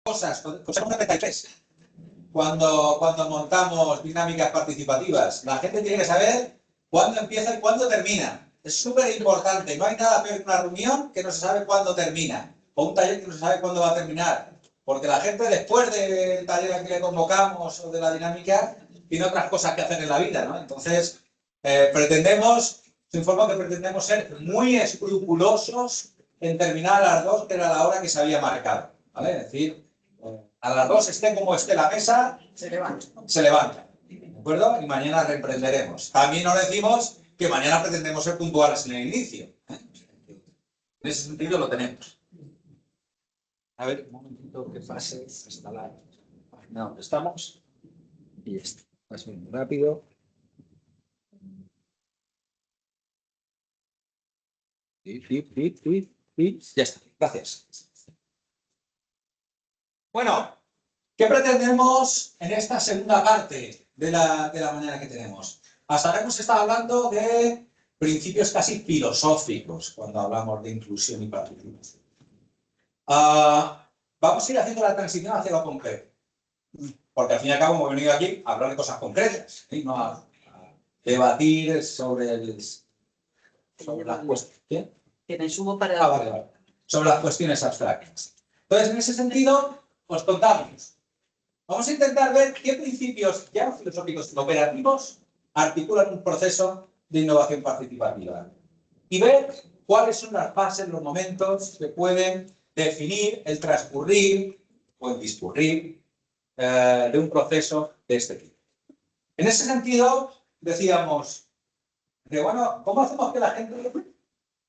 cosas, cosa número 33. Cuando montamos dinámicas participativas, la gente tiene que saber cuándo empieza y cuándo termina. Es súper importante. No hay nada peor que una reunión que no se sabe cuándo termina. O un taller que no se sabe cuándo va a terminar. Porque la gente, después del taller al que le convocamos o de la dinámica, tiene otras cosas que hacer en la vida, ¿no? Entonces, se informa que pretendemos ser muy escrupulosos en terminar a las 2, que era la hora que se había marcado, ¿vale? Es decir, a las 2 esté como esté la mesa, se levanta. ¿De acuerdo? Y mañana reemprenderemos. También nos decimos que mañana pretendemos ser puntuales en el inicio. En ese sentido lo tenemos. A ver, un momentito que pase hasta la página donde estamos. Y ya está. Es muy rápido. Y ya está. Gracias. Bueno, ¿qué pretendemos en esta segunda parte de la manera que tenemos? Hasta ahora hemos estado hablando de principios casi filosóficos cuando hablamos de inclusión y participación. Vamos a ir haciendo la transición hacia lo concreto. Porque al fin y al cabo hemos venido aquí a hablar de cosas concretas, ¿sí? No a debatir sobre las cuestiones. Tiene sumo para... Vale. Sobre las cuestiones abstractas. Entonces, en ese sentido, os contamos. Vamos a intentar ver qué principios ya filosóficos y operativos articulan un proceso de innovación participativa. Y ver cuáles son las fases, los momentos que pueden definir el transcurrir o el discurrir de un proceso de este tipo. En ese sentido, decíamos, bueno, ¿cómo hacemos que la gente,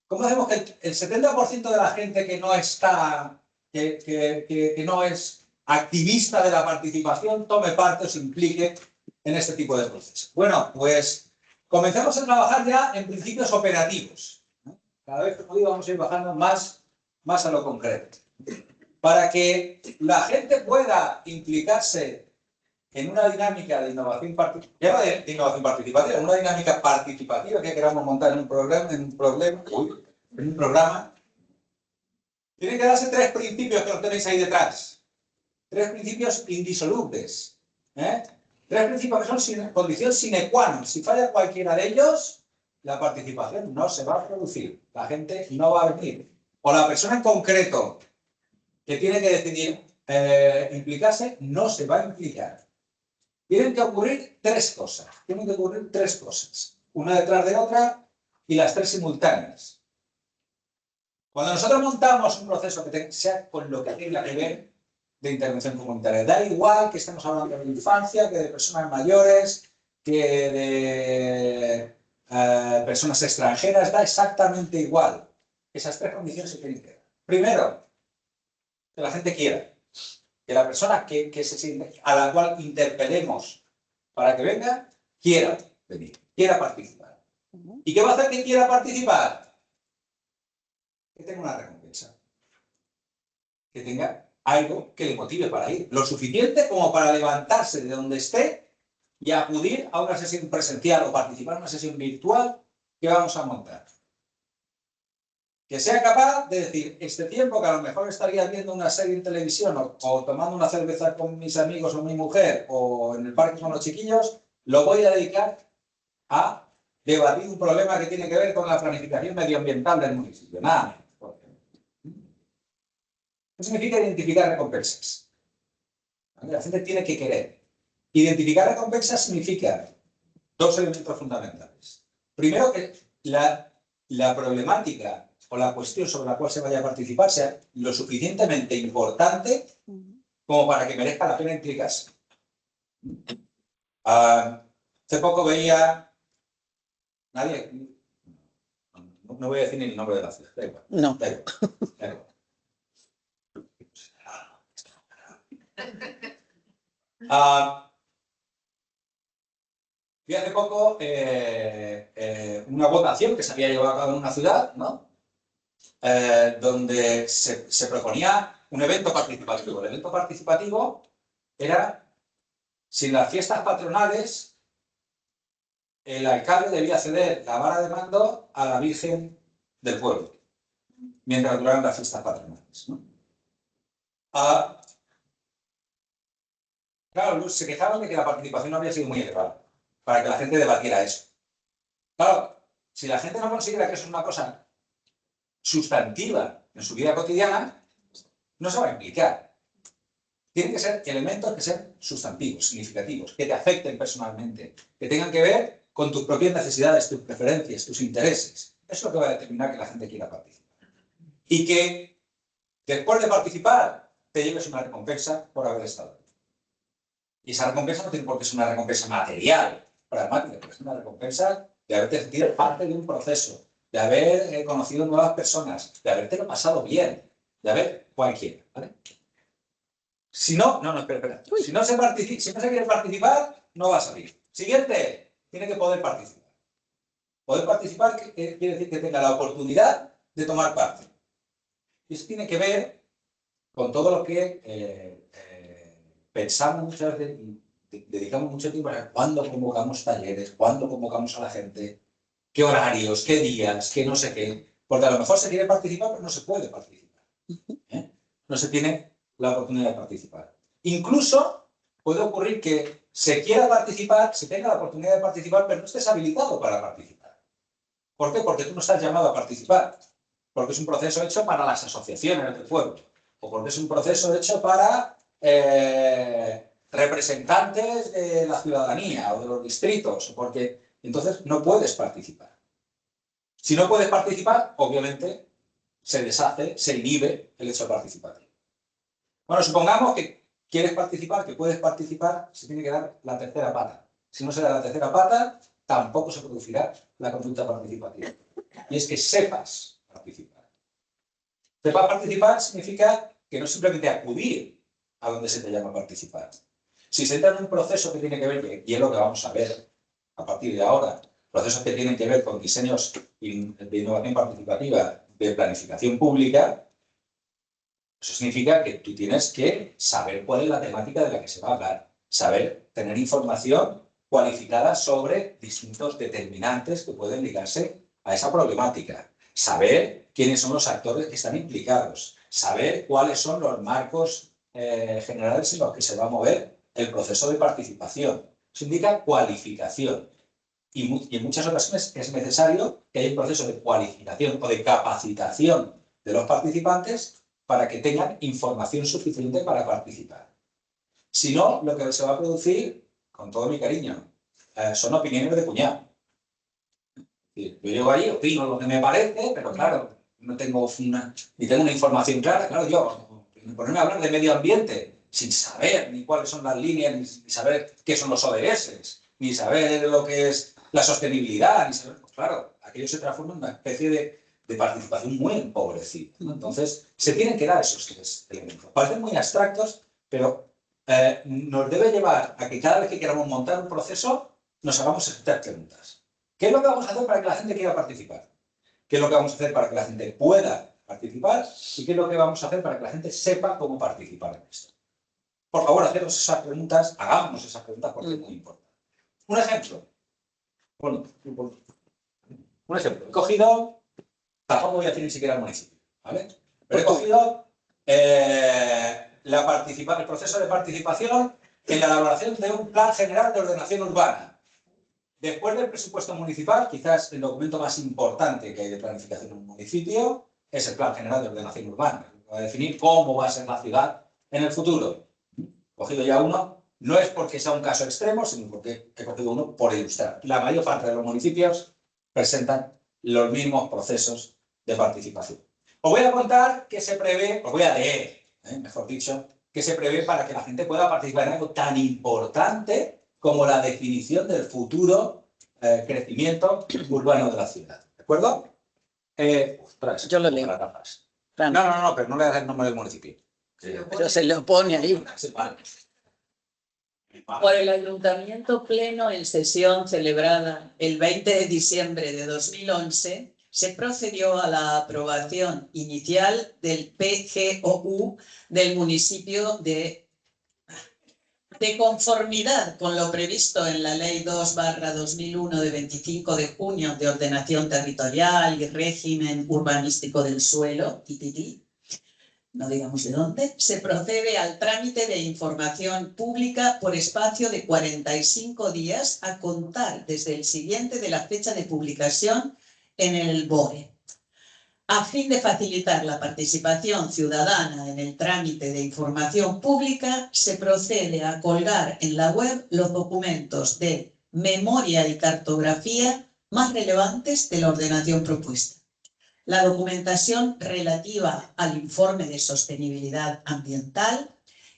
cómo hacemos que el 70% de la gente que no está, que no es activista de la participación tome parte o se implique en este tipo de procesos? Bueno, pues comencemos a trabajar ya en principios operativos. Cada vez, como digo, vamos a ir bajando más a lo concreto. Para que la gente pueda implicarse en una dinámica de innovación participativa, en una dinámica participativa que queramos montar en un programa, tienen que darse 3 principios que los tenéis ahí detrás. 3 principios indisolubles. 3 principios que son condición sine qua non. Si falla cualquiera de ellos, la participación no se va a producir. La gente no va a venir. O la persona en concreto que tiene que decidir implicarse, no se va a implicar. Tienen que ocurrir 3 cosas. Tienen que ocurrir 3 cosas. Una detrás de otra y las 3 simultáneas. Cuando nosotros montamos un proceso que sea con lo que tenga que ver de intervención comunitaria, da igual que estemos hablando de infancia, que de personas mayores, que de personas extranjeras, da exactamente igual. Esas 3 condiciones se tienen que dar. Primero, que la gente quiera. Que la persona a la cual interpelemos para que venga, quiera venir, quiera participar. ¿Y qué va a hacer que quiera participar? Que tenga una recompensa. Que tenga algo que le motive para ir. Lo suficiente como para levantarse de donde esté y acudir a una sesión presencial o participar en una sesión virtual que vamos a montar. Que sea capaz de decir, este tiempo que a lo mejor estaría viendo una serie en televisión o tomando una cerveza con mis amigos o mi mujer o en el parque con los chiquillos, lo voy a dedicar a debatir un problema que tiene que ver con la planificación medioambiental del municipio. Nada. Eso significa identificar recompensas. La gente tiene que querer. Identificar recompensas significa 2 elementos fundamentales. Primero, que la problemática o la cuestión sobre la cual se vaya a participar sea lo suficientemente importante como para que merezca la pena implicarse. Hace poco veía... Nadie... No voy a decir ni el nombre de la ciudad. Da igual. No. Da igual. Da igual. Vi hace poco una votación que se había llevado a cabo en una ciudad, ¿no? Donde se proponía un evento participativo. El evento participativo era, si en las fiestas patronales, el alcalde debía ceder la vara de mando a la Virgen del pueblo, mientras duraran las fiestas patronales, ¿no? Claro, se quejaban de que la participación no había sido muy elevada para que la gente debatiera eso. Claro, si la gente no considera que eso es una cosa sustantiva en su vida cotidiana, no se va a implicar. Tienen que ser elementos que sean sustantivos, significativos, que te afecten personalmente, que tengan que ver con tus propias necesidades, tus preferencias, tus intereses. Eso es lo que va a determinar que la gente quiera participar. Y que después de participar te lleves una recompensa por haber estado. Y esa recompensa no tiene por qué ser una recompensa material, pragmática, pero es una recompensa de haberte sentido parte de un proceso, de haber conocido nuevas personas, de haberte pasado bien, de haber cualquiera, ¿vale? Si no, espera. Si no se quiere participar, no va a salir. Siguiente, tiene que poder participar. Poder participar quiere decir que tenga la oportunidad de tomar parte. Y eso tiene que ver con todo lo que pensamos muchas veces y dedicamos mucho tiempo a cuándo convocamos talleres, cuándo convocamos a la gente, qué horarios, qué días, qué no sé qué. Porque a lo mejor se quiere participar, pero no se puede participar. No se tiene la oportunidad de participar. Incluso puede ocurrir que se quiera participar, se tenga la oportunidad de participar, pero no estés habilitado para participar. ¿Por qué? Porque tú no estás llamado a participar. Porque es un proceso hecho para las asociaciones del pueblo. O porque es un proceso hecho para representantes de la ciudadanía o de los distritos. Porque entonces no puedes participar. Si no puedes participar, obviamente se deshace, se inhibe el hecho participativo. Bueno, supongamos que quieres participar, que puedes participar, se tiene que dar la tercera pata. Si no se da la tercera pata, tampoco se producirá la conducta participativa. Y es que sepas participar. Sepas participar significa que no simplemente acudir a donde se te llama a participar. Si se entra en un proceso que tiene que ver, y es lo que vamos a ver a partir de ahora, procesos que tienen que ver con diseños de innovación participativa, de planificación pública, eso significa que tú tienes que saber cuál es la temática de la que se va a hablar, saber tener información cualificada sobre distintos determinantes que pueden ligarse a esa problemática, saber quiénes son los actores que están implicados, saber cuáles son los marcos generales en los que se va a mover el proceso de participación. Eso indica cualificación. Y en muchas ocasiones es necesario que haya un proceso de cualificación o de capacitación de los participantes para que tengan información suficiente para participar. Si no, lo que se va a producir, con todo mi cariño, son opiniones de cuñado. Yo llego allí, opino lo que me parece, pero claro, no tengo ni tengo una información clara. Claro, yo ponerme a hablar de medio ambiente sin saber ni cuáles son las líneas, ni saber qué son los ODS, ni saber lo que es la sostenibilidad, ni saber, pues claro, aquello se transforma en una especie de participación muy empobrecida, ¿no? Entonces, se tienen que dar esos tres elementos. Parecen muy abstractos, pero nos debe llevar a que cada vez que queramos montar un proceso, nos hagamos estas preguntas. ¿Qué es lo que vamos a hacer para que la gente quiera participar? ¿Qué es lo que vamos a hacer para que la gente pueda participar? ¿Y qué es lo que vamos a hacer para que la gente sepa cómo participar en esto? Por favor, hacemos esas preguntas, hagámonos esas preguntas porque es muy importante. Un ejemplo. Bueno, un ejemplo. He cogido, tampoco voy a decir ni siquiera el municipio, ¿vale? Pero he cogido el proceso de participación en la elaboración de un plan general de ordenación urbana. Después del presupuesto municipal, quizás el documento más importante que hay de planificación en un municipio es el Plan General de Ordenación Urbana. Va a definir cómo va a ser la ciudad en el futuro. He cogido ya uno, no es porque sea un caso extremo, sino porque he cogido uno por ilustrar. La mayor parte de los municipios presentan los mismos procesos de participación. Os voy a contar qué se prevé, os voy a leer, mejor dicho, qué se prevé para que la gente pueda participar en algo tan importante como la definición del futuro crecimiento urbano de la ciudad. ¿De acuerdo? Ostras, yo lo leo. No, pero no le das el nombre del municipio. Pero se lo pone ahí. Por el Ayuntamiento Pleno en sesión celebrada el 20 de diciembre de 2011, se procedió a la aprobación inicial del PGOU del municipio de conformidad con lo previsto en la Ley 2/2001 de 25 de junio de Ordenación Territorial y Régimen Urbanístico del Suelo, no digamos de dónde, se procede al trámite de información pública por espacio de 45 días a contar desde el siguiente de la fecha de publicación en el BOE. A fin de facilitar la participación ciudadana en el trámite de información pública, se procede a colgar en la web los documentos de memoria y cartografía más relevantes de la ordenación propuesta. La documentación relativa al informe de sostenibilidad ambiental,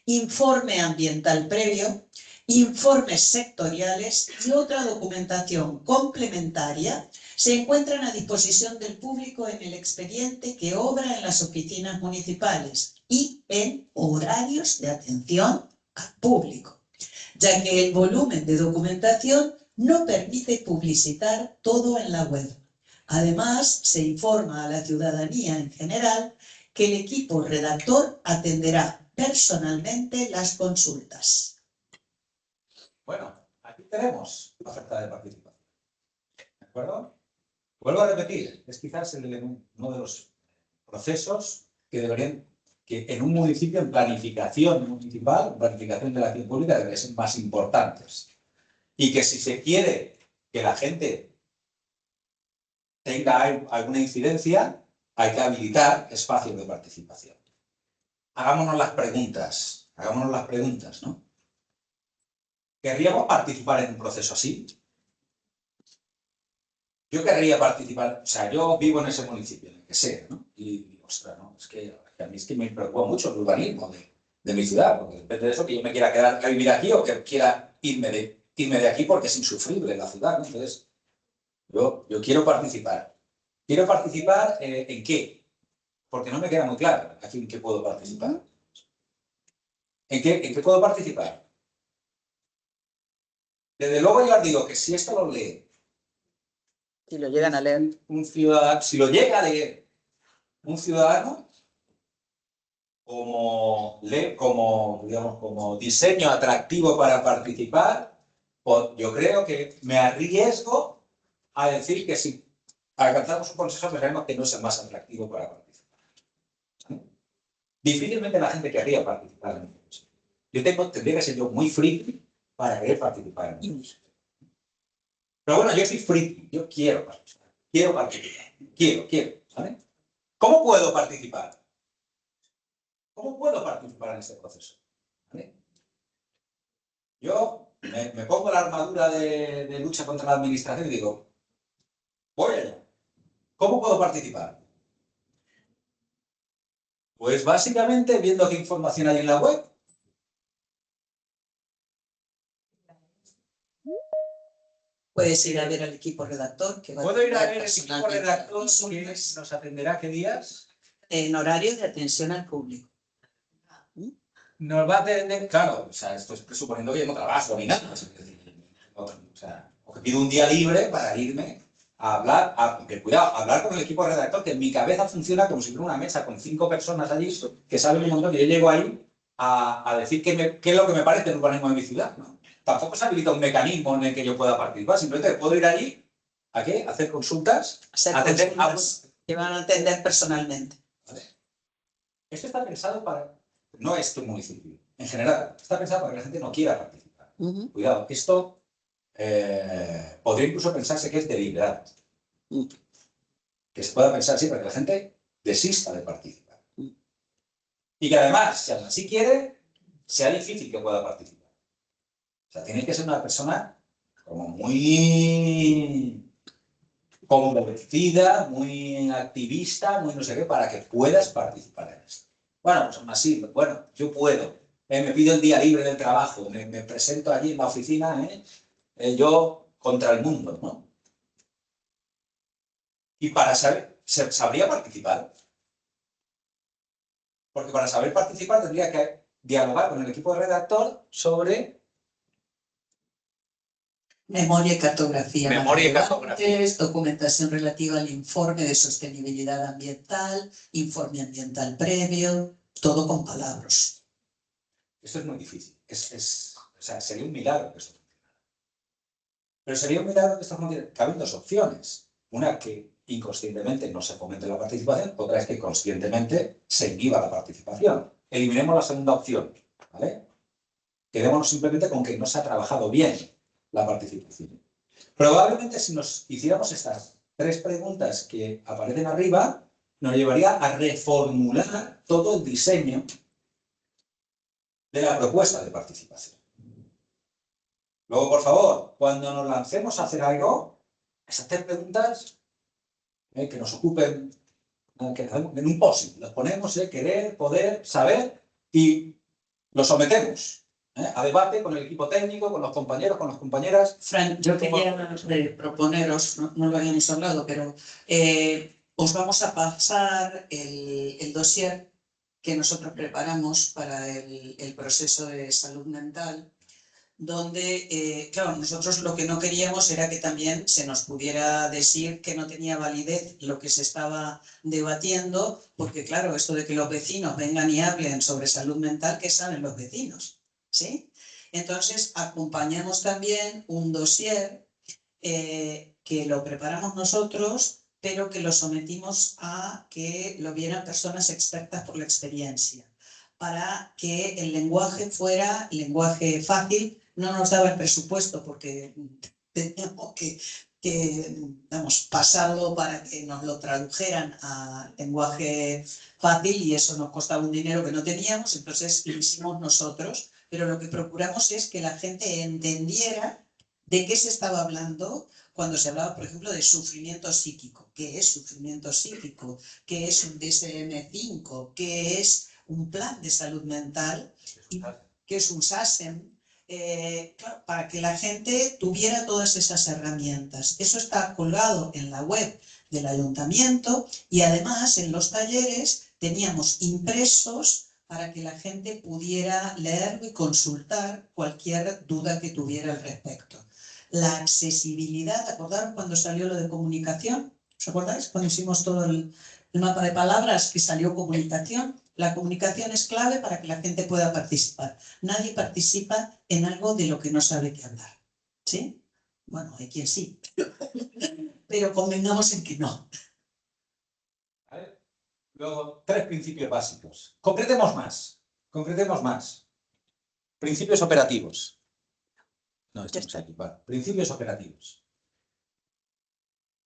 informe ambiental previo, informes sectoriales y otra documentación complementaria se encuentran a disposición del público en el expediente que obra en las oficinas municipales y en horarios de atención al público, ya que el volumen de documentación no permite publicitar todo en la web. Además, se informa a la ciudadanía en general que el equipo redactor atenderá personalmente las consultas. Bueno, aquí tenemos la oferta de participación. ¿De acuerdo? Vuelvo a repetir, es quizás uno de los procesos que deberían, que en un municipio en planificación municipal, en planificación de la acción pública, deberían ser más importantes. Y que si se quiere que la gente tenga alguna incidencia, hay que habilitar espacios de participación. Hagámonos las preguntas, ¿no? ¿Querríamos participar en un proceso así? Yo querría participar, o sea, yo vivo en ese municipio, en el que sea, ¿no? Y ostras, ¿no? Es que a mí es que me preocupa mucho el urbanismo de mi ciudad, porque depende de eso que yo me quiera quedar a vivir aquí o que quiera irme de aquí porque es insufrible la ciudad, ¿no? Entonces, yo quiero participar. ¿Quiero participar en qué? Porque no me queda muy claro aquí en qué puedo participar. ¿En qué puedo participar? Desde luego yo os digo que si esto lo lee Si lo llegan a leer. un ciudadano, si lo llega a leer un ciudadano como diseño atractivo para participar, pues yo creo que me arriesgo a decir que si alcanzamos un consenso, pensaremos que no es el más atractivo para participar. Difícilmente la gente querría participar en un proceso. Tendría que ser yo muy friki para querer participar en un proceso. Pero bueno, yo soy friki, yo quiero participar. Quiero, ¿vale? ¿Cómo puedo participar? ¿Cómo puedo participar en este proceso? ¿Vale? Yo me pongo la armadura de lucha contra la administración y digo, voy allá. ¿Cómo puedo participar? Pues básicamente viendo qué información hay en la web. Puedes ir a ver al equipo redactor. Que ¿Puedo ir a ver el equipo redactor que nos atenderá qué días? En horario de atención al público. Nos va a atender, claro, o sea, esto es presuponiendo que yo no trabajo ni nada. O que pido un día libre para irme a hablar, aunque cuidado, a hablar con el equipo redactor, que en mi cabeza funciona como si fuera una mesa con 5 personas allí que saben un montón, y yo llego ahí a decir qué es lo que me parece el urbanismo de mi ciudad, ¿no? Tampoco se habilita un mecanismo en el que yo pueda participar, simplemente puedo ir allí, ¿a qué? A hacer consultas, atender a que van a atender personalmente. ¿Vale? Esto está pensado para, no es tu municipio, en general, está pensado para que la gente no quiera participar. Cuidado, esto podría incluso pensarse que es deliberado. Que se pueda pensar así para que la gente desista de participar. Y que además, si aún así quiere, sea difícil que pueda participar. O sea, tiene que ser una persona como muy convencida, muy activista, muy no sé qué, para que puedas participar en esto. Bueno, pues aún así, bueno, yo puedo. Me pido el día libre del trabajo, me presento allí en la oficina, yo contra el mundo, ¿no? Y para saber, ¿sabría participar? Porque para saber participar tendría que dialogar con el equipo de redactor sobre memoria y cartografía. Memoria y cartografía. Documentación relativa al informe de sostenibilidad ambiental, informe ambiental previo, todo con palabras. Esto es muy difícil. O sea, sería un milagro que esto funcionara. Pero sería un milagro que esto funcionara. Caben dos opciones. Una, que inconscientemente no se fomente la participación, otra es que conscientemente se inhiba la participación. Eliminemos la segunda opción, ¿vale? Quedémonos simplemente con que no se ha trabajado bien la participación. Probablemente si nos hiciéramos estas 3 preguntas que aparecen arriba, nos llevaría a reformular todo el diseño de la propuesta de participación. Luego, por favor, cuando nos lancemos a hacer algo, esas 3 preguntas que nos ocupen en un post-it, los ponemos, querer, poder, saber, y lo sometemos a debate con el equipo técnico, con los compañeros, con las compañeras. Fran, yo quería proponeros, no lo habíamos hablado, pero os vamos a pasar el dossier que nosotros preparamos para el proceso de salud mental, donde, claro, nosotros lo que no queríamos era que también se nos pudiera decir que no tenía validez lo que se estaba debatiendo, porque claro, esto de que los vecinos vengan y hablen sobre salud mental, ¿qué saben los vecinos? ¿Sí? Entonces, acompañamos también un dossier que lo preparamos nosotros, pero que lo sometimos a que lo vieran personas expertas por la experiencia, para que el lenguaje fuera lenguaje fácil. No nos daba el presupuesto porque teníamos que pasarlo para que nos lo tradujeran a lenguaje fácil, y eso nos costaba un dinero que no teníamos, entonces lo hicimos nosotros, pero lo que procuramos es que la gente entendiera de qué se estaba hablando cuando se hablaba, por ejemplo, de sufrimiento psíquico. ¿Qué es sufrimiento psíquico? ¿Qué es un DSM-5? ¿Qué es un plan de salud mental? ¿Qué es un SASM? Claro, para que la gente tuviera todas esas herramientas. Eso está colgado en la web del ayuntamiento, y además en los talleres teníamos impresos para que la gente pudiera leerlo y consultar cualquier duda que tuviera al respecto. La accesibilidad, ¿acordaron cuando salió lo de comunicación? ¿Os acordáis? Cuando hicimos todo el mapa de palabras, que salió comunicación. La comunicación es clave para que la gente pueda participar. Nadie participa en algo de lo que no sabe qué hablar. ¿Sí? Bueno, hay quien sí, pero convengamos en que no. ¿Vale? Luego, 3 principios básicos. Concretemos más. Concretemos más. Principios operativos. No, estamos aquí. Vale. Principios operativos.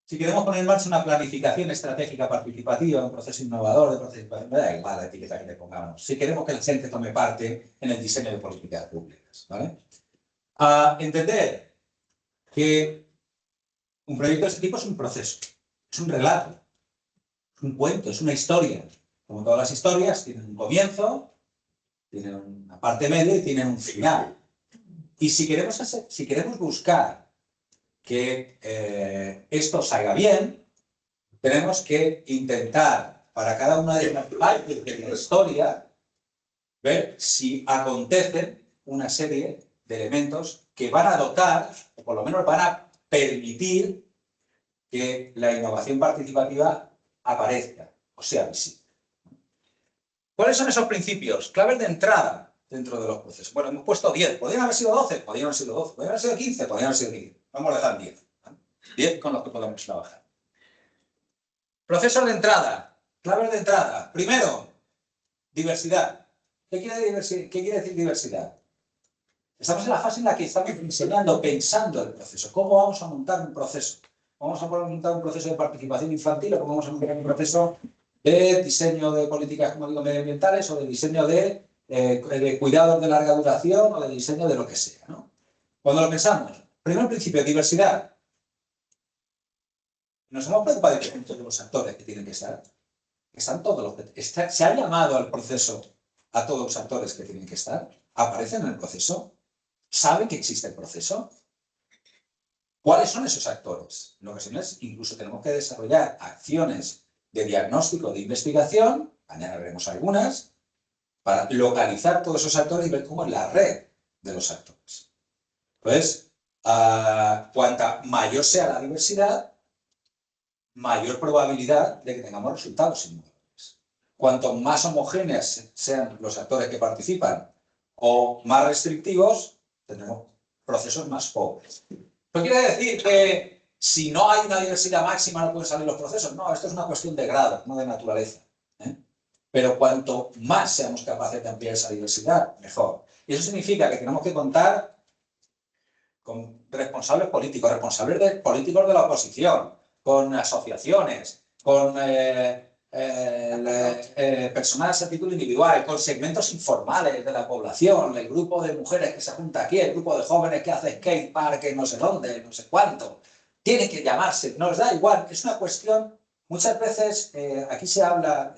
Si queremos poner en marcha una planificación estratégica participativa, un proceso innovador de participación, me da igual la etiqueta que le pongamos. Si queremos que la gente tome parte en el diseño de políticas públicas, ¿vale? A entender que un proyecto de este tipo es un proceso, es un relato, es un cuento, es una historia. Como todas las historias, tienen un comienzo, tienen una parte media y tienen un final. Y si queremos buscar que esto salga bien, tenemos que intentar, para cada una de las partes de la historia, ver si acontecen una serie de elementos que van a dotar, o por lo menos van a permitir que la innovación participativa aparezca, o sea visible. ¿Cuáles son esos principios? Claves de entrada dentro de los procesos. Bueno, hemos puesto 10. ¿Podrían haber sido 12? Podrían haber sido 12. ¿Podrían haber sido 15? Podrían haber sido 15. Vamos a dejar 10. 10 con los que podemos trabajar. Procesos de entrada. Claves de entrada. Primero, diversidad. ¿Qué quiere decir diversidad? Estamos en la fase en la que estamos enseñando, pensando el proceso. ¿Cómo vamos a montar un proceso? ¿Vamos a montar un proceso de participación infantil o cómo vamos a montar un proceso de diseño de políticas, como digo, medioambientales, o de diseño de cuidados de larga duración, o de diseño de lo que sea, ¿no? Cuando lo pensamos, primer principio, diversidad. Nos hemos preocupado de todos los actores que tienen que estar. Están todos los que se ha llamado al proceso a todos los actores que tienen que estar. ¿Aparecen en el proceso? ¿Saben que existe el proceso? ¿Cuáles son esos actores? En ocasiones incluso tenemos que desarrollar acciones de diagnóstico, de investigación, mañana veremos algunas, para localizar todos esos actores y ver cómo es la red de los actores. Entonces, cuanta mayor sea la diversidad, mayor probabilidad de que tengamos resultados innovadores. Cuanto más homogéneos sean los actores que participan o más restrictivos, tendremos procesos más pobres. ¿Esto quiere decir que si no hay una diversidad máxima no pueden salir los procesos. No, esto es una cuestión de grado, no de naturaleza. Pero cuanto más seamos capaces de ampliar esa diversidad, mejor. Y eso significa que tenemos que contar con responsables políticos políticos de la oposición, con asociaciones, con personas a título individual, con segmentos informales de la población, el grupo de mujeres que se junta aquí, el grupo de jóvenes que hace skate park en no sé dónde, no sé cuánto. Tiene que llamarse, nos da igual, es una cuestión. Muchas veces aquí se habla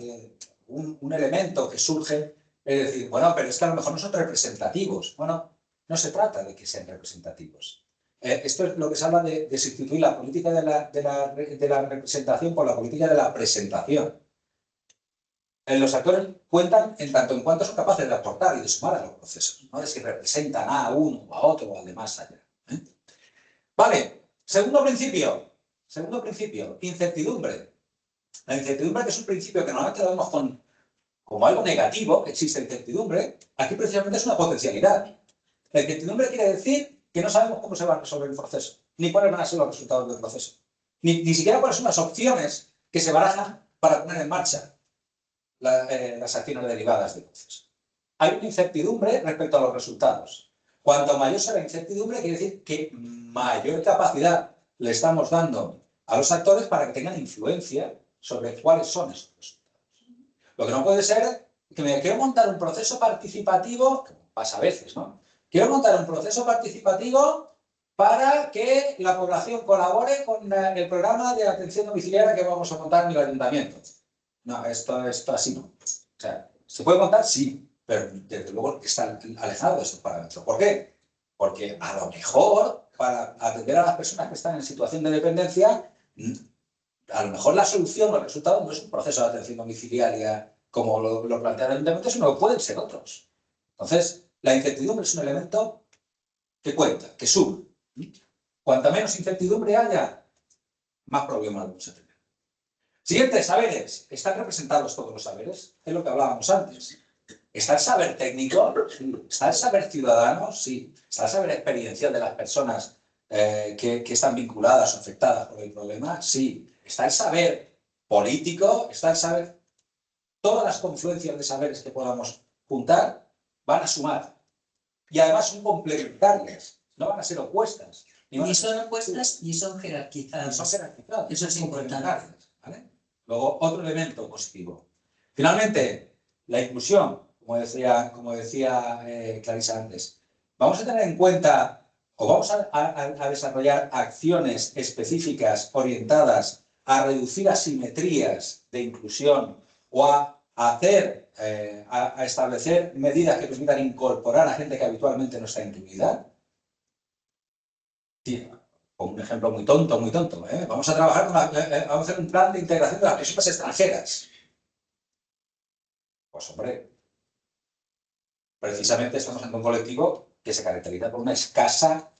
un elemento que surge, es decir, bueno, pero es que a lo mejor no son representativos. Bueno, no se trata de que sean representativos. Esto es lo que se habla de sustituir la política de la representación por la política de la presentación. Los actores cuentan en tanto en cuanto son capaces de aportar y de sumar a los procesos, no de si representan a uno o a otro o al de más allá. Vale, segundo principio, incertidumbre. La incertidumbre, que es un principio que normalmente lo vemos como algo negativo, que existe incertidumbre, aquí precisamente es una potencialidad. La incertidumbre quiere decir que no sabemos cómo se va a resolver el proceso, ni cuáles van a ser los resultados del proceso, ni siquiera cuáles son las opciones que se barajan para poner en marcha las acciones derivadas del proceso. Hay una incertidumbre respecto a los resultados. Cuanto mayor sea la incertidumbre, quiere decir que mayor capacidad le estamos dando a los actores para que tengan influencia sobre cuáles son esos resultados. Lo que no puede ser que me quiero montar un proceso participativo, que pasa a veces, ¿no? Quiero montar un proceso participativo para que la población colabore con el programa de atención domiciliaria que vamos a montar en el ayuntamiento. No, esto así no. O sea, ¿se puede montar? Sí, pero desde luego está alejado de esos parámetros. ¿Por qué? Porque a lo mejor, para atender a las personas que están en situación de dependencia, a lo mejor la solución o el resultado no es un proceso de atención domiciliaria como lo plantea el ayuntamiento, sino que pueden ser otros. Entonces, la incertidumbre es un elemento que cuenta, que sube. Cuanta menos incertidumbre haya, más problemas vamos a tener. Siguiente, saberes. ¿Están representados todos los saberes? Es lo que hablábamos antes. ¿Está el saber técnico? Sí. ¿Está el saber ciudadano? Sí. ¿Está el saber experiencial de las personas que están vinculadas o afectadas por el problema? Sí. ¿Está el saber político? ¿Está el saber? Todas las confluencias de saberes que podamos juntar van a sumar. Y además son complementarias. No van a ser opuestas. Ni son opuestas ni son jerarquizadas. Son jerarquizadas. Eso es importante. ¿Vale? Luego, otro elemento positivo. Finalmente, la inclusión, como decía Clarisa antes. Vamos a tener en cuenta, o vamos a desarrollar acciones específicas orientadas a reducir asimetrías de inclusión o a establecer medidas que permitan incorporar a gente que habitualmente no está incluida. Sí, con un ejemplo muy tonto, Vamos a trabajar vamos a hacer un plan de integración de las personas extranjeras. Pues hombre, precisamente estamos en un colectivo que se caracteriza por una escasa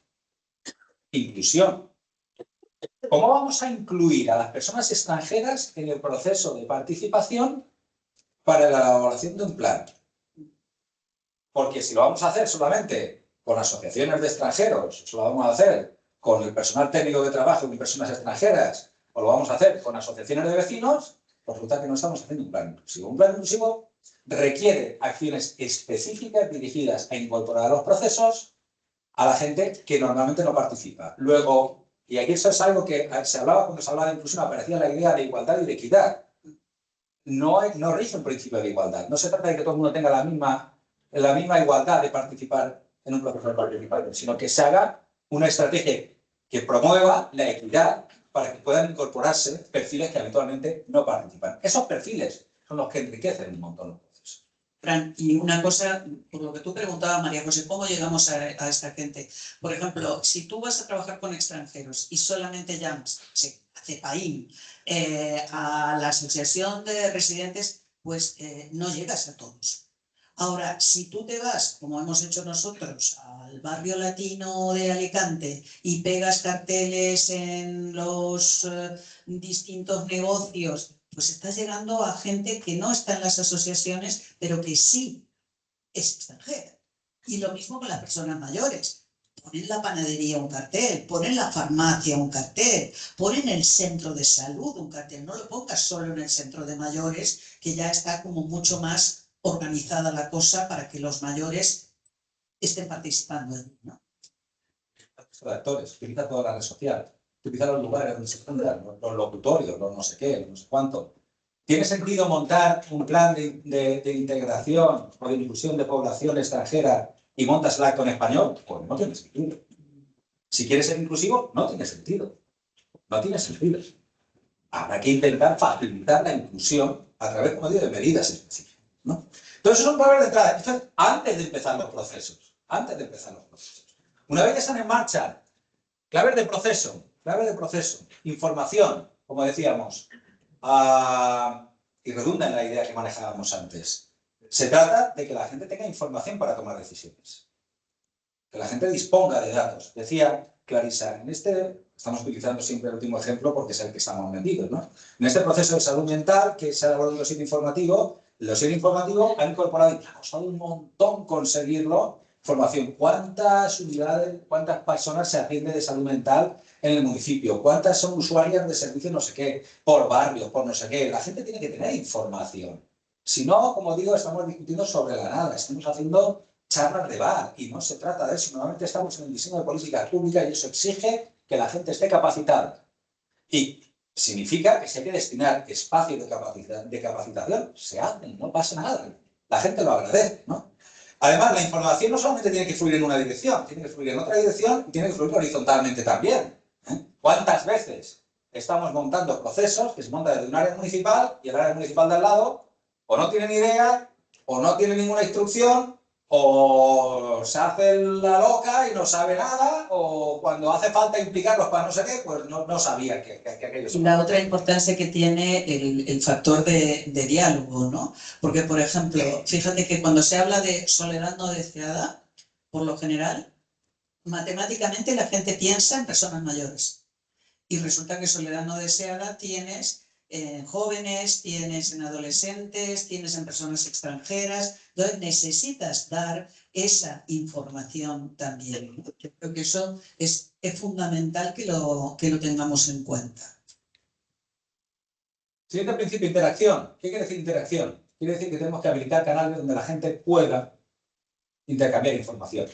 inclusión. ¿Cómo vamos a incluir a las personas extranjeras en el proceso de participación para la elaboración de un plan? Porque si lo vamos a hacer solamente con asociaciones de extranjeros, si lo vamos a hacer con el personal técnico de trabajo y personas extranjeras, o lo vamos a hacer con asociaciones de vecinos, pues resulta que no estamos haciendo un plan inclusivo. Un plan inclusivo requiere acciones específicas dirigidas a incorporar a los procesos a la gente que normalmente no participa. Luego, y aquí eso es algo que se hablaba cuando se hablaba de inclusión, aparecía la idea de igualdad y de equidad. No rige un principio de igualdad. No se trata de que todo el mundo tenga la misma igualdad de participar en un proceso participativo, sino que se haga una estrategia que promueva la equidad para que puedan incorporarse perfiles que habitualmente no participan. Esos perfiles son los que enriquecen un montón los procesos. Fran, y una cosa, por lo que tú preguntabas, María José, ¿cómo llegamos a esta gente? Por ejemplo, si tú vas a trabajar con extranjeros y solamente llamas a CEPAIM, a la Asociación de Residentes, pues no llegas a todos. Ahora, si tú te vas, como hemos hecho nosotros, al barrio latino de Alicante y pegas carteles en los distintos negocios, pues estás llegando a gente que no está en las asociaciones, pero que sí es extranjera. Y lo mismo con las personas mayores. pon en la panadería un cartel, pon en la farmacia un cartel, pon en el centro de salud un cartel. No lo pongas solo en el centro de mayores, que ya está como mucho más organizada la cosa para que los mayores estén participando en, ¿no? Los actores, utiliza toda la red social, utiliza los lugares donde se juntan, los locutorios, los no sé qué, no sé cuánto. ¿Tiene sentido montar un plan de integración o de inclusión de población extranjera y montas el acto en español? Pues no tiene sentido. Si quieres ser inclusivo, no tiene sentido. No tiene sentido. Habrá que intentar facilitar la inclusión a través, como digo, de medidas específicas, ¿no? Entonces, eso son claves de entrada. Entonces, antes de empezar los procesos. Antes de empezar los procesos. Una vez que están en marcha, claves de proceso, información, como decíamos, y redunda en la idea que manejábamos antes. Se trata de que la gente tenga información para tomar decisiones. Que la gente disponga de datos. Decía Clarisa, estamos utilizando siempre el último ejemplo porque es el que estamos metidos, ¿no? En este proceso de salud mental que se ha elaborado en el dossier informativo ha incorporado, y ha costado un montón conseguirlo, información. ¿Cuántas unidades, cuántas personas se atiende de salud mental en el municipio? ¿Cuántas son usuarias de servicios no sé qué? Por barrios, por no sé qué. La gente tiene que tener información. Si no, como digo, estamos discutiendo sobre la nada. Estamos haciendo charlas de bar y no se trata de eso. Normalmente estamos en el diseño de políticas públicas y eso exige que la gente esté capacitada. Y significa que si hay que destinar espacios de capacitación, se hacen, no pasa nada. La gente lo agradece, ¿no? Además, la información no solamente tiene que fluir en una dirección, tiene que fluir en otra dirección y tiene que fluir horizontalmente también. ¿Cuántas veces estamos montando procesos que se montan desde un área municipal y el área municipal de al lado o no tienen idea, o no tienen ninguna instrucción, o se hace la loca y no sabe nada, o cuando hace falta implicarlos para no sé qué, pues no sabía que aquello se... Y la otra importancia que tiene el factor de diálogo, ¿no? Porque, por ejemplo, fíjate que cuando se habla de soledad no deseada, por lo general, matemáticamente la gente piensa en personas mayores. Y resulta que soledad no deseada tienes en jóvenes, tienes en adolescentes, tienes en personas extranjeras. Entonces necesitas dar esa información también. Yo creo que eso es fundamental que lo tengamos en cuenta. Siguiente principio, interacción. ¿Qué quiere decir interacción? Quiere decir que tenemos que habilitar canales donde la gente pueda intercambiar información.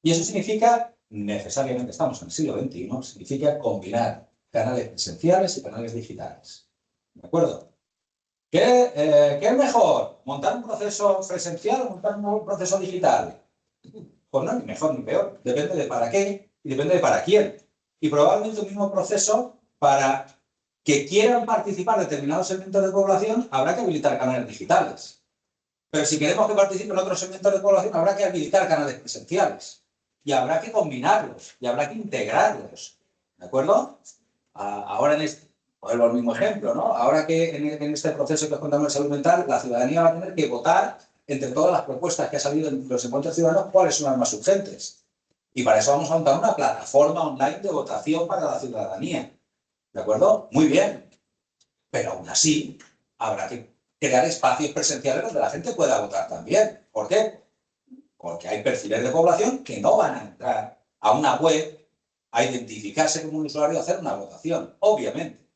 Y eso significa, necesariamente estamos en el siglo XXI, significa combinar canales presenciales y canales digitales. ¿De acuerdo? ¿Qué es mejor? ¿Montar un proceso presencial o montar un proceso digital? Pues no, ni mejor ni peor. Depende de para qué y depende de para quién. Y probablemente un mismo proceso para que quieran participar determinados segmentos de población, habrá que habilitar canales digitales. Pero si queremos que participen otros segmentos de población, habrá que habilitar canales presenciales. Y habrá que combinarlos, y habrá que integrarlos. ¿De acuerdo? Ahora vuelvo al mismo ejemplo, ¿no? Ahora que en este proceso que os contamos de salud mental, la ciudadanía va a tener que votar entre todas las propuestas que ha salido en los encuentros ciudadanos, cuáles son las más urgentes. Y para eso vamos a montar una plataforma online de votación para la ciudadanía. ¿De acuerdo? Muy bien. Pero aún así, habrá que crear espacios presenciales donde la gente pueda votar también. ¿Por qué? Porque hay perfiles de población que no van a entrar a una web a identificarse como un usuario y hacer una votación, obviamente.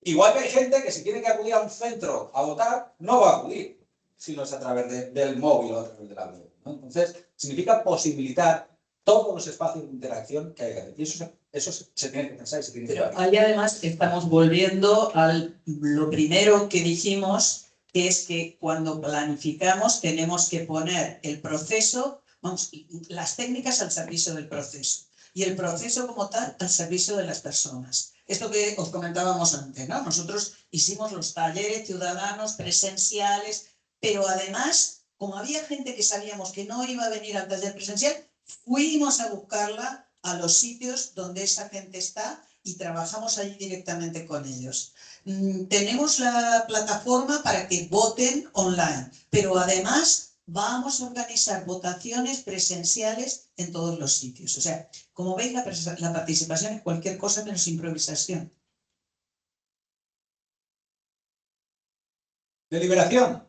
Igual que hay gente que si tiene que acudir a un centro a votar, no va a acudir, sino es a través del móvil o a través de la web, ¿no? Entonces, significa posibilitar todos los espacios de interacción que hay que hacer. Y eso se tiene que pensar y se tiene que Pero hacer. ahí además estamos volviendo a lo primero que dijimos, que es que cuando planificamos tenemos que poner el proceso, vamos, las técnicas al servicio del proceso y el proceso como tal al servicio de las personas. Esto que os comentábamos antes, ¿no? Nosotros hicimos los talleres ciudadanos presenciales, pero además, como había gente que sabíamos que no iba a venir al taller presencial, fuimos a buscarla a los sitios donde esa gente está y trabajamos allí directamente con ellos. Tenemos la plataforma para que voten online, pero además vamos a organizar votaciones presenciales en todos los sitios. O sea, como veis, la participación es cualquier cosa menos improvisación. Deliberación.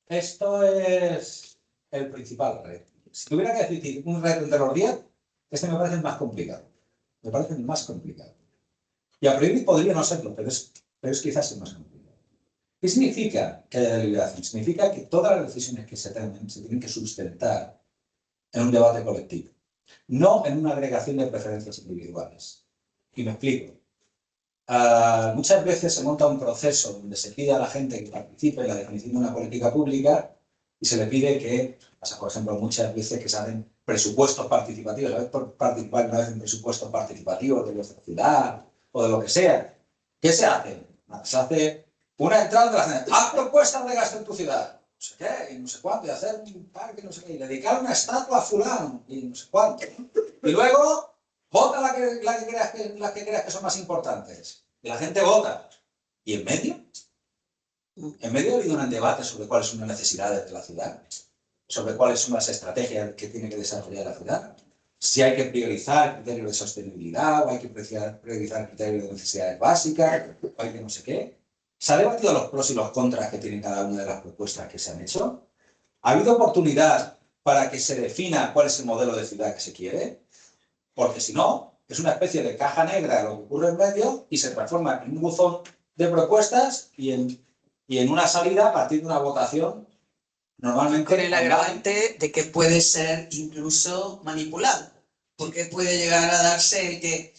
Esto es el principal reto. Si tuviera que decir un reto entre los 10, este me parece el más complicado. Me parece el más complicado. Y a priori podría no serlo, pero es quizás el más complicado. ¿Qué significa que haya deliberación? Significa que todas las decisiones que se tomen se tienen que sustentar en un debate colectivo, no en una agregación de preferencias individuales. Y me explico. Muchas veces se monta un proceso donde se pide a la gente que participe en la definición de una política pública y se le pide que, pasa por ejemplo muchas veces que se hacen presupuestos participativos, ¿sabes? Por participar una vez en presupuestos participativos de vuestra ciudad o de lo que sea. ¿Qué se hace? Se hace una entrada de la gente. Haz propuestas de gasto en tu ciudad. No sé qué, y no sé cuánto, y hacer un parque, no sé qué, y dedicar una estatua a fulano, y no sé cuánto. Y luego, vota la que creas que son más importantes. Y la gente vota. ¿Y en medio? En medio ha habido un debate sobre cuáles son las necesidades de la ciudad, sobre cuáles son las estrategias que tiene que desarrollar la ciudad, si hay que priorizar criterios de sostenibilidad, o hay que priorizar criterios de necesidades básicas, o hay que no sé qué. ¿Se ha debatido los pros y los contras que tienen cada una de las propuestas que se han hecho? ¿Ha habido oportunidad para que se defina cuál es el modelo de ciudad que se quiere? Porque si no, es una especie de caja negra lo que ocurre en medio y se transforma en un buzón de propuestas y en una salida a partir de una votación normalmente Con el agravante de que puede ser incluso manipulado, porque puede llegar a darse el que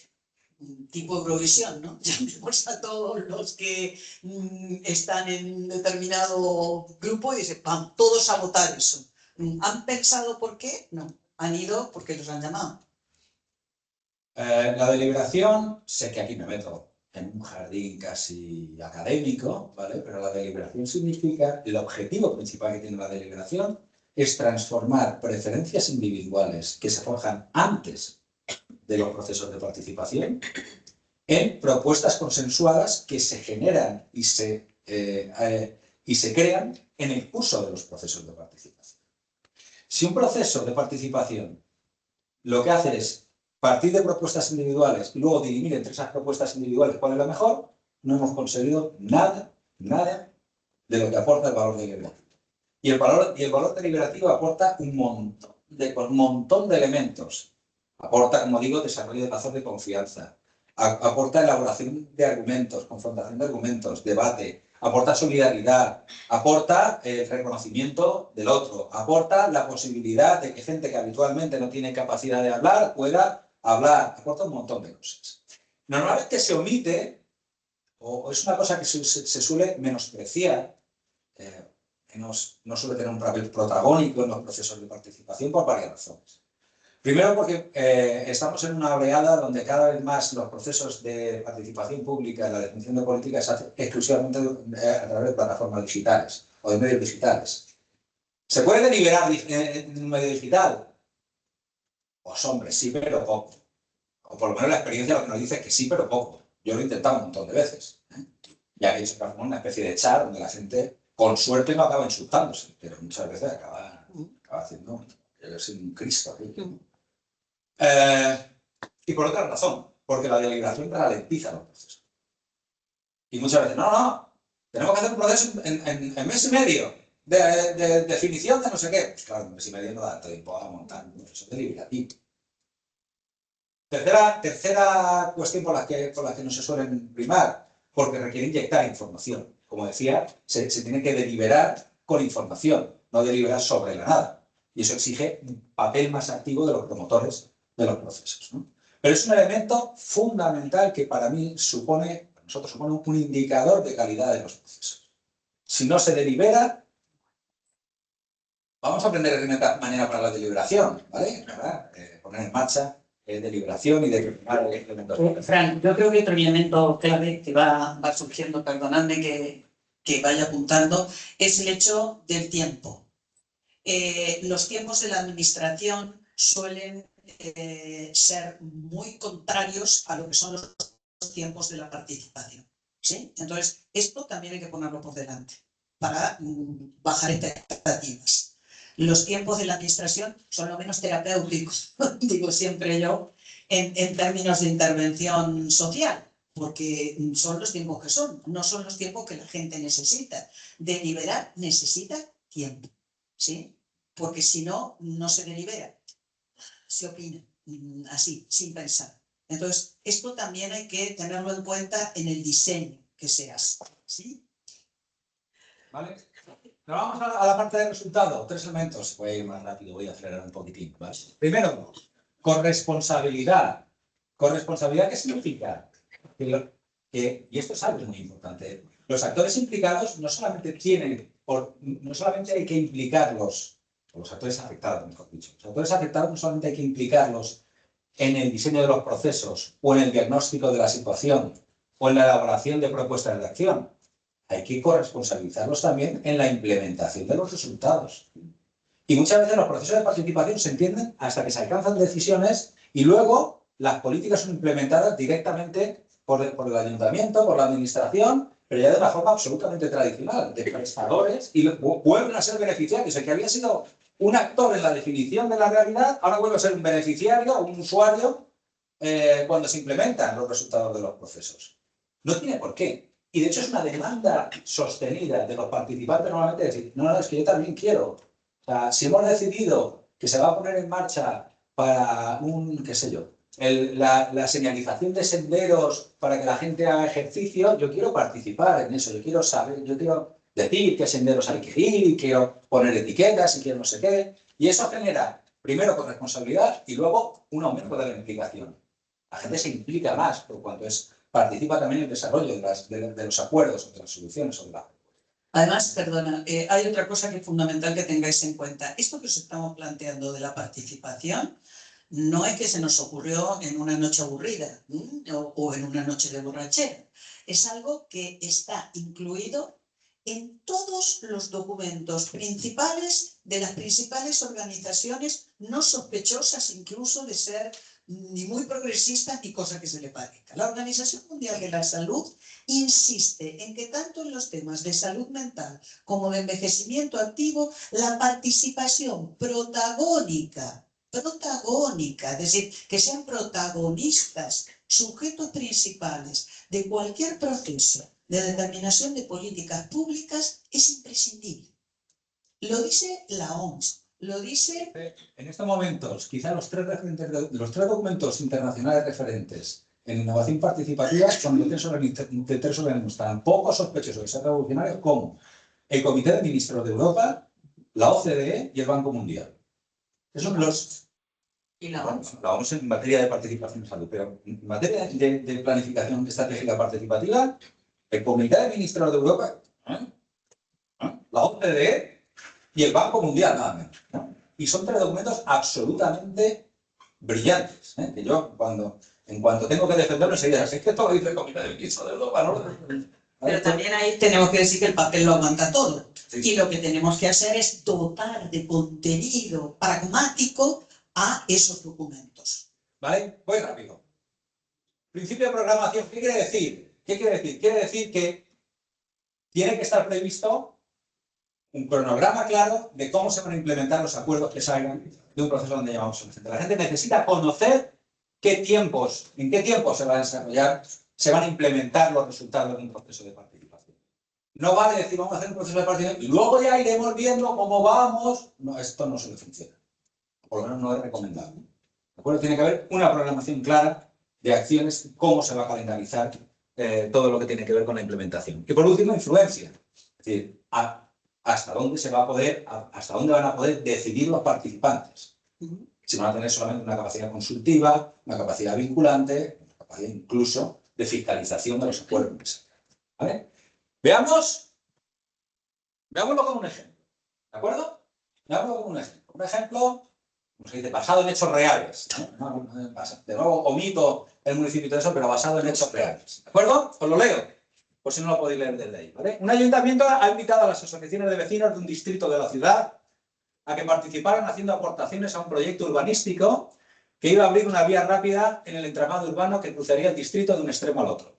tipo Eurovisión, ¿no? Llamemos a todos los que están en un determinado grupo y dicen, van todos a votar eso. ¿Han pensado por qué? No. Han ido porque los han llamado. La deliberación, sé que aquí me meto en un jardín casi académico, ¿vale? Pero la deliberación significa, el objetivo principal que tiene la deliberación es transformar preferencias individuales que se forjan antes de los procesos de participación en propuestas consensuadas que se generan y se crean en el curso de los procesos de participación. Si un proceso de participación lo que hace es partir de propuestas individuales y luego dirimir entre esas propuestas individuales cuál es la mejor, no hemos conseguido nada de lo que aporta el valor deliberativo. Y el valor deliberativo aporta un montón de elementos. Aporta, como digo, desarrollo de lazos de confianza. Aporta elaboración de argumentos, confrontación de argumentos, debate. Aporta solidaridad. Aporta el reconocimiento del otro. Aporta la posibilidad de que gente que habitualmente no tiene capacidad de hablar pueda hablar. Aporta un montón de cosas. Normalmente se omite, o es una cosa que se suele menospreciar, que no suele tener un papel protagónico en los procesos de participación por varias razones. Primero porque estamos en una oleada donde cada vez más los procesos de participación pública en la definición de políticas se hacen exclusivamente a través de plataformas digitales o de medios digitales. ¿Se puede deliberar en un medio digital? Pues hombre, sí, pero poco. O por lo menos la experiencia lo que nos dice es que sí, pero poco. Yo lo he intentado un montón de veces. Ya que se transforma en una especie de chat donde la gente, con suerte, no acaba insultándose, pero muchas veces acaba haciendo un Cristo. Y por otra razón, porque la deliberación ralentiza los procesos. Y muchas veces, no, tenemos que hacer un proceso en mes y medio de definición de no sé qué. Pues claro, en mes y medio no da tiempo a montar un proceso deliberativo. Tercera cuestión por la que no se suelen primar, porque requiere inyectar información. Como decía, se tiene que deliberar con información, no deliberar sobre la nada. Y eso exige un papel más activo de los promotores de los procesos, ¿no? Pero es un elemento fundamental que para mí supone un indicador de calidad de los procesos. Si no se delibera, vamos a aprender de manera para la deliberación, ¿vale? Para poner en marcha deliberación y determinar elementos. Fran, yo creo que otro elemento clave que va surgiendo, perdonadme que vaya apuntando, es el hecho del tiempo. Los tiempos de la administración suelen ser muy contrarios a lo que son los tiempos de la participación, ¿sí? Entonces, esto también hay que ponerlo por delante para bajar expectativas. Los tiempos de la administración son lo menos terapéuticos, digo siempre yo, en términos de intervención social, porque son los tiempos que son, no son los tiempos que la gente necesita. Deliberar necesita tiempo, ¿sí? porque si no, no se delibera, se opina, así, sin pensar. Entonces, esto también hay que tenerlo en cuenta en el diseño que se hace, ¿sí? ¿Vale? Nos vamos a la parte de resultado. 3 elementos. Voy a ir más rápido, voy a acelerar un poquitín. ¿Vale? Primero, corresponsabilidad. ¿Corresponsabilidad qué significa? Y esto es algo muy importante. Los actores implicados no solamente no solamente hay que implicarlos, o los actores afectados, mejor dicho. Los actores afectados no solamente hay que implicarlos en el diseño de los procesos, o en el diagnóstico de la situación, o en la elaboración de propuestas de acción. Hay que corresponsabilizarlos también en la implementación de los resultados. Y muchas veces los procesos de participación se entienden hasta que se alcanzan decisiones y luego las políticas son implementadas directamente por el ayuntamiento, por la administración, pero ya de una forma absolutamente tradicional, de prestadores, y vuelven a ser beneficiarios. El que había sido un actor en la definición de la realidad, ahora vuelve a ser un beneficiario, un usuario, cuando se implementan los resultados de los procesos. No tiene por qué. Y de hecho es una demanda sostenida de los participantes normalmente de decir, no, es que yo también quiero. O sea, si hemos decidido que se va a poner en marcha para qué sé yo, la señalización de senderos para que la gente haga ejercicio, yo quiero participar en eso, yo quiero saber, yo quiero decir qué senderos hay que ir, y quiero poner etiquetas y quiero no sé qué. Y eso genera, primero, corresponsabilidad y luego un aumento de la implicación. La gente se implica más por cuanto participa también en el desarrollo de los acuerdos, de las soluciones. Además, perdona, hay otra cosa que es fundamental que tengáis en cuenta. Esto que os estamos planteando de la participación no es que se nos ocurrió en una noche aburrida o en una noche de borrachera. Es algo que está incluido en todos los documentos principales de las principales organizaciones no sospechosas incluso de ser ni muy progresistas ni cosa que se le parezca. La Organización Mundial de la Salud insiste en que tanto en los temas de salud mental como de envejecimiento activo, la participación protagónica, es decir, que sean protagonistas, sujetos principales de cualquier proceso de determinación de políticas públicas es imprescindible. Lo dice la OMS, lo dice... En estos momentos, quizá los tres documentos internacionales referentes en innovación participativa son de tres organismos tan poco sospechosos de ser revolucionarios como el Comité de Ministros de Europa, la OCDE y el Banco Mundial. Esos son los... Y la OMS. La OMS en materia de participación en salud, pero en materia de planificación estratégica participativa, el Comité de Ministros de Europa, la OCDE y el Banco Mundial, nada menos. Y son tres documentos absolutamente brillantes, que yo en cuanto tengo que defenderlo enseguida, es que esto lo dice el Comité de Ministros de Europa, ¿no? Pero también ahí tenemos que decir que el papel lo aguanta todo. Sí. Y lo que tenemos que hacer es dotar de contenido pragmático a esos documentos. ¿Vale? Voy rápido. Principio de programación, ¿qué quiere decir? Quiere decir que tiene que estar previsto un cronograma claro de cómo se van a implementar los acuerdos que salgan de un proceso donde llamamos solución. La gente necesita conocer en qué tiempo se van a desarrollar, se van a implementar los resultados de un proceso de participación. No vale decir, vamos a hacer un proceso de participación y luego ya iremos viendo cómo vamos. No, esto no se le funciona. Por lo menos no es recomendable. ¿De acuerdo? Tiene que haber una programación clara de acciones, cómo se va a calendarizar todo lo que tiene que ver con la implementación. Y por último, influencia. Es decir, hasta dónde van a poder decidir los participantes. Si van a tener solamente una capacidad consultiva, una capacidad vinculante, una capacidad incluso de fiscalización de los acuerdos. ¿Vale? Veámoslo con un ejemplo. ¿De acuerdo? Veámoslo con un ejemplo. Un ejemplo, como se dice, basado en hechos reales. De nuevo, omito el municipio y todo eso, pero basado en hechos reales. ¿De acuerdo? Os lo leo, por si no lo podéis leer desde ahí. ¿Vale? Un ayuntamiento ha invitado a las asociaciones de vecinos de un distrito de la ciudad a que participaran haciendo aportaciones a un proyecto urbanístico que iba a abrir una vía rápida en el entramado urbano que cruzaría el distrito de un extremo al otro.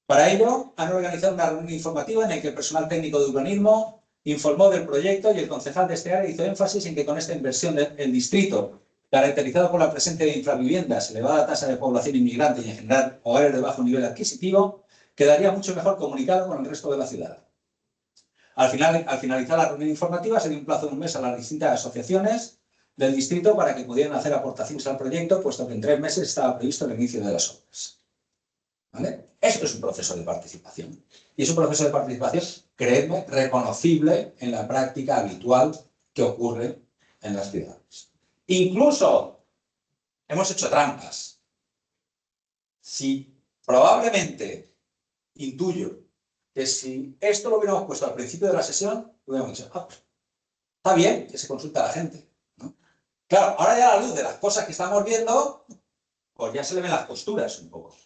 Para ello, han organizado una reunión informativa en la que el personal técnico de urbanismo informó del proyecto y el concejal de este área hizo énfasis en que con esta inversión del distrito, caracterizado por la presencia de infraviviendas, elevada tasa de población inmigrante y en general hogares de bajo nivel adquisitivo, quedaría mucho mejor comunicado con el resto de la ciudad. Al finalizar la reunión informativa se dio un plazo de un mes a las distintas asociaciones del distrito para que pudieran hacer aportaciones al proyecto, puesto que en 3 meses estaba previsto el inicio de las obras. ¿Vale? Esto es un proceso de participación. Y es un proceso de participación, créeme, reconocible en la práctica habitual que ocurre en las ciudades. Incluso hemos hecho trampas. Si probablemente intuyo que si esto lo hubiéramos puesto al principio de la sesión, hubiéramos dicho, está bien que se consulte a la gente, ¿no? Claro, ahora ya a la luz de las cosas que estamos viendo, pues ya se le ven las costuras un poco.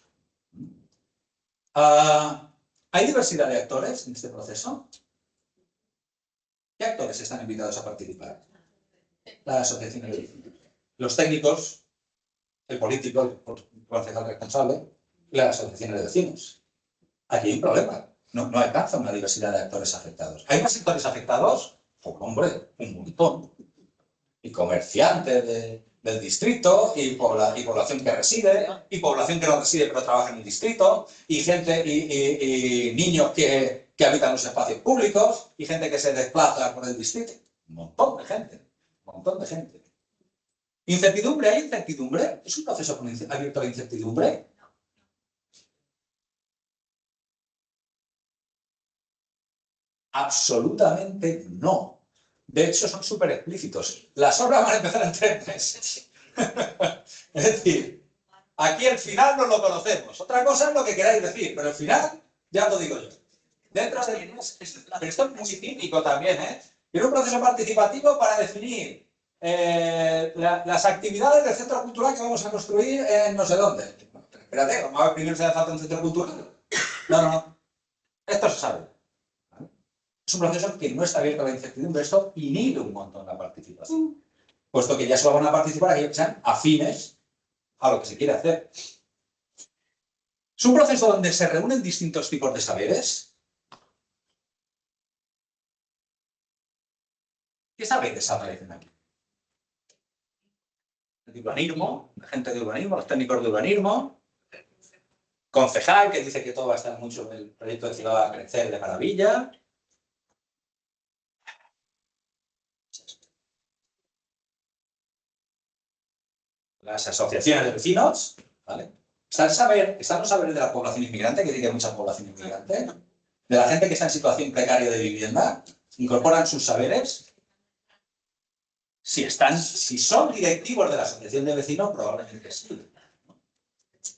¿Hay diversidad de actores en este proceso? ¿Qué actores están invitados a participar? Las asociaciones de vecinos, los técnicos, el político, el concejal responsable, y las asociaciones de vecinos. Aquí hay un problema. No alcanza una diversidad de actores afectados. ¿Hay más sectores afectados? Pues hombre, un montón. Y comerciantes del distrito, y población que reside, y población que no reside pero trabaja en el distrito, y gente y niños que habitan los espacios públicos, y gente que se desplaza por el distrito. Un montón de gente. Un montón de gente. ¿Incertidumbre? ¿Hay incertidumbre? ¿Es un proceso abierto a la incertidumbre? Absolutamente no. De hecho, son súper explícitos. Las obras van a empezar en 3 meses. Es decir, aquí el final no lo conocemos. Otra cosa es lo que queráis decir, pero el final ya lo digo yo. Dentro de... Pero esto es muy cínico también, ¿eh? Tiene un proceso participativo para definir las actividades del centro cultural que vamos a construir en no sé dónde. Espérate, vamos a ver primero si hace falta un centro cultural. No. Esto se sabe. Es un proceso que no está abierto a la incertidumbre. Esto inhibe un montón la participación. Puesto que ya solo van a participar aquellos que sean afines a lo que se quiere hacer. Es un proceso donde se reúnen distintos tipos de saberes. ¿Qué saberes aparecen aquí? El de urbanismo, la gente de urbanismo, los técnicos de urbanismo, concejal que dice que todo va a estar mucho, el proyecto de ciudad va a crecer de maravilla. Las asociaciones de vecinos, ¿vale? Están los saberes de la población inmigrante, que tiene mucha población inmigrante, de la gente que está en situación precaria de vivienda, incorporan sus saberes. Si son directivos de la asociación de vecinos, probablemente sí.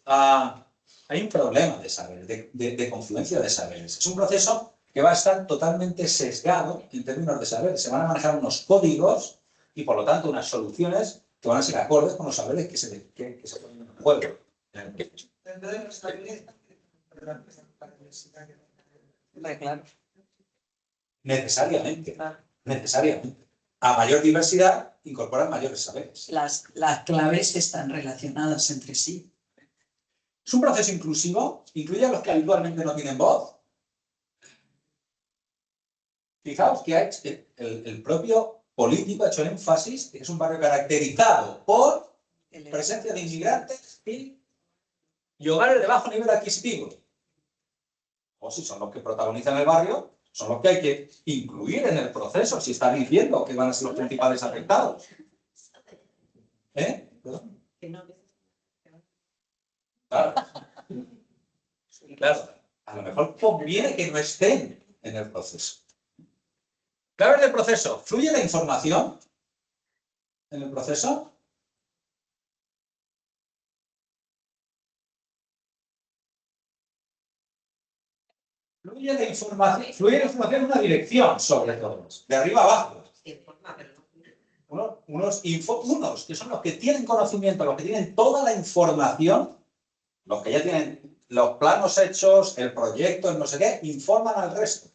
Hay un problema de saberes, de confluencia de saberes. Es un proceso que va a estar totalmente sesgado en términos de saberes. Se van a manejar unos códigos y, por lo tanto, unas soluciones que van a ser acordes con los saberes que se ponen en juego. Claro. Necesariamente. A mayor diversidad, incorporan mayores saberes. Las claves están relacionadas entre sí. Es un proceso inclusivo, incluye a los que habitualmente no tienen voz. Fijaos que el propio político ha hecho énfasis que es un barrio caracterizado por presencia de inmigrantes y hogares de bajo nivel adquisitivo. O si son los que protagonizan el barrio, son los que hay que incluir en el proceso, si están diciendo que van a ser los principales afectados. ¿Perdón? Claro, a lo mejor conviene que no estén en el proceso. Claves del proceso. ¿Fluye la información en el proceso? Fluye la información en una dirección, sobre todo, de arriba abajo. Unos que son los que tienen conocimiento, los que tienen toda la información, los que ya tienen los planos hechos, el proyecto, el no sé qué, informan al resto.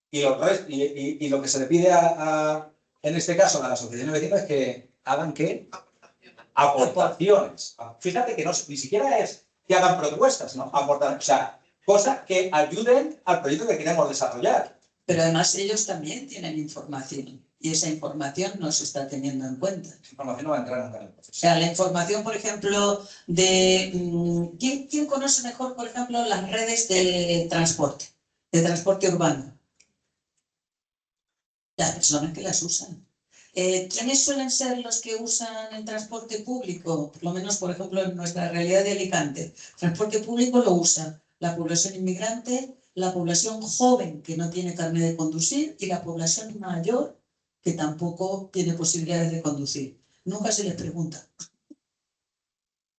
Y lo que se le pide en este caso a las asociaciones de vecinos es que hagan ¿qué? Aportaciones. Fíjate que ni siquiera es que hagan propuestas, ¿no? Aportaciones. O sea, cosas que ayuden al proyecto que queremos desarrollar. Pero además ellos también tienen información y esa información no se está teniendo en cuenta. Esa información no va a entrar nunca en el proceso. O sea, la información, por ejemplo, de... ¿Quién conoce mejor, por ejemplo, las redes de transporte urbano? Las personas que las usan. ¿Quiénes suelen ser los que usan el transporte público? Por lo menos, por ejemplo, en nuestra realidad de Alicante. El transporte público lo usa la población inmigrante, la población joven que no tiene carnet de conducir y la población mayor que tampoco tiene posibilidades de conducir. Nunca se les pregunta.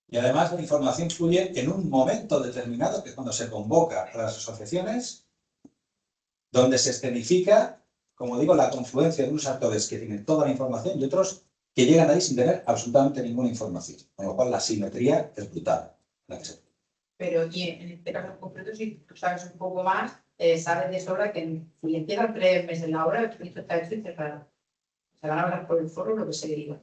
Y además la información fluye en un momento determinado, que es cuando se convoca a las asociaciones, donde se escenifica, como digo, la confluencia de unos actores que tienen toda la información y otros que llegan ahí sin tener absolutamente ninguna información. Con lo cual la simetría es brutal. Pero y en este caso en concreto, si tú sabes un poco más, sabes de sobra que si empiezan 3 meses en la obra, el proyecto está hecho y cerrado. Se van a hablar por el foro lo que se deriva.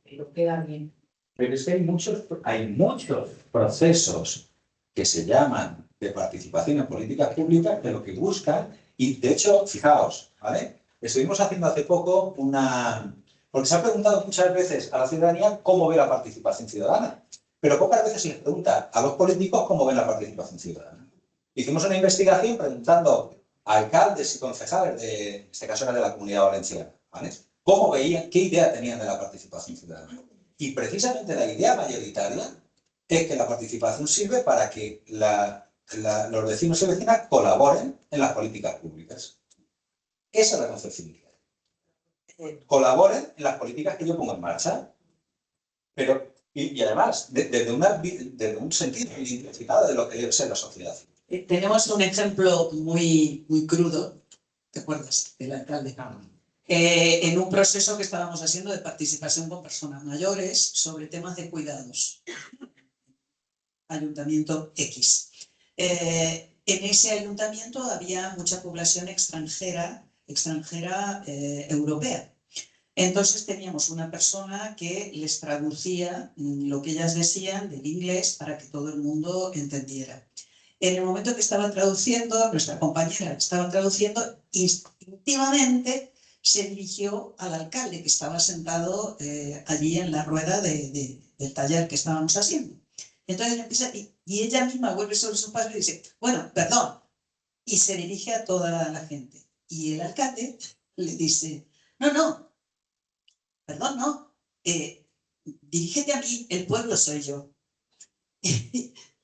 Pero queda bien. Pero es que hay muchos procesos que se llaman de participación en políticas públicas que lo que buscan, y de hecho, fijaos, ¿vale? Estuvimos haciendo hace poco porque se ha preguntado muchas veces a la ciudadanía cómo ve la participación ciudadana, pero pocas veces se les pregunta a los políticos cómo ven la participación ciudadana. Hicimos una investigación preguntando a alcaldes y concejales, en este caso era de la Comunidad Valenciana, ¿vale? ¿Cómo veían, qué idea tenían de la participación ciudadana? Y precisamente la idea mayoritaria es que la participación sirve para que los vecinos y vecinas colaboren en las políticas públicas. Esa es la concepción que hay. Colaboren en las políticas que yo pongo en marcha, pero, y además, desde un sentido identificado de lo que debe ser la sociedad. Tenemos un ejemplo muy, muy crudo, ¿te acuerdas? Del alcalde. En un proceso que estábamos haciendo de participación con personas mayores sobre temas de cuidados. Ayuntamiento X. En ese ayuntamiento había mucha población extranjera europea. Entonces teníamos una persona que les traducía lo que ellas decían del inglés para que todo el mundo entendiera. En el momento que estaba traduciendo, nuestra compañera estaba traduciendo, instintivamente se dirigió al alcalde que estaba sentado allí en la rueda del taller que estábamos haciendo. Entonces empieza, y ella misma vuelve sobre su paso y dice, bueno, perdón, y se dirige a toda la gente. Y el alcalde le dice, no, perdón, no, dirígete a mí, el pueblo soy yo.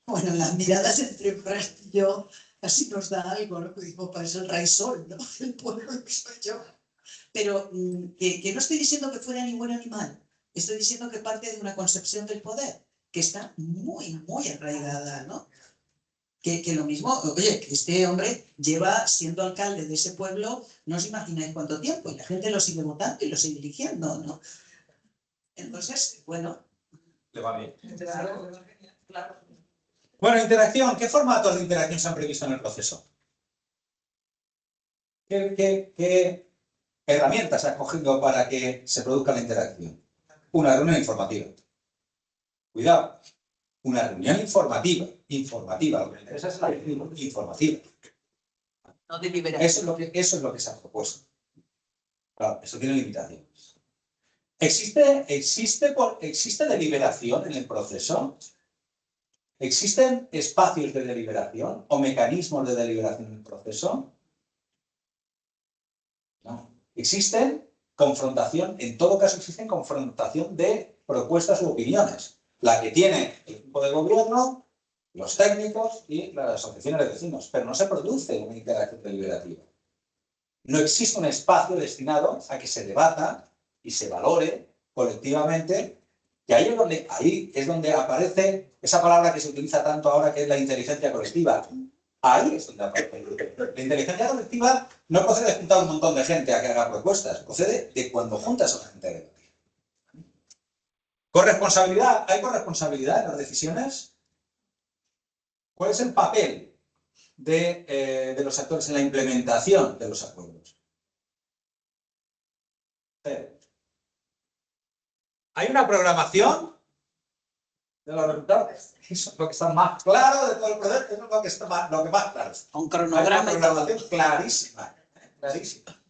Bueno, las miradas entre Fran y yo casi nos da algo, ¿no? Digo, parece el rey sol, ¿no? El pueblo soy yo. Pero que no estoy diciendo que fuera ningún animal, estoy diciendo que parte de una concepción del poder que está muy, muy arraigada, ¿no? Que lo mismo, oye, que este hombre lleva siendo alcalde de ese pueblo, no os imagináis cuánto tiempo, y la gente lo sigue votando y lo sigue eligiendo, ¿no? Entonces, bueno. Le va bien. Claro. Bueno, interacción. ¿Qué formatos de interacción se han previsto en el proceso? ¿Qué herramientas ha cogido para que se produzca la interacción? Una reunión informativa. Cuidado. Una reunión informativa. Lo que me interesa es la reunión informativa. No deliberación. Eso es lo que se ha propuesto. Claro, eso tiene limitaciones. ¿Existe deliberación en el proceso? ¿Existen espacios de deliberación o mecanismos de deliberación en el proceso? No. ¿Existen confrontación? En todo caso, existen confrontación de propuestas u opiniones. La que tiene el equipo de gobierno, los técnicos y las asociaciones de vecinos. Pero no se produce una interacción deliberativa. No existe un espacio destinado a que se debata y se valore colectivamente, y ahí es donde aparece esa palabra que se utiliza tanto ahora, que es la inteligencia colectiva. Ahí es donde aparece. La inteligencia colectiva no procede de juntar un montón de gente a que haga propuestas, procede de cuando juntas a la gente a debatir. ¿Corresponsabilidad? ¿Hay corresponsabilidad en las decisiones? ¿Cuál es el papel de los actores en la implementación de los acuerdos? ¿Hay una programación de los resultados? Eso es lo que está más claro de todo el proceso, eso es lo que más claro. Un cronograma. Hay una programación clarísima, clarísima.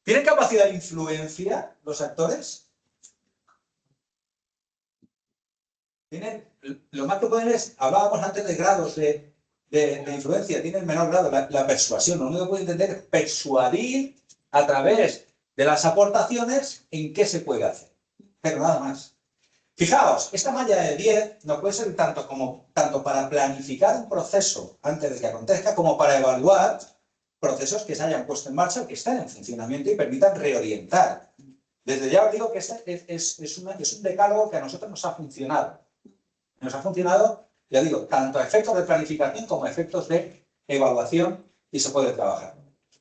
¿Tienen capacidad de influencia los actores? Lo más que pueden es, hablábamos antes de grados de influencia, tienen menor grado la persuasión. Lo único que pueden entender es persuadir a través de las aportaciones en qué se puede hacer. Pero nada más. Fijaos, esta malla de 10 no puede ser tanto para planificar un proceso antes de que acontezca, como para evaluar procesos que se hayan puesto en marcha o que estén en funcionamiento y permitan reorientar. Desde ya os digo que este es un decálogo que a nosotros nos ha funcionado. Nos ha funcionado, ya digo, tanto a efectos de planificación como a efectos de evaluación y se puede trabajar,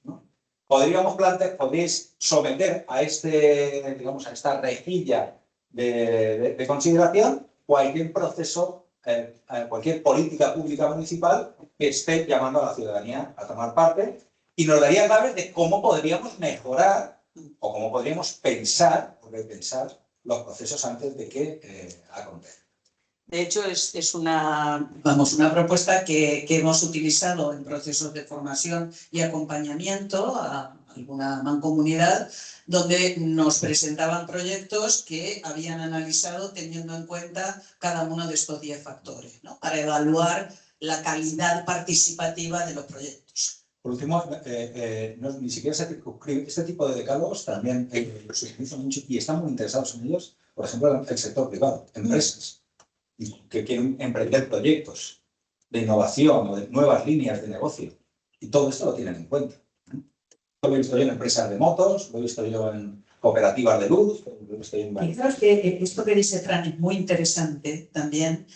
¿no? Podéis someter a digamos, a esta rejilla de consideración cualquier proceso, cualquier política pública municipal que esté llamando a la ciudadanía a tomar parte y nos daría claves de cómo podríamos mejorar o cómo podríamos pensar los procesos antes de que acontezcan. De hecho, es una propuesta que hemos utilizado en procesos de formación y acompañamiento a alguna mancomunidad, donde nos presentaban proyectos que habían analizado teniendo en cuenta cada uno de estos 10 factores, ¿no? Para evaluar la calidad participativa de los proyectos. Por último, ni siquiera se circunscribe. Este tipo de decálogos también se utilizan mucho y están muy interesados en ellos, por ejemplo, el sector privado, empresas que quieren emprender proyectos de innovación o de nuevas líneas de negocio. Y todo esto lo tienen en cuenta. Lo he visto yo en empresas de motos, lo he visto yo en cooperativas de luz, lo he visto yo en varios. Fijaos que esto que dice Fran es muy interesante también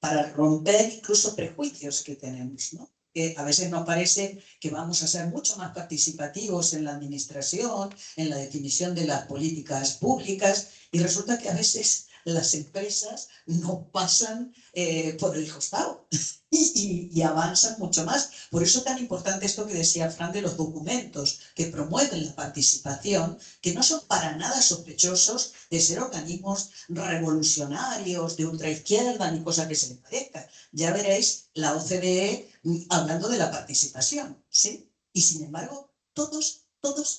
para romper incluso prejuicios que tenemos, ¿no? Que a veces nos parece que vamos a ser mucho más participativos en la administración, en la definición de las políticas públicas, y resulta que a veces las empresas no pasan por el costado y avanzan mucho más. Por eso es tan importante esto que decía Fran de los documentos que promueven la participación, que no son para nada sospechosos de ser organismos revolucionarios, de ultraizquierda, ni cosa que se les parezca. Ya veréis la OCDE hablando de la participación, ¿sí? Y sin embargo, todos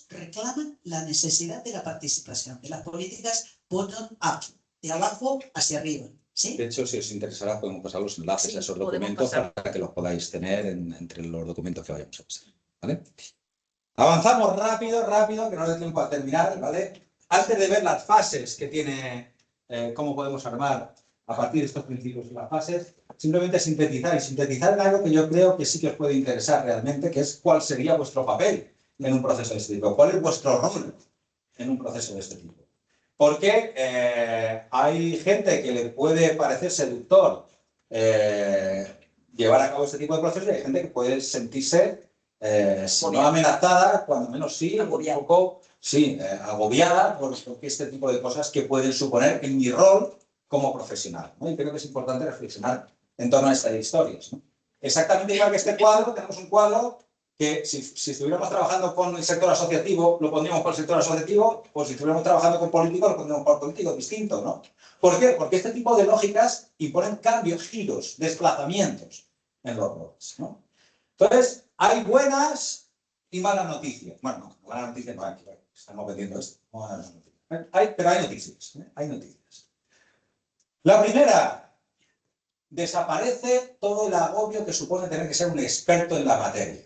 reclaman la necesidad de la participación, de las políticas bottom-up, de abajo hacia arriba, ¿sí? De hecho, si os interesará, podemos pasar los enlaces a esos documentos para que los podáis tener entre los documentos que vayamos a pasar, ¿vale? Avanzamos rápido, que no dé tiempo a terminar, ¿vale? Antes de ver las fases que tiene, cómo podemos armar a partir de estos principios y las fases, simplemente sintetizar en algo que yo creo que sí que os puede interesar realmente, que es cuál sería vuestro papel en un proceso de este tipo, cuál es vuestro rol en un proceso de este tipo. Porque hay gente que le puede parecer seductor llevar a cabo este tipo de procesos y hay gente que puede sentirse, si no amenazada, cuando menos sí, Agobiada. un poco agobiada por este tipo de cosas que pueden suponer en mi rol como profesional, ¿no? Y creo que es importante reflexionar en torno a estas historias, ¿no? Exactamente igual que este cuadro, tenemos un cuadro que si estuviéramos trabajando con el sector asociativo, lo pondríamos por el sector asociativo, o si estuviéramos trabajando con políticos, lo pondríamos por político distinto, ¿no? ¿Por qué? Porque este tipo de lógicas imponen cambios, giros, desplazamientos en los roles, ¿no? Entonces, hay buenas y malas noticias. Bueno, no, malas noticias no hay, estamos vendiendo esto, no malas noticias. Pero hay noticias, ¿eh? Hay noticias. La primera, desaparece todo el agobio que supone tener que ser un experto en la materia.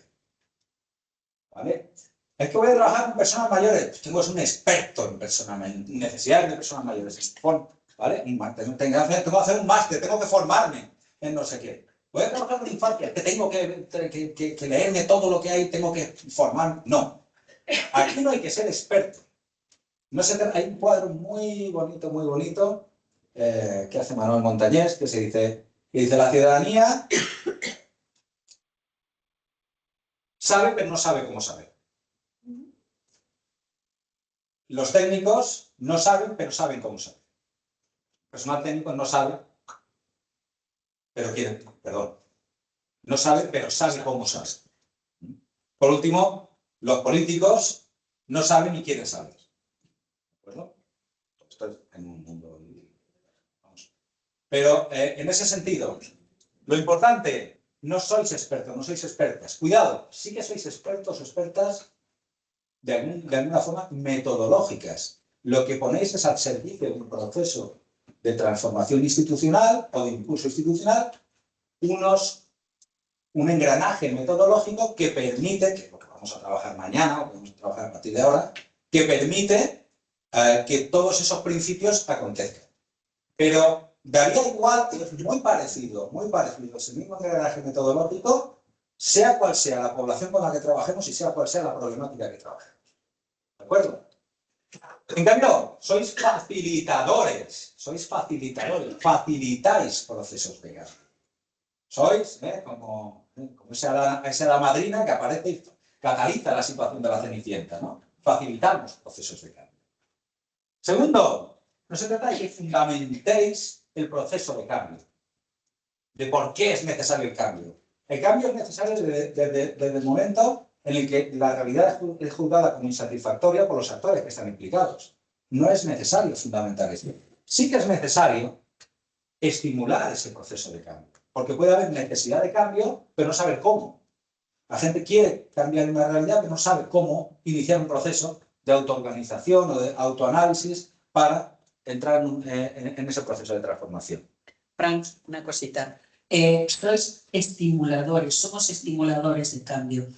¿Vale? Es que voy a trabajar con personas mayores. Pues tengo que ser un experto en necesidades de personas mayores. ¿Vale? Tengo que hacer un máster, tengo que formarme en no sé qué. Voy a trabajar con infancia, que tengo que leerme todo lo que hay, tengo que formarme. No. Aquí no hay que ser experto. Hay un cuadro muy bonito, que hace Manuel Montañés, que dice la ciudadanía sabe, pero no sabe cómo saber. Los técnicos no saben, pero saben cómo saber. El personal técnico no sabe, no sabe, pero sabe cómo sabe. Por último, los políticos no saben y quieren saber. ¿De acuerdo? Esto es en un mundo. Pero en ese sentido, lo importante, no sois expertos, no sois expertas. Cuidado, sí que sois expertos o expertas de alguna forma metodológicas. Lo que ponéis es al servicio de un proceso de transformación institucional o de impulso institucional, un engranaje metodológico que permite, que es lo que vamos vamos a trabajar mañana o que vamos a trabajar a partir de ahora, que permite que todos esos principios acontezcan. Pero daría igual, es muy parecido, es el mismo engranaje metodológico, sea cual sea la población con la que trabajemos y sea cual sea la problemática que trabajemos. ¿De acuerdo? En cambio, sois facilitadores, facilitáis procesos de cambio. Sois como esa hada madrina que aparece y cataliza la situación de la Cenicienta, ¿no? Facilitamos procesos de cambio. Segundo, no se trata de que fundamentéis el proceso de cambio, de por qué es necesario el cambio. El cambio es necesario desde el momento en el que la realidad es juzgada como insatisfactoria por los actores que están implicados. No es necesario fundamentar esto. Sí que es necesario estimular ese proceso de cambio, porque puede haber necesidad de cambio, pero no saber cómo. La gente quiere cambiar una realidad, pero no sabe cómo iniciar un proceso de autoorganización o de autoanálisis para entrar en ese proceso de transformación. Frank, una cosita. Somos estimuladores de cambio.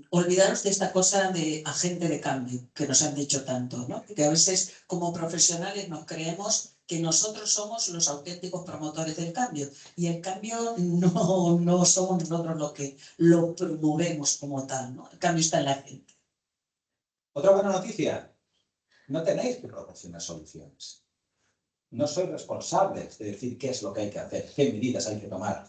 Olvidaros de esta cosa de agente de cambio que nos han dicho tanto, ¿no? Que a veces como profesionales nos creemos que nosotros somos los auténticos promotores del cambio y el cambio no somos nosotros los que lo promovemos como tal, ¿no? El cambio está en la gente. Otra buena noticia, no tenéis que proporcionar soluciones. No sois responsables de decir qué es lo que hay que hacer, qué medidas hay que tomar,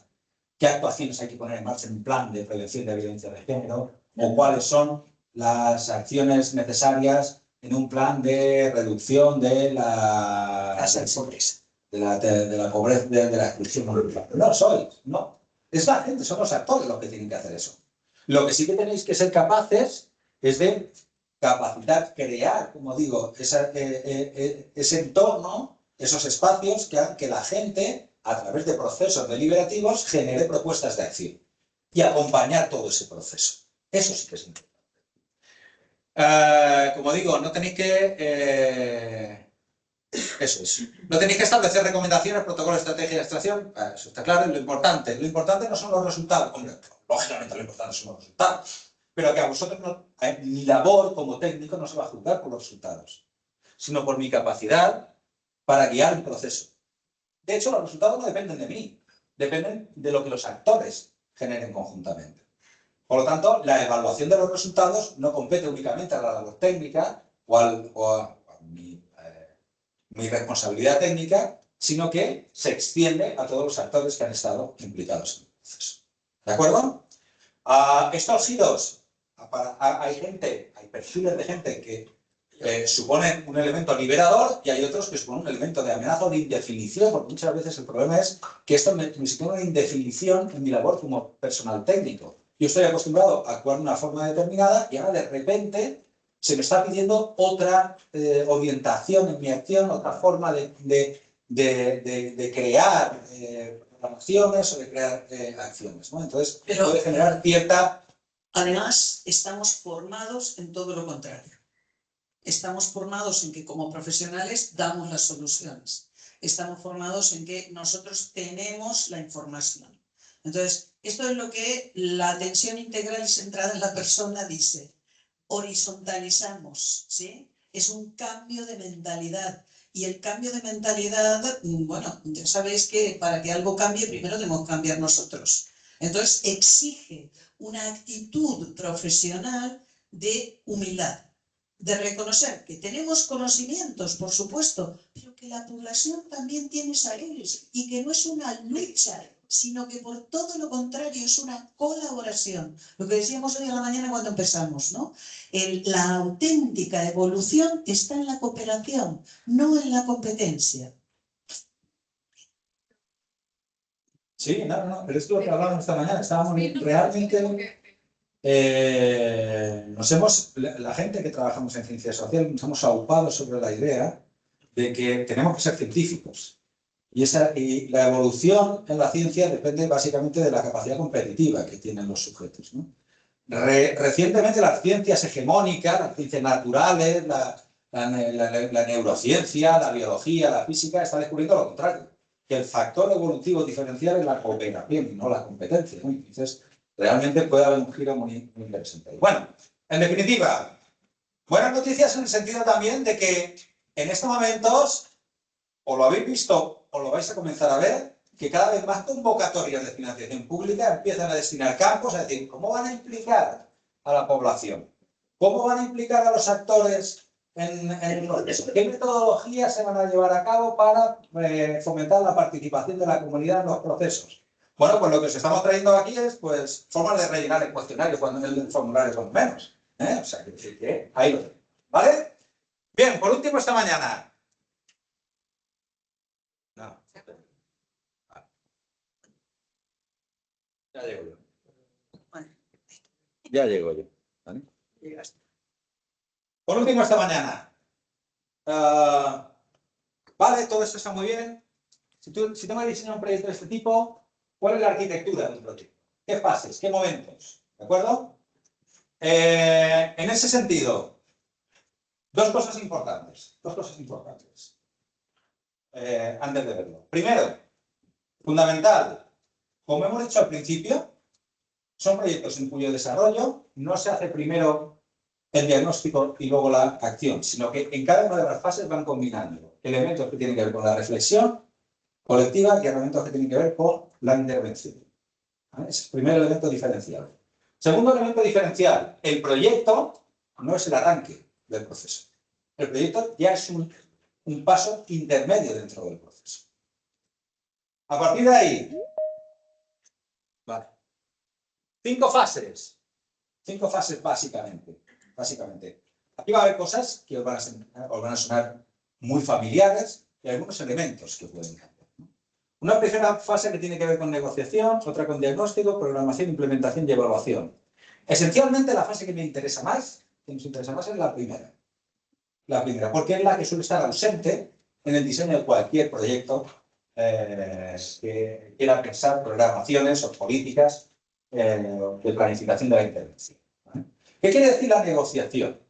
qué actuaciones hay que poner en marcha en un plan de prevención de violencia de género o cuáles son las acciones necesarias en un plan de reducción de la pobreza, de la pobreza, de la exclusión. No sois, no. Es la gente, son los actores los que tienen que hacer eso. Lo que sí que tenéis que ser capaces es de capacitar, crear, como digo, ese entorno, esos espacios que hagan que la gente, a través de procesos deliberativos, genere propuestas de acción y acompañar todo ese proceso. Eso sí que es importante. Como digo, no tenéis que... eso es. No tenéis que establecer recomendaciones, protocolos, estrategia de extracción. Eso está claro. Y lo importante no son los resultados. Hombre, lógicamente lo importante son los resultados. Pero que a vosotros mi labor como técnico no se va a juzgar por los resultados, sino por mi capacidad para guiar un proceso. De hecho, los resultados no dependen de mí, dependen de lo que los actores generen conjuntamente. Por lo tanto, la evaluación de los resultados no compete únicamente a la labor técnica o a mi responsabilidad técnica, sino que se extiende a todos los actores que han estado implicados en el proceso. ¿De acuerdo? Estos giros, hay perfiles de gente que suponen un elemento liberador y hay otros que suponen un elemento de amenaza o de indefinición, porque muchas veces el problema es que esto me supone una indefinición en mi labor como personal técnico. Yo estoy acostumbrado a actuar de una forma determinada y ahora de repente se me está pidiendo otra orientación en mi acción, otra forma de crear programaciones o de crear acciones, ¿no? Entonces puede generar cierta... Además, estamos formados en todo lo contrario. Estamos formados en que como profesionales damos las soluciones. Estamos formados en que nosotros tenemos la información. Entonces, esto es lo que la atención integral y centrada en la persona dice. Horizontalizamos, ¿sí? Es un cambio de mentalidad. Y el cambio de mentalidad, bueno, ya sabéis que para que algo cambie, primero tenemos que cambiar nosotros. Entonces, exige una actitud profesional de humildad, de reconocer que tenemos conocimientos, por supuesto, pero que la población también tiene saberes y que no es una lucha, sino que por todo lo contrario es una colaboración. Lo que decíamos hoy a la mañana cuando empezamos, ¿no? La auténtica evolución está en la cooperación, no en la competencia. Sí, no, pero es lo que hablábamos esta mañana. Estábamos realmente... la gente que trabajamos en ciencia social nos hemos aupado sobre la idea de que tenemos que ser científicos. Y la evolución en la ciencia depende básicamente de la capacidad competitiva que tienen los sujetos, ¿no? Recientemente las ciencias hegemónicas, las ciencias naturales, la neurociencia, la biología, la física, están descubriendo lo contrario, que el factor evolutivo diferencial es la cooperación y no la competencia, ¿no? Entonces, realmente puede haber un giro muy, muy interesante. Bueno, en definitiva, buenas noticias en el sentido también de que en estos momentos, o lo habéis visto o lo vais a comenzar a ver, que cada vez más convocatorias de financiación pública empiezan a destinar campos, es decir, ¿cómo van a implicar a la población? ¿Cómo van a implicar a los actores en el proceso? ¿Qué metodologías se van a llevar a cabo para fomentar la participación de la comunidad en los procesos? Bueno, pues lo que os estamos trayendo aquí es pues formas de rellenar el cuestionario, cuando el formulario con menos. O sea, que ahí lo tenemos. ¿Vale? Bien, por último esta mañana. No. Ya llego yo. Ya llego yo. ¿Vale? Por último esta mañana. Vale, todo esto está muy bien. Si tengo que diseñar un proyecto de este tipo, ¿cuál es la arquitectura de un proyecto? ¿Qué fases? ¿Qué momentos? ¿De acuerdo? En ese sentido, dos cosas importantes. Antes de verlo. Primero, fundamental, como hemos dicho al principio, son proyectos en cuyo desarrollo no se hace primero el diagnóstico y luego la acción, sino que en cada una de las fases van combinando elementos que tienen que ver con la reflexión colectiva y elementos que tienen que ver con la intervención. ¿Vale? Es el primer elemento diferencial. Segundo elemento diferencial, el proyecto no es el arranque del proceso. El proyecto ya es un paso intermedio dentro del proceso. A partir de ahí, vale. 5 fases básicamente. Aquí va a haber cosas que os van a sonar muy familiares y algunos elementos que pueden cambiar. Una primera fase que tiene que ver con negociación, otra con diagnóstico, programación, implementación y evaluación. Esencialmente la fase que nos interesa más es la primera. Porque es la que suele estar ausente en el diseño de cualquier proyecto que quiera pensar programaciones o políticas de planificación de la intervención. ¿Vale? ¿Qué quiere decir la negociación?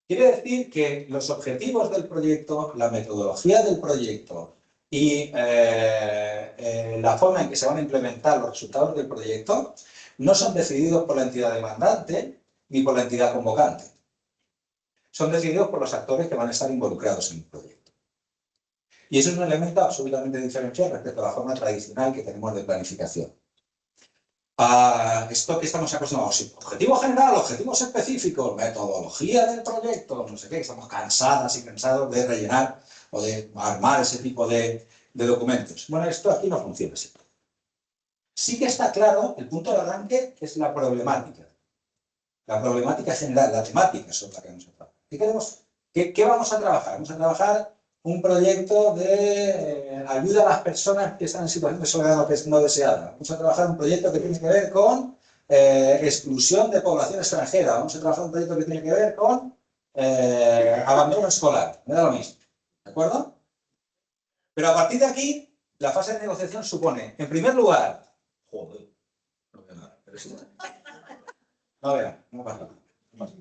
Quiere decir que los objetivos del proyecto, la metodología del proyecto y la forma en que se van a implementar los resultados del proyecto no son decididos por la entidad demandante ni por la entidad convocante. Son decididos por los actores que van a estar involucrados en el proyecto. Y eso es un elemento absolutamente diferencial respecto a la forma tradicional que tenemos de planificación. Esto que estamos acostumbrados, objetivo general, objetivos específicos, metodología del proyecto, no sé qué, estamos cansadas y cansados de rellenar o de armar ese tipo de documentos. Bueno, esto aquí no funciona así. Sí que está claro, el punto de arranque es la problemática. La problemática general, la temática sobre la que vamos a trabajar. ¿Qué vamos a trabajar? Vamos a trabajar un proyecto de ayuda a las personas que están en situación de soledad no deseada. Vamos a trabajar un proyecto que tiene que ver con exclusión de población extranjera. Vamos a trabajar un proyecto que tiene que ver con abandono escolar. Me da lo mismo. ¿De acuerdo? Pero a partir de aquí, la fase de negociación supone, en primer lugar, joder, no veo nada, pero sí. No vea, no pasa nada.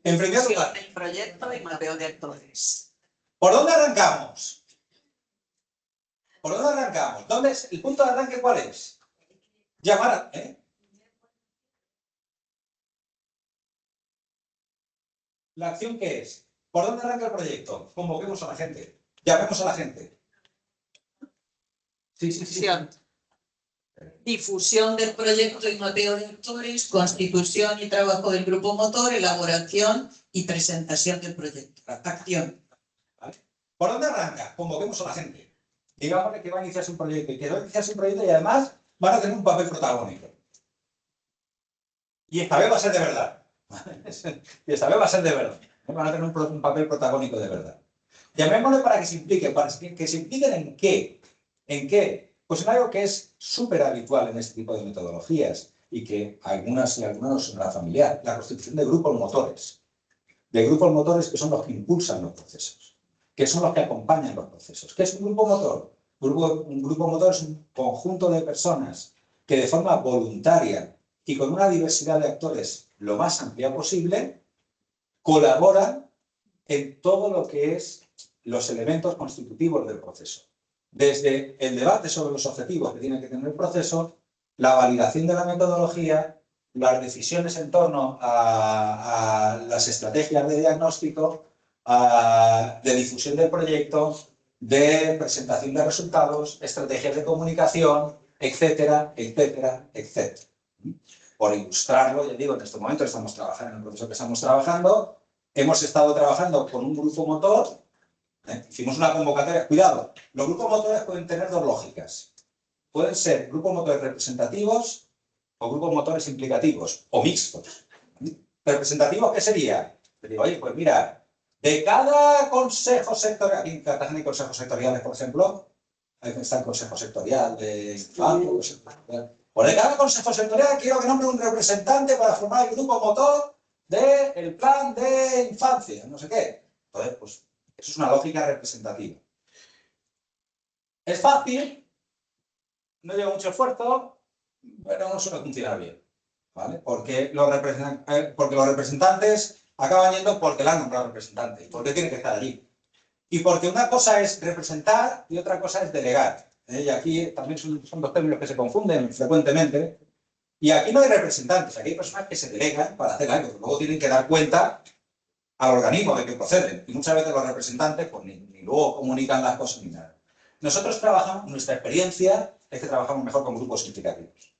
En primer lugar, el proyecto y mapeo de actores. ¿Por dónde arrancamos? ¿El punto de arranque cuál es? Llamar a... ¿La acción qué es? ¿Por dónde arranca el proyecto? Convoquemos a la gente. Llamemos a la gente. Sí. Difusión del proyecto y mapeo de actores, constitución y trabajo del grupo motor, elaboración y presentación del proyecto. Acción. ¿Vale? ¿Por dónde arranca? Convoquemos a la gente. Digámosle que va a iniciarse un proyecto y además van a tener un papel protagónico. Y esta vez va a ser de verdad. Van a tener un papel protagónico de verdad. Llamémosle para que se impliquen. ¿Para que se impliquen en qué? ¿En qué? Pues en algo que es súper habitual en este tipo de metodologías y que algunas y algunos son la familiar, la constitución de grupos motores. De grupos motores que son los que impulsan los procesos, que son los que acompañan los procesos. ¿Qué es un grupo motor? Un grupo motor es un conjunto de personas que de forma voluntaria y con una diversidad de actores lo más amplia posible, colaboran en todo lo que es los elementos constitutivos del proceso. Desde el debate sobre los objetivos que tiene que tener el proceso, la validación de la metodología, las decisiones en torno a las estrategias de diagnóstico, de difusión del proyecto, de presentación de resultados, estrategias de comunicación, etcétera, etcétera, etcétera. Por ilustrarlo, ya digo, en este momento estamos trabajando en el proceso que estamos trabajando, hemos estado trabajando con un grupo motor, hicimos una convocatoria. Cuidado, los grupos motores pueden tener dos lógicas. Pueden ser grupos motores representativos o grupos motores implicativos, o mixtos. ¿Representativos qué sería? Te digo, oye, pues mira, de cada consejo sectorial, aquí en Cartagena hay consejos sectoriales, por ejemplo, ahí está el consejo sectorial de infancia, pues de cada consejo sectorial quiero que nombre un representante para formar el grupo motor del plan de infancia, no sé qué. Entonces, pues, eso es una lógica representativa. Es fácil, no lleva mucho esfuerzo, pero no suele funcionar bien, ¿vale? Porque los representantes acaban yendo porque le han nombrado representante, porque tienen que estar allí. Y porque una cosa es representar y otra cosa es delegar. Y aquí también son dos términos que se confunden frecuentemente. Y aquí no hay representantes, aquí hay personas que se delegan para hacer algo, luego tienen que dar cuenta al organismo de que proceden. Y muchas veces los representantes pues, ni luego comunican las cosas ni nada. Nosotros trabajamos, nuestra experiencia es que trabajamos mejor con grupos significativos.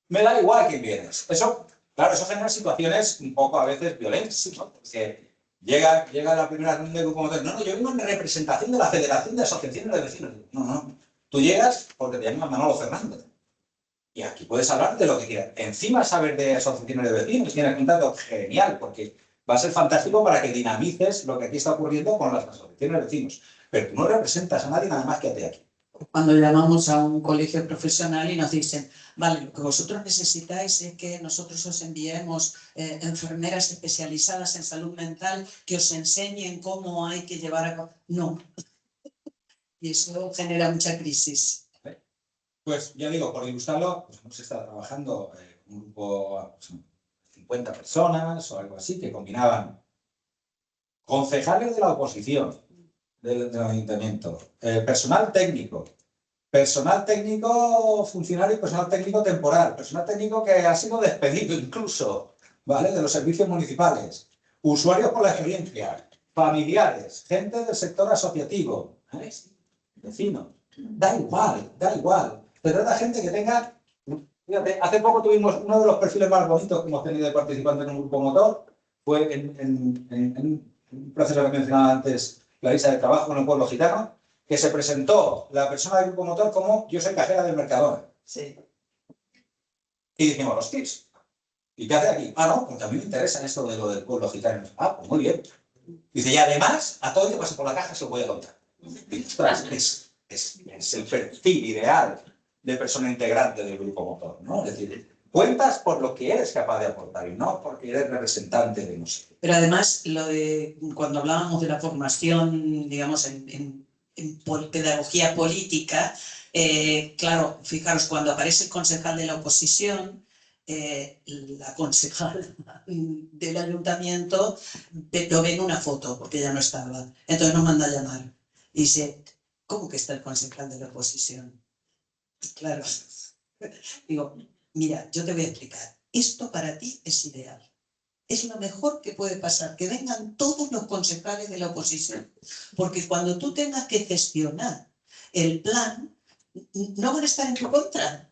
Me da igual quién vienes. Eso, claro, eso genera situaciones un poco a veces violentas, ¿no? Porque llega la primera reunión del grupo motor. No, yo vengo en representación de la Federación de Asociaciones de Vecinos. No. Tú llegas porque te llamas Manolo Fernández. Y aquí puedes hablar de lo que quieras. Encima saber de asociaciones de vecinos, tienes contacto, genial, porque va a ser fantástico para que dinamices lo que aquí está ocurriendo con las asociaciones de vecinos. Pero tú no representas a nadie nada más que a ti aquí. Cuando llamamos a un colegio profesional y nos dicen, vale, lo que vosotros necesitáis es que nosotros os enviemos enfermeras especializadas en salud mental que os enseñen cómo hay que llevar a cabo. No. Y eso genera mucha crisis. Pues ya digo, por ilustrarlo, pues hemos estado trabajando un grupo, pues, 50 personas o algo así, que combinaban concejales de la oposición del ayuntamiento, personal técnico funcionario y personal técnico temporal, personal técnico que ha sido despedido incluso, ¿vale? De los servicios municipales, usuarios por la experiencia, familiares, gente del sector asociativo, vecinos, da igual. Se trata de gente que tenga... Fíjate, hace poco tuvimos uno de los perfiles más bonitos que hemos tenido de participante en un grupo motor, fue en un proceso que mencionaba antes, la lista de trabajo en el pueblo gitano, que se presentó la persona del grupo motor como yo soy cajera del Mercadona. Sí. Y dijimos, hostias, ¿y qué hace aquí? No, porque a mí me interesa esto de lo del pueblo gitano. Pues muy bien. Dice, y además, a todo el que pase por la caja se lo voy a contar. Y, ostras, es el perfil ideal de persona integrante del grupo motor, ¿no? Es decir, cuentas por lo que eres capaz de aportar y no porque eres representante de no sé. Pero además, cuando hablábamos de la formación, digamos, en pedagogía política, claro, fijaros, cuando aparece el concejal de la oposición, la concejal del ayuntamiento lo ve en una foto, porque ya no estaba. Entonces nos manda a llamar. Y dice, ¿cómo que está el concejal de la oposición? Claro. Digo, mira, yo te voy a explicar. Esto para ti es ideal. Es lo mejor que puede pasar, que vengan todos los concejales de la oposición. Porque cuando tú tengas que gestionar el plan, no van a estar en tu contra,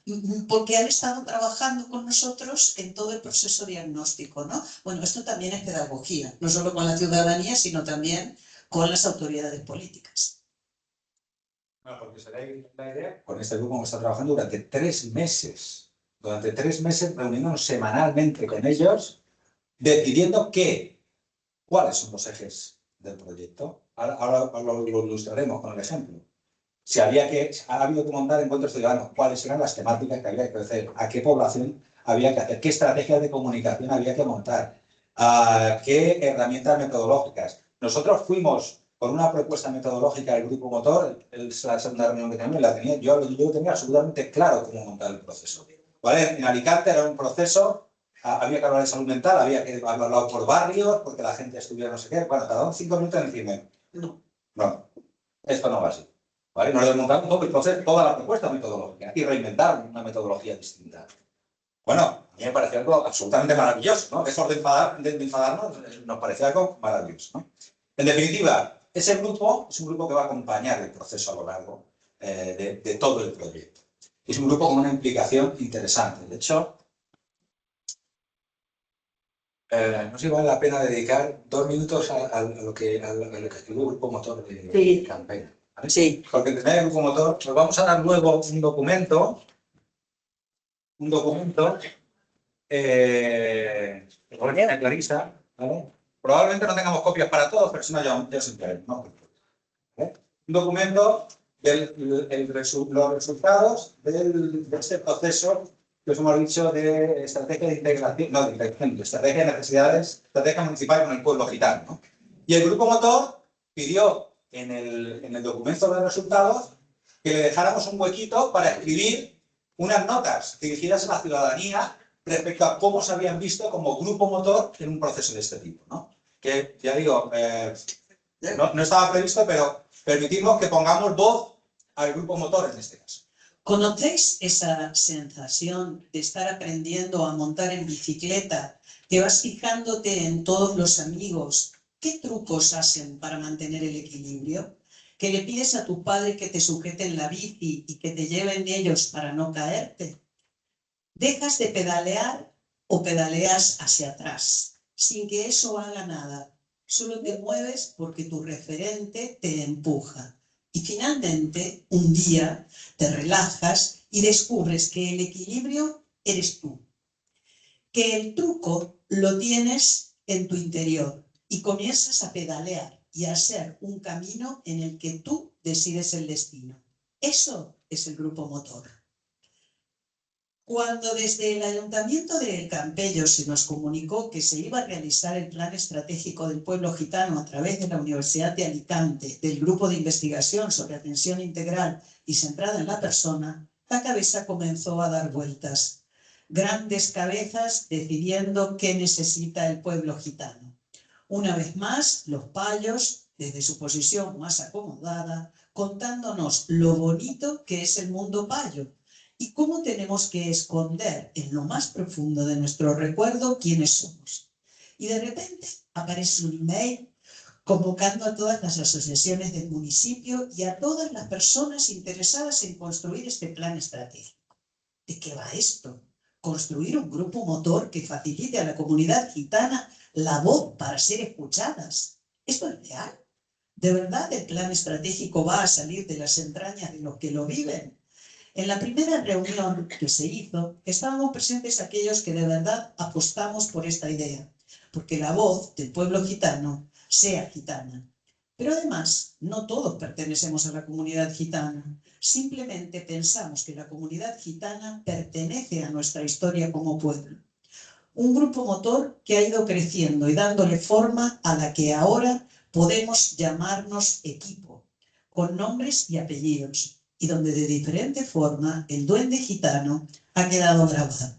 porque han estado trabajando con nosotros en todo el proceso diagnóstico, ¿no? Bueno, esto también es pedagogía, no solo con la ciudadanía, sino también con las autoridades políticas. No, porque se da la idea, con este grupo hemos estado trabajando durante 3 meses. Durante 3 meses reuniéndonos semanalmente con ellos, decidiendo cuáles son los ejes del proyecto. Ahora lo ilustraremos con el ejemplo. Si ha habido que montar encuentros ciudadanos, cuáles eran las temáticas que había que hacer, a qué población había que hacer, qué estrategias de comunicación había que montar, qué herramientas metodológicas. Nosotros fuimos con una propuesta metodológica del grupo motor, la segunda reunión que teníamos, yo tenía absolutamente claro cómo montar el proceso. ¿Vale? En Alicante era un proceso, había que hablar de salud mental, había que hablarlo por barrios, porque la gente estuviera no sé qué. Bueno, tardaron 5 minutos en decirme, no, esto no va así. ¿vale? Nos desmontamos todo el proceso, toda la propuesta metodológica y reinventar una metodología distinta. Bueno, a mí me pareció algo absolutamente maravilloso, ¿no? Lejos de enfadarnos, nos parecía algo maravilloso, ¿no? En definitiva, ese grupo es un grupo que va a acompañar el proceso a lo largo de todo el proyecto. Es un grupo con una implicación interesante. De hecho, no sé si vale la pena dedicar 2 minutos a lo que escribió el grupo motor de campaña. ¿Vale? Sí. Porque en el grupo motor nos vamos a dar luego un documento que tiene Clarisa, ¿vale? Probablemente no tengamos copias para todos, pero si no, ya os enviaré, ¿no? ¿Vale? Un documento los resultados de este proceso que os hemos dicho de estrategia de integración, no, de estrategia de necesidades, estrategia municipal con el pueblo gitano, ¿no? Y el grupo motor pidió en el documento de resultados que le dejáramos un huequito para escribir unas notas dirigidas a la ciudadanía respecto a cómo se habían visto como grupo motor en un proceso de este tipo, ¿no? Que, ya digo, no estaba previsto, pero permitimos que pongamos voz al grupo motor en este caso. ¿Conocéis esa sensación de estar aprendiendo a montar en bicicleta, que vas fijándote en todos los amigos? ¿Qué trucos hacen para mantener el equilibrio? ¿Que le pides a tu padre que te sujeten la bici y que te lleven ellos para no caerte? ¿Dejas de pedalear o pedaleas hacia atrás, sin que eso haga nada? Solo te mueves porque tu referente te empuja. Y finalmente, un día, te relajas y descubres que el equilibrio eres tú. Que el truco lo tienes en tu interior y comienzas a pedalear y a hacer un camino en el que tú decides el destino. Eso es el grupo motor. Cuando desde el Ayuntamiento de Campello se nos comunicó que se iba a realizar el Plan Estratégico del Pueblo Gitano a través de la Universidad de Alicante, del Grupo de Investigación sobre Atención Integral y Centrada en la Persona, la cabeza comenzó a dar vueltas. Grandes cabezas decidiendo qué necesita el pueblo gitano. Una vez más, los payos, desde su posición más acomodada, contándonos lo bonito que es el mundo payo, y cómo tenemos que esconder en lo más profundo de nuestro recuerdo quiénes somos. Y de repente aparece un email convocando a todas las asociaciones del municipio y a todas las personas interesadas en construir este plan estratégico. ¿De qué va esto? ¿Construir un grupo motor que facilite a la comunidad gitana la voz para ser escuchadas? ¿Esto es real? ¿De verdad el plan estratégico va a salir de las entrañas de los que lo viven? En la primera reunión que se hizo, estábamos presentes aquellos que de verdad apostamos por esta idea, porque la voz del pueblo gitano sea gitana. Pero además, no todos pertenecemos a la comunidad gitana. Simplemente pensamos que la comunidad gitana pertenece a nuestra historia como pueblo. Un grupo motor que ha ido creciendo y dándole forma a la que ahora podemos llamarnos equipo, con nombres y apellidos, y donde de diferente forma el duende gitano ha quedado grabado.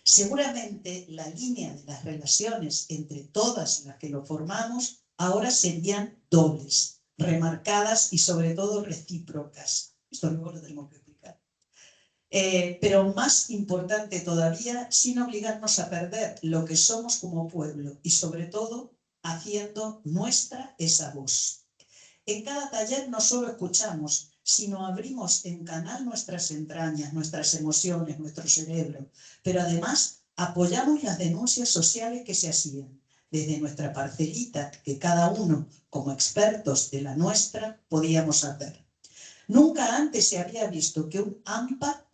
Seguramente la línea de las relaciones entre todas las que lo formamos ahora serían dobles, remarcadas y sobre todo recíprocas. Esto luego lo tenemos que explicar. Pero más importante todavía, sin obligarnos a perder lo que somos como pueblo y sobre todo haciendo nuestra esa voz. En cada taller no solo escuchamos, sino abrimos en canal nuestras entrañas, nuestras emociones, nuestro cerebro, pero además apoyamos las denuncias sociales que se hacían desde nuestra parcelita que cada uno, como expertos de la nuestra, podíamos hacer. Nunca antes se había visto que un AMPA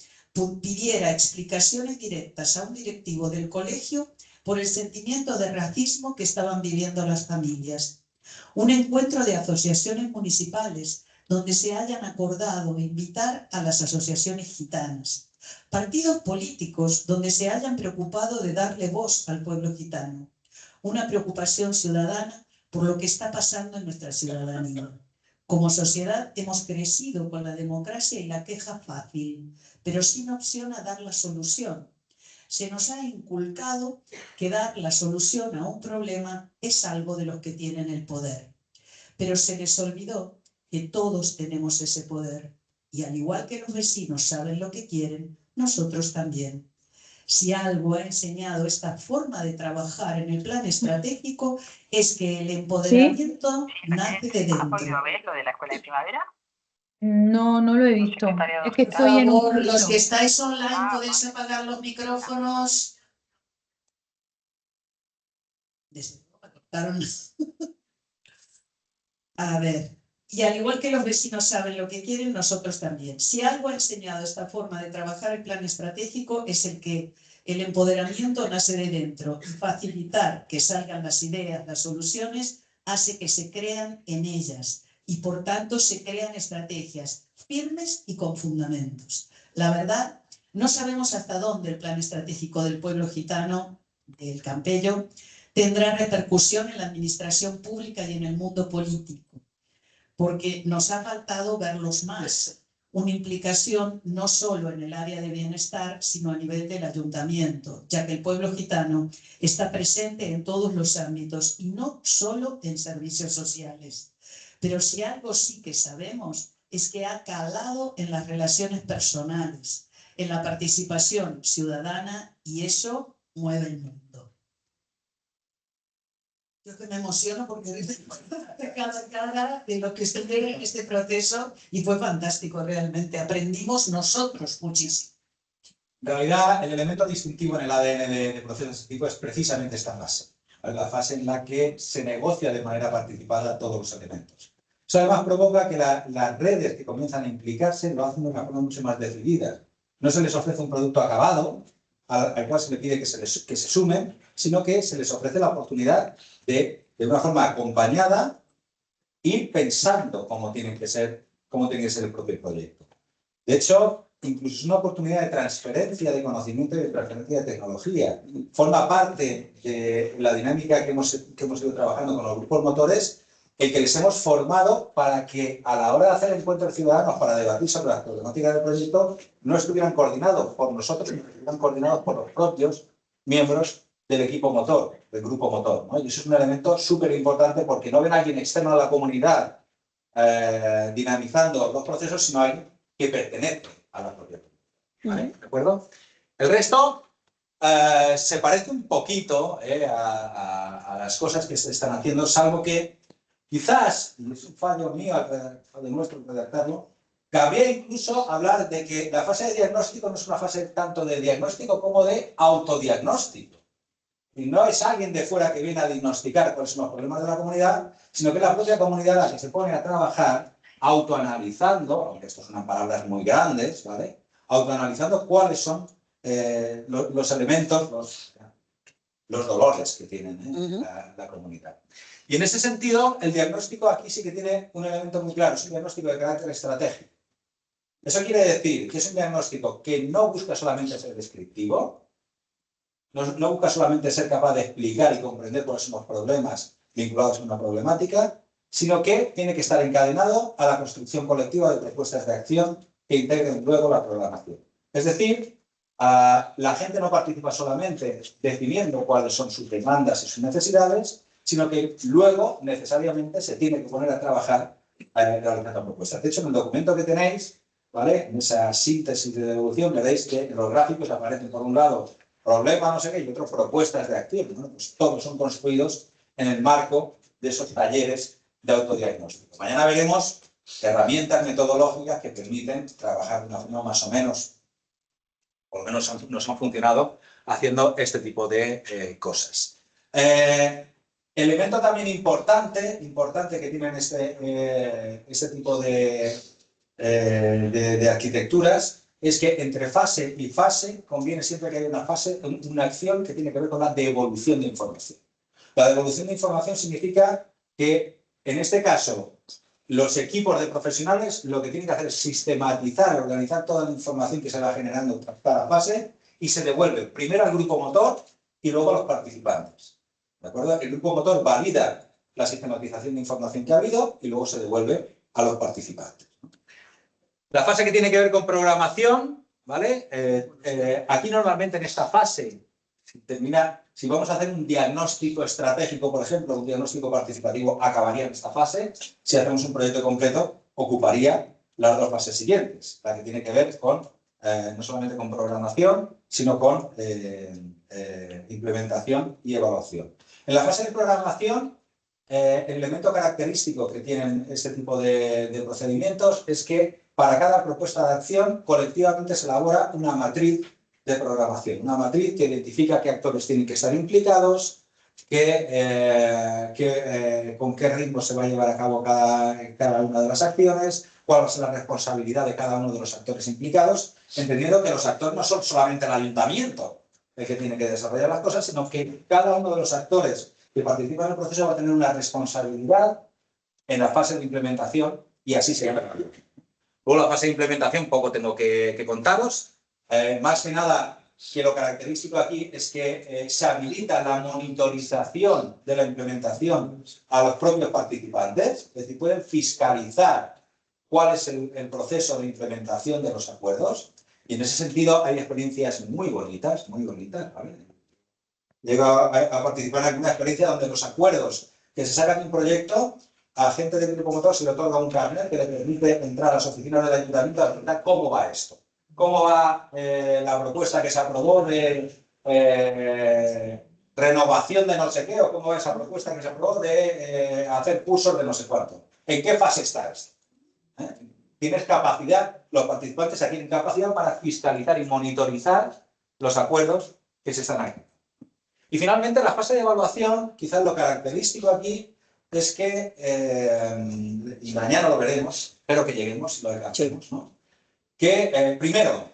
pidiera explicaciones directas a un directivo del colegio por el sentimiento de racismo que estaban viviendo las familias. Un encuentro de asociaciones municipales donde se hayan acordado invitar a las asociaciones gitanas. Partidos políticos donde se hayan preocupado de darle voz al pueblo gitano. Una preocupación ciudadana por lo que está pasando en nuestra ciudadanía. Como sociedad hemos crecido con la democracia y la queja fácil, pero sin opción a dar la solución. Se nos ha inculcado que dar la solución a un problema es algo de los que tienen el poder. Pero se les olvidó que todos tenemos ese poder. Y al igual que los vecinos saben lo que quieren, nosotros también. Si algo ha enseñado esta forma de trabajar en el plan estratégico es que el empoderamiento nace de ¿Has podido dentro. ver lo de la escuela de primavera? No, no lo he visto. Es que Por estoy en un favor, los curso. que estáis online, Ah, ¿podéis apagar los micrófonos? Desde luego, me cortaron. A ver, y al igual que los vecinos saben lo que quieren, nosotros también. Si algo ha enseñado esta forma de trabajar el plan estratégico es el que el empoderamiento nace de dentro y facilitar que salgan las ideas, las soluciones, hace que se crean en ellas y por tanto se crean estrategias firmes y con fundamentos. La verdad, no sabemos hasta dónde el plan estratégico del pueblo gitano, del Campello, tendrá repercusión en la administración pública y en el mundo político, porque nos ha faltado verlos más. Una implicación no solo en el área de bienestar, sino a nivel del ayuntamiento, ya que el pueblo gitano está presente en todos los ámbitos y no solo en servicios sociales. Pero si algo sí que sabemos es que ha calado en las relaciones personales, en la participación ciudadana y eso mueve el mundo. Yo que me emociono porque cada cara de lo que estuve en este proceso y fue fantástico realmente. Aprendimos nosotros muchísimo. En realidad, el elemento distintivo en el ADN de procesos de este tipo es precisamente esta fase, ¿vale? La fase en la que se negocia de manera participada todos los elementos. Eso además provoca que las redes que comienzan a implicarse lo hacen de una forma mucho más decidida. No se les ofrece un producto acabado al cual se le pide que se sumen, sino que se les ofrece la oportunidad de una forma acompañada, ir pensando cómo tiene que ser el propio proyecto. De hecho, incluso es una oportunidad de transferencia de conocimiento y de transferencia de tecnología. Forma parte de la dinámica que hemos ido trabajando con los grupos motores, el que les hemos formado para que a la hora de hacer encuentros ciudadanos para debatir sobre las problemáticas del proyecto no estuvieran coordinados por nosotros, sino que estuvieran coordinados por los propios miembros del equipo motor, del grupo motor, ¿no? Y eso es un elemento súper importante porque no ven a alguien externo a la comunidad dinamizando los procesos, sino a alguien que pertenece a la propia comunidad, ¿vale? ¿De acuerdo? El resto se parece un poquito a las cosas que se están haciendo, salvo que quizás, y es un fallo mío, de nuestro redactarlo, cabría incluso hablar de que la fase de diagnóstico no es una fase tanto de diagnóstico como de autodiagnóstico. Y no es alguien de fuera que viene a diagnosticar cuáles son los problemas de la comunidad, sino que es la propia comunidad la que se pone a trabajar autoanalizando, aunque estas son palabras muy grandes, ¿vale? Autoanalizando cuáles son los elementos, los dolores que tiene la comunidad. Y en ese sentido, el diagnóstico aquí sí que tiene un elemento muy claro, es un diagnóstico de carácter estratégico. Eso quiere decir que es un diagnóstico que no busca solamente ser descriptivo, no busca solamente ser capaz de explicar y comprender cuáles son los problemas vinculados a una problemática, sino que tiene que estar encadenado a la construcción colectiva de propuestas de acción que integren luego la programación. Es decir, la gente no participa solamente definiendo cuáles son sus demandas y sus necesidades, sino que luego necesariamente se tiene que poner a trabajar realizando propuestas. De hecho, en el documento que tenéis, ¿vale? En esa síntesis de devolución, veréis que en los gráficos aparecen por un lado problemas, no sé qué, y otras propuestas de acción, ¿no? Pues todos son construidos en el marco de esos talleres de autodiagnóstico. Mañana veremos herramientas metodológicas que permiten trabajar de una forma más o menos, por lo menos nos han funcionado haciendo este tipo de cosas. Elemento también importante que tienen este tipo de arquitecturas es que entre fase y fase conviene siempre que haya una acción que tiene que ver con la devolución de información. La devolución de información significa que, en este caso, los equipos de profesionales lo que tienen que hacer es sistematizar, organizar toda la información que se va generando en cada fase y se devuelve primero al grupo motor y luego a los participantes. ¿De acuerdo? El grupo motor valida la sistematización de información que ha habido y luego se devuelve a los participantes. La fase que tiene que ver con programación, ¿vale? Aquí normalmente en esta fase Si vamos a hacer un diagnóstico estratégico, por ejemplo, un diagnóstico participativo, acabaría en esta fase. Si hacemos un proyecto completo, ocuparía las dos fases siguientes, la que tiene que ver con, no solamente con programación, sino con implementación y evaluación. En la fase de programación, el elemento característico que tienen este tipo de procedimientos es que para cada propuesta de acción, colectivamente se elabora una matriz de programación, una matriz que identifica qué actores tienen que estar implicados, con qué ritmo se va a llevar a cabo cada una de las acciones, cuál va a ser la responsabilidad de cada uno de los actores implicados, entendiendo que los actores no son solamente el ayuntamiento el que tiene que desarrollar las cosas, sino que cada uno de los actores que participan en el proceso va a tener una responsabilidad en la fase de implementación y así se llama. Luego la fase de implementación poco tengo que contaros. Más que nada, que lo característico aquí es que se habilita la monitorización de la implementación a los propios participantes, es decir, pueden fiscalizar cuál es el proceso de implementación de los acuerdos, y en ese sentido hay experiencias muy bonitas, ¿vale? Llego a participar en alguna experiencia donde los acuerdos que se sacan de un proyecto, a gente del grupo motor se le otorga un carnet que le permite entrar a las oficinas del ayuntamiento a preguntar cómo va esto. ¿Cómo va la propuesta que se aprobó de renovación de no sé qué? ¿O cómo va esa propuesta que se aprobó de hacer cursos de no sé cuánto? ¿En qué fase está esto? Tienes capacidad, los participantes aquí tienen capacidad para fiscalizar y monitorizar los acuerdos que se están haciendo. Y finalmente, la fase de evaluación, quizás lo característico aquí es que, y mañana lo veremos, espero que lleguemos y lo alcancemos, ¿no? Que, primero,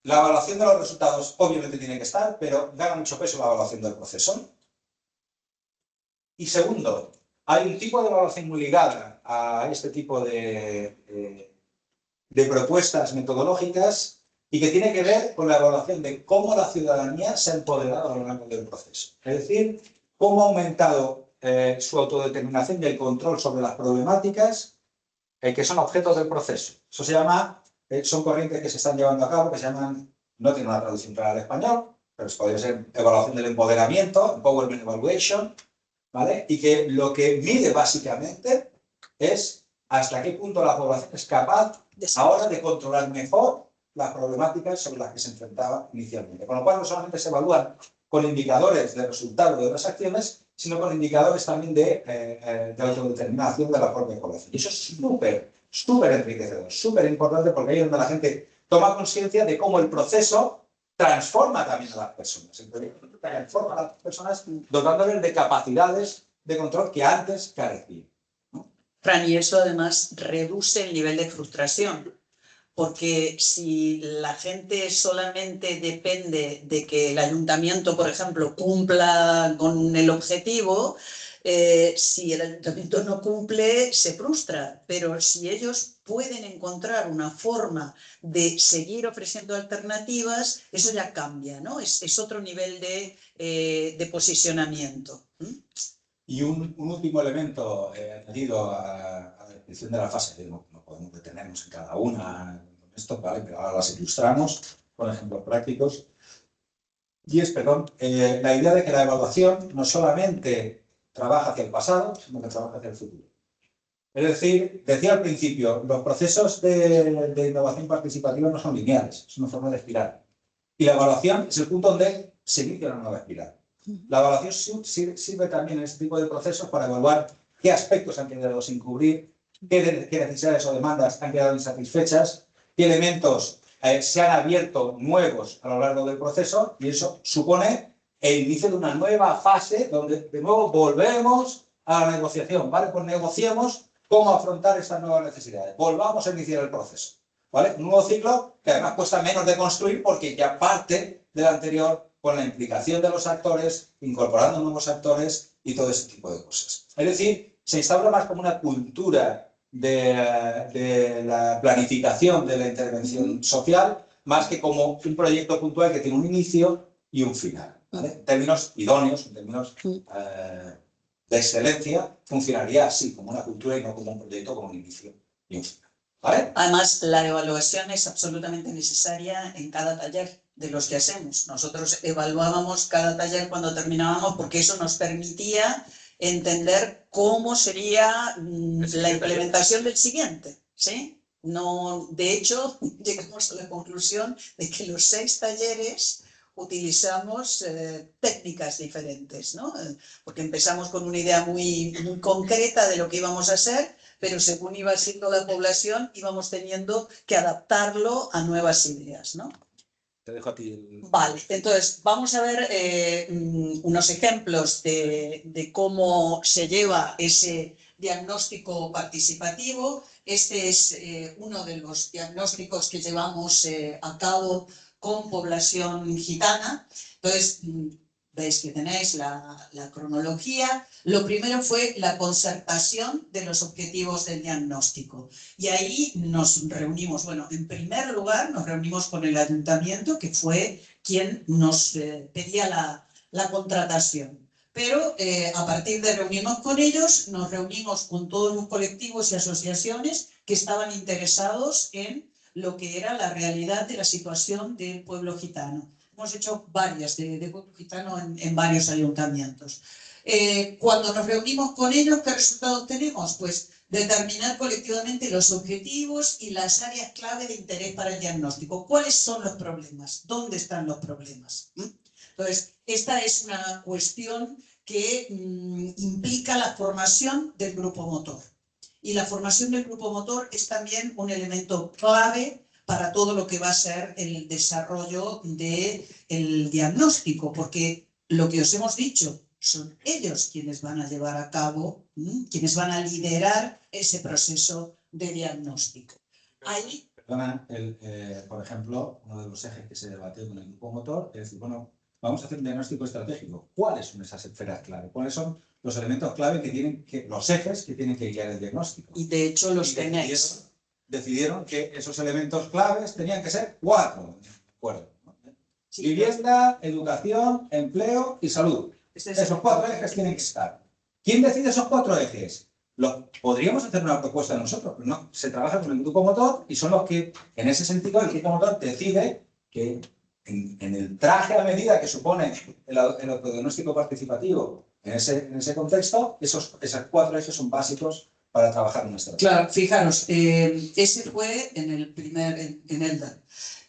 la evaluación de los resultados obviamente tiene que estar, pero gana mucho peso la evaluación del proceso. Y segundo, hay un tipo de evaluación muy ligada a este tipo de propuestas metodológicas y que tiene que ver con la evaluación de cómo la ciudadanía se ha empoderado a lo largo del proceso. Es decir, cómo ha aumentado su autodeterminación y el control sobre las problemáticas que son objetos del proceso. Eso se llama, son corrientes que se están llevando a cabo, que se llaman, no tiene una traducción clara al español, pero podría ser evaluación del empoderamiento, Empowerment Evaluation, ¿vale? Y que lo que mide básicamente es hasta qué punto la población es capaz ahora de controlar mejor las problemáticas sobre las que se enfrentaba inicialmente. Con lo cual, no solamente se evalúan con indicadores de resultado de las acciones, sino con indicadores también de autodeterminación de la propia población. Y eso es súper enriquecedor, súper importante, porque ahí es donde la gente toma conciencia de cómo el proceso transforma también a las personas. El proyecto transforma a las personas dotándoles de capacidades de control que antes carecían. Fran, y eso además reduce el nivel de frustración, porque si la gente solamente depende de que el ayuntamiento, por ejemplo, cumpla con el objetivo, si el ayuntamiento no cumple, se frustra, pero si ellos pueden encontrar una forma de seguir ofreciendo alternativas, eso ya cambia, ¿no? Es otro nivel de posicionamiento. Y un último elemento añadido a la descripción de la fase, no podemos detenernos en cada una con esto, ¿vale? Pero ahora las ilustramos con ejemplos prácticos. Y es, la idea de que la evaluación no solamente trabaja hacia el pasado, sino que trabaja hacia el futuro. Es decir, decía al principio, los procesos de innovación participativa no son lineales, es una forma de espiral. Y la evaluación es el punto donde se inicia una nueva espiral. La evaluación sirve también en este tipo de procesos para evaluar qué aspectos han quedado sin cubrir, qué necesidades o demandas han quedado insatisfechas, qué elementos se han abierto nuevos a lo largo del proceso, y eso supone el inicio de una nueva fase donde de nuevo volvemos a la negociación, ¿vale? Pues negociemos cómo afrontar estas nuevas necesidades. Volvamos a iniciar el proceso, ¿vale? Un nuevo ciclo que además cuesta menos de construir porque ya parte del anterior, con la implicación de los actores, incorporando nuevos actores y todo ese tipo de cosas. Es decir, se instaura más como una cultura de la planificación de la intervención social, más que como un proyecto puntual que tiene un inicio y un final, ¿vale? En términos idóneos, en términos de excelencia, funcionaría así, como una cultura y no como un proyecto con un inicio y un final, ¿vale? Además, la evaluación es absolutamente necesaria en cada taller. de los que hacemos. Nosotros evaluábamos cada taller cuando terminábamos porque eso nos permitía entender cómo sería la implementación del siguiente, ¿sí? No, de hecho, llegamos a la conclusión de que los 6 talleres utilizamos técnicas diferentes, ¿no? Porque empezamos con una idea muy concreta de lo que íbamos a hacer, pero según iba siendo la población íbamos teniendo que adaptarlo a nuevas ideas, ¿no? Te dejo a ti. Vale, entonces vamos a ver unos ejemplos de cómo se lleva ese diagnóstico participativo. Este es uno de los diagnósticos que llevamos a cabo con población gitana. Entonces, veis que tenéis la cronología. Lo primero fue la concertación de los objetivos del diagnóstico. Y ahí nos reunimos, bueno, en primer lugar nos reunimos con el ayuntamiento, que fue quien nos pedía la contratación. Pero a partir de reunirnos con ellos, nos reunimos con todos los colectivos y asociaciones que estaban interesados en lo que era la realidad de la situación del pueblo gitano. Hemos hecho varias de pueblo gitano en varios ayuntamientos. Cuando nos reunimos con ellos, ¿qué resultados tenemos? Pues determinar colectivamente los objetivos y las áreas clave de interés para el diagnóstico. ¿Cuáles son los problemas? ¿Dónde están los problemas? Entonces, esta es una cuestión que implica la formación del grupo motor. Y la formación del grupo motor es también un elemento clave para todo lo que va a ser el desarrollo del diagnóstico, porque lo que os hemos dicho, son ellos quienes van a llevar a cabo, quienes van a liderar ese proceso de diagnóstico. Ahí... Perdona, por ejemplo, uno de los ejes que se debatió con el grupo motor es decir, bueno, vamos a hacer un diagnóstico estratégico. ¿Cuáles son esas esferas clave? ¿Cuáles son los elementos clave que tienen los ejes que tienen que guiar el diagnóstico? Y de hecho los tenéis. Decidieron que esos elementos claves tenían que ser 4. ¿De acuerdo? Sí, Vivienda, educación, empleo y salud. Esos 4 ejes tienen que estar. ¿Quién decide esos 4 ejes? Podríamos hacer una propuesta nosotros, pero no. Se trabaja con el grupo motor y son los que, en ese sentido, el grupo motor decide que en el traje a medida que supone el autodiagnóstico participativo en ese contexto, esos 4 ejes son básicos para trabajar una estrategia. Claro, fijaros, ese fue en Elda.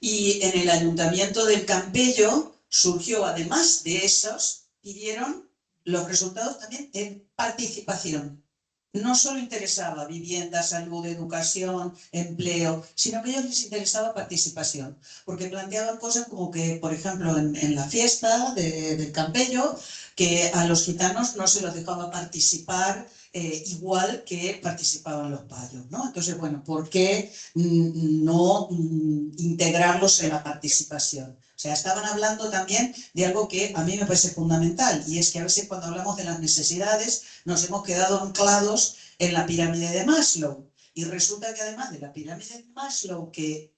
Y en el Ayuntamiento del Campello surgió, además de esos, pidieron los resultados también en participación. No solo interesaba vivienda, salud, educación, empleo, sino que a ellos les interesaba participación, porque planteaban cosas como que, por ejemplo, en la fiesta del Campello, que a los gitanos no se los dejaba participar igual que participaban los payos, ¿no? Entonces, bueno, ¿por qué no integrarlos en la participación? O sea, estaban hablando también de algo que a mí me parece fundamental, y es que a veces cuando hablamos de las necesidades nos hemos quedado anclados en la pirámide de Maslow. Y resulta que además de la pirámide de Maslow, que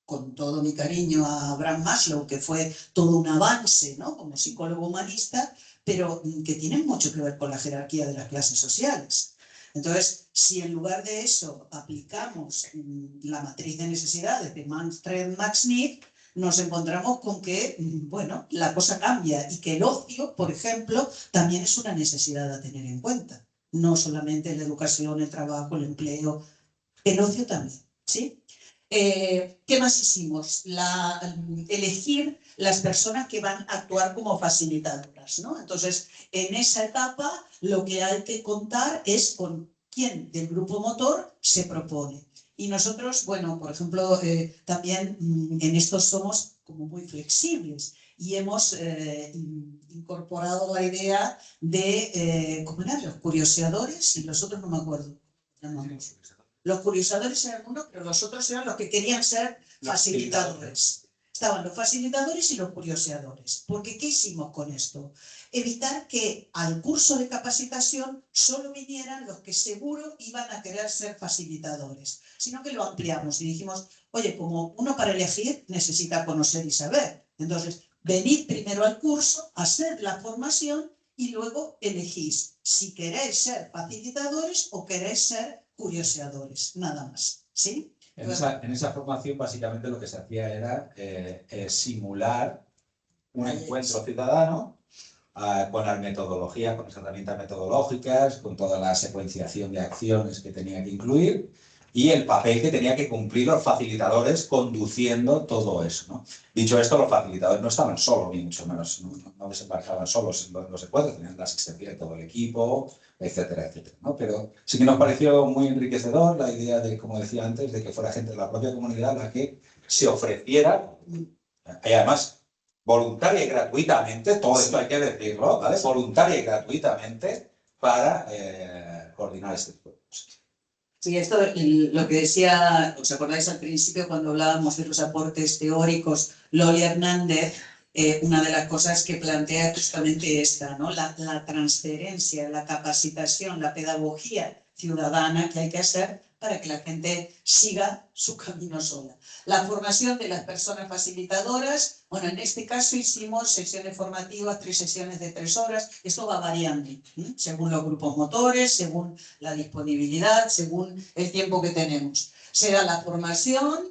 con todo mi cariño a Abraham Maslow, que fue todo un avance, ¿no?, como psicólogo humanista, pero que tiene mucho que ver con la jerarquía de las clases sociales. Entonces, si en lugar de eso aplicamos la matriz de necesidades de Manfred-Max-Need, nos encontramos con que, bueno, la cosa cambia y que el ocio, por ejemplo, también es una necesidad a tener en cuenta. No solamente la educación, el trabajo, el empleo, el ocio también, ¿sí? ¿Qué más hicimos? Elegir las personas que van a actuar como facilitadoras, ¿no? Entonces, en esa etapa, lo que hay que contar es con quién del grupo motor se propone. Y nosotros, bueno, por ejemplo, también en esto somos como muy flexibles y hemos incorporado la idea de, ¿cómo eran? Los curioseadores y los otros no me acuerdo. Los curiosadores eran uno, pero los otros eran los que querían ser facilitadores. Estaban los facilitadores y los curioseadores. Porque, ¿qué hicimos con esto? Evitar que al curso de capacitación solo vinieran los que seguro iban a querer ser facilitadores, sino que lo ampliamos y dijimos, oye, como uno para elegir necesita conocer y saber. Entonces, venid primero al curso, haced la formación y luego elegís si queréis ser facilitadores o queréis ser curioseadores, nada más, ¿sí? En esa formación básicamente lo que se hacía era simular un encuentro ciudadano con las metodologías, con las herramientas metodológicas, con toda la secuenciación de acciones que tenía que incluir y el papel que tenía que cumplir los facilitadores conduciendo todo eso, ¿no? Dicho esto, los facilitadores no estaban solos, ni mucho menos, no desembarcaban solos en los encuentros, tenían la asistencia de todo el equipo, etcétera, etcétera, ¿no? Pero sí que nos pareció muy enriquecedor la idea de, como decía antes, de que fuera gente de la propia comunidad la que se ofreciera, y además voluntaria y gratuitamente, todo esto hay que decirlo, ¿vale? Voluntaria y gratuitamente para coordinar este tipo de cosas. Sí, esto lo que decía, ¿os acordáis al principio cuando hablábamos de los aportes teóricos? Loli Hernández, una de las cosas que plantea es justamente esta, ¿no? La transferencia, la capacitación, la pedagogía ciudadana que hay que hacer para que la gente siga su camino sola. La formación de las personas facilitadoras, bueno, en este caso hicimos sesiones formativas, 3 sesiones de 3 horas, esto va variando, según los grupos motores, según la disponibilidad, según el tiempo que tenemos. Será la formación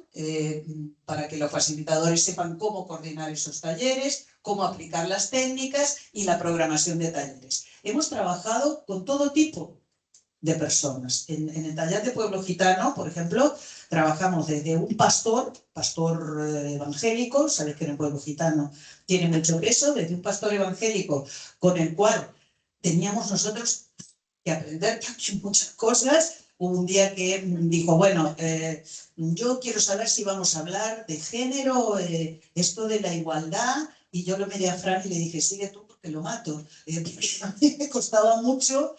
para que los facilitadores sepan cómo coordinar esos talleres, cómo aplicar las técnicas y la programación de talleres. Hemos trabajado con todo tipo de personas. En el taller de Pueblo Gitano, por ejemplo, trabajamos desde un pastor evangélico, sabéis que en el Pueblo Gitano tiene mucho peso, desde un pastor evangélico con el cual teníamos nosotros que aprender muchas cosas. Hubo un día que dijo, bueno, yo quiero saber si vamos a hablar de género, esto de la igualdad, y yo lo miré a Fran y le dije, sigue tú porque lo mato. Porque a mí me costaba mucho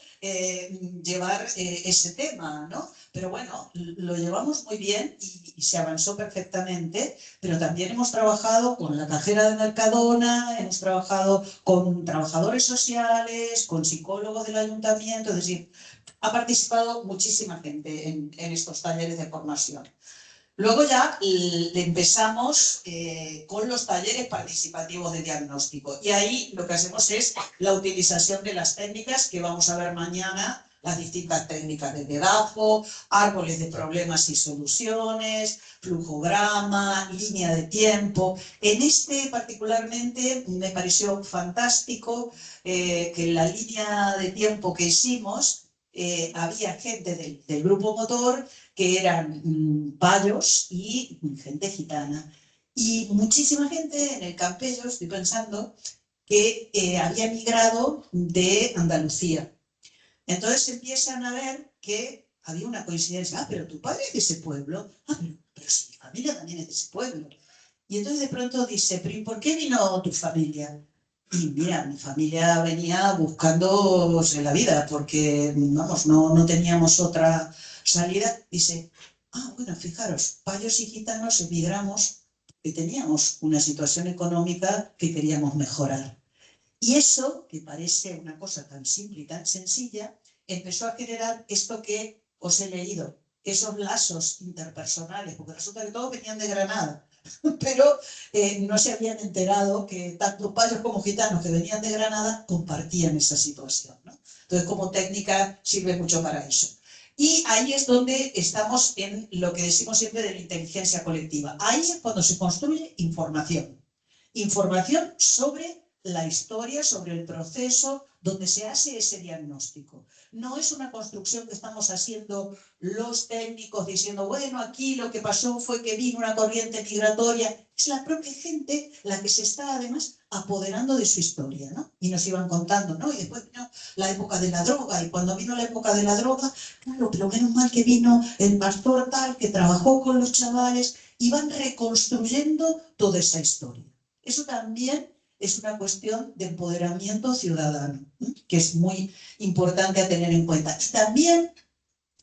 llevar ese tema, ¿no? Pero bueno, lo llevamos muy bien y se avanzó perfectamente, pero también hemos trabajado con la cajera de Mercadona, hemos trabajado con trabajadores sociales, con psicólogos del ayuntamiento, es decir, ha participado muchísima gente en estos talleres de formación. Luego ya empezamos con los talleres participativos de diagnóstico y ahí lo que hacemos es la utilización de las técnicas que vamos a ver mañana, las distintas técnicas de DAFO, árboles de problemas y soluciones, flujograma, línea de tiempo. En este particularmente me pareció fantástico que en la línea de tiempo que hicimos había gente del grupo motor que eran payos y gente gitana. Y muchísima gente en el Campello, estoy pensando, que había migrado de Andalucía. Entonces empiezan a ver que había una coincidencia. Ah, pero tu padre es de ese pueblo. Ah, pero si mi familia también es de ese pueblo. Y entonces de pronto dice, pero ¿y por qué vino tu familia? Y mira, mi familia venía buscándose la vida porque, vamos, no teníamos otra salida. Dice, ah, bueno, fijaros, payos y gitanos emigramos porque teníamos una situación económica que queríamos mejorar. Y eso, que parece una cosa tan simple y tan sencilla, empezó a generar esto que os he leído, esos lazos interpersonales, porque resulta que todos venían de Granada, pero no se habían enterado que tanto payos como gitanos que venían de Granada compartían esa situación, ¿no? Entonces, como técnica sirve mucho para eso. Y ahí es donde estamos en lo que decimos siempre de la inteligencia colectiva. Ahí es cuando se construye información. Información sobre la historia, sobre el proceso, donde se hace ese diagnóstico. No es una construcción que estamos haciendo los técnicos diciendo, bueno, aquí lo que pasó fue que vino una corriente migratoria. Es la propia gente la que se está además apoderando de su historia, ¿no? Y nos iban contando, ¿no? Y después vino la época de la droga, y cuando vino la época de la droga, claro, pero menos mal que vino el pastor tal, que trabajó con los chavales, y van reconstruyendo toda esa historia. Eso también es una cuestión de empoderamiento ciudadano, que es muy importante a tener en cuenta. Y también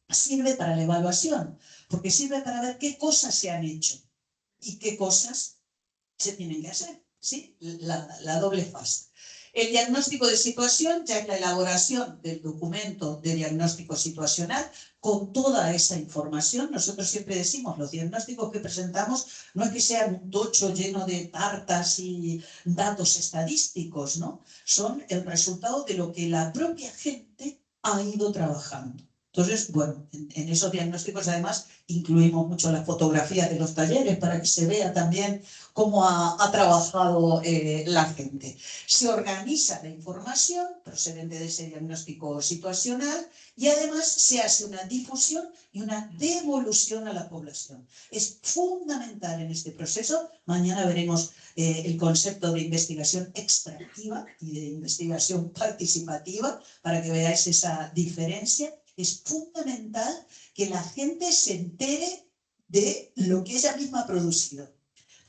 sirve para la evaluación, porque sirve para ver qué cosas se han hecho y qué cosas se tienen que hacer, ¿sí? La doble fase. El diagnóstico de situación ya es la elaboración del documento de diagnóstico situacional con toda esa información. Nosotros siempre decimos, los diagnósticos que presentamos no es que sean un tocho lleno de tartas y datos estadísticos, ¿no? Son el resultado de lo que la propia gente ha ido trabajando. Entonces, bueno, en esos diagnósticos además incluimos mucho las fotografías de los talleres para que se vea también cómo ha trabajado la gente. Se organiza la información procedente de ese diagnóstico situacional y además se hace una difusión y una devolución a la población. Es fundamental en este proceso. Mañana veremos el concepto de investigación extractiva y de investigación participativa para que veáis esa diferencia. Es fundamental que la gente se entere de lo que ella misma ha producido.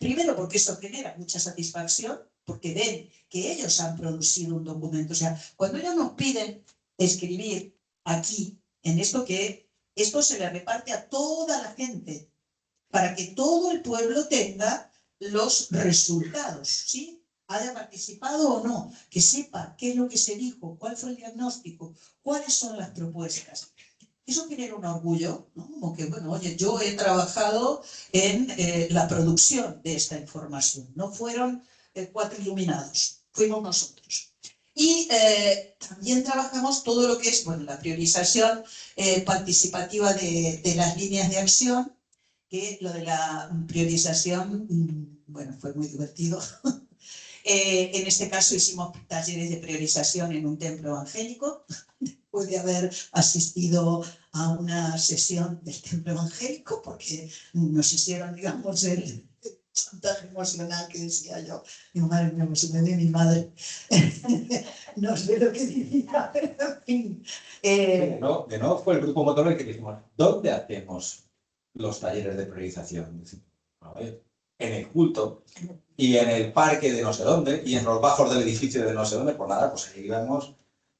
Primero, porque eso genera mucha satisfacción, porque ven que ellos han producido un documento. O sea, cuando ellos nos piden escribir aquí, en esto que esto se le reparte a toda la gente, para que todo el pueblo tenga los resultados, ¿sí? Haya participado o no, que sepa qué es lo que se dijo, cuál fue el diagnóstico, cuáles son las propuestas. Eso genera un orgullo, ¿no? Como que, bueno, oye, yo he trabajado en la producción de esta información. No fueron 4 iluminados, fuimos nosotros. Y también trabajamos todo lo que es, bueno, la priorización participativa de las líneas de acción, que lo de la priorización, bueno, fue muy divertido. En este caso hicimos talleres de priorización en un templo evangélico, después de haber asistido a una sesión del templo evangélico, porque nos hicieron, digamos, el chantaje emocional que decía yo. Digo, madre mía, pues si me ve mi madre, no sé lo que diría, pero en fin. De nuevo fue el grupo motor el que dijimos, ¿dónde hacemos los talleres de priorización? A ver, en el culto y en el parque de no sé dónde y en los bajos del edificio de no sé dónde, pues nada, pues ahí íbamos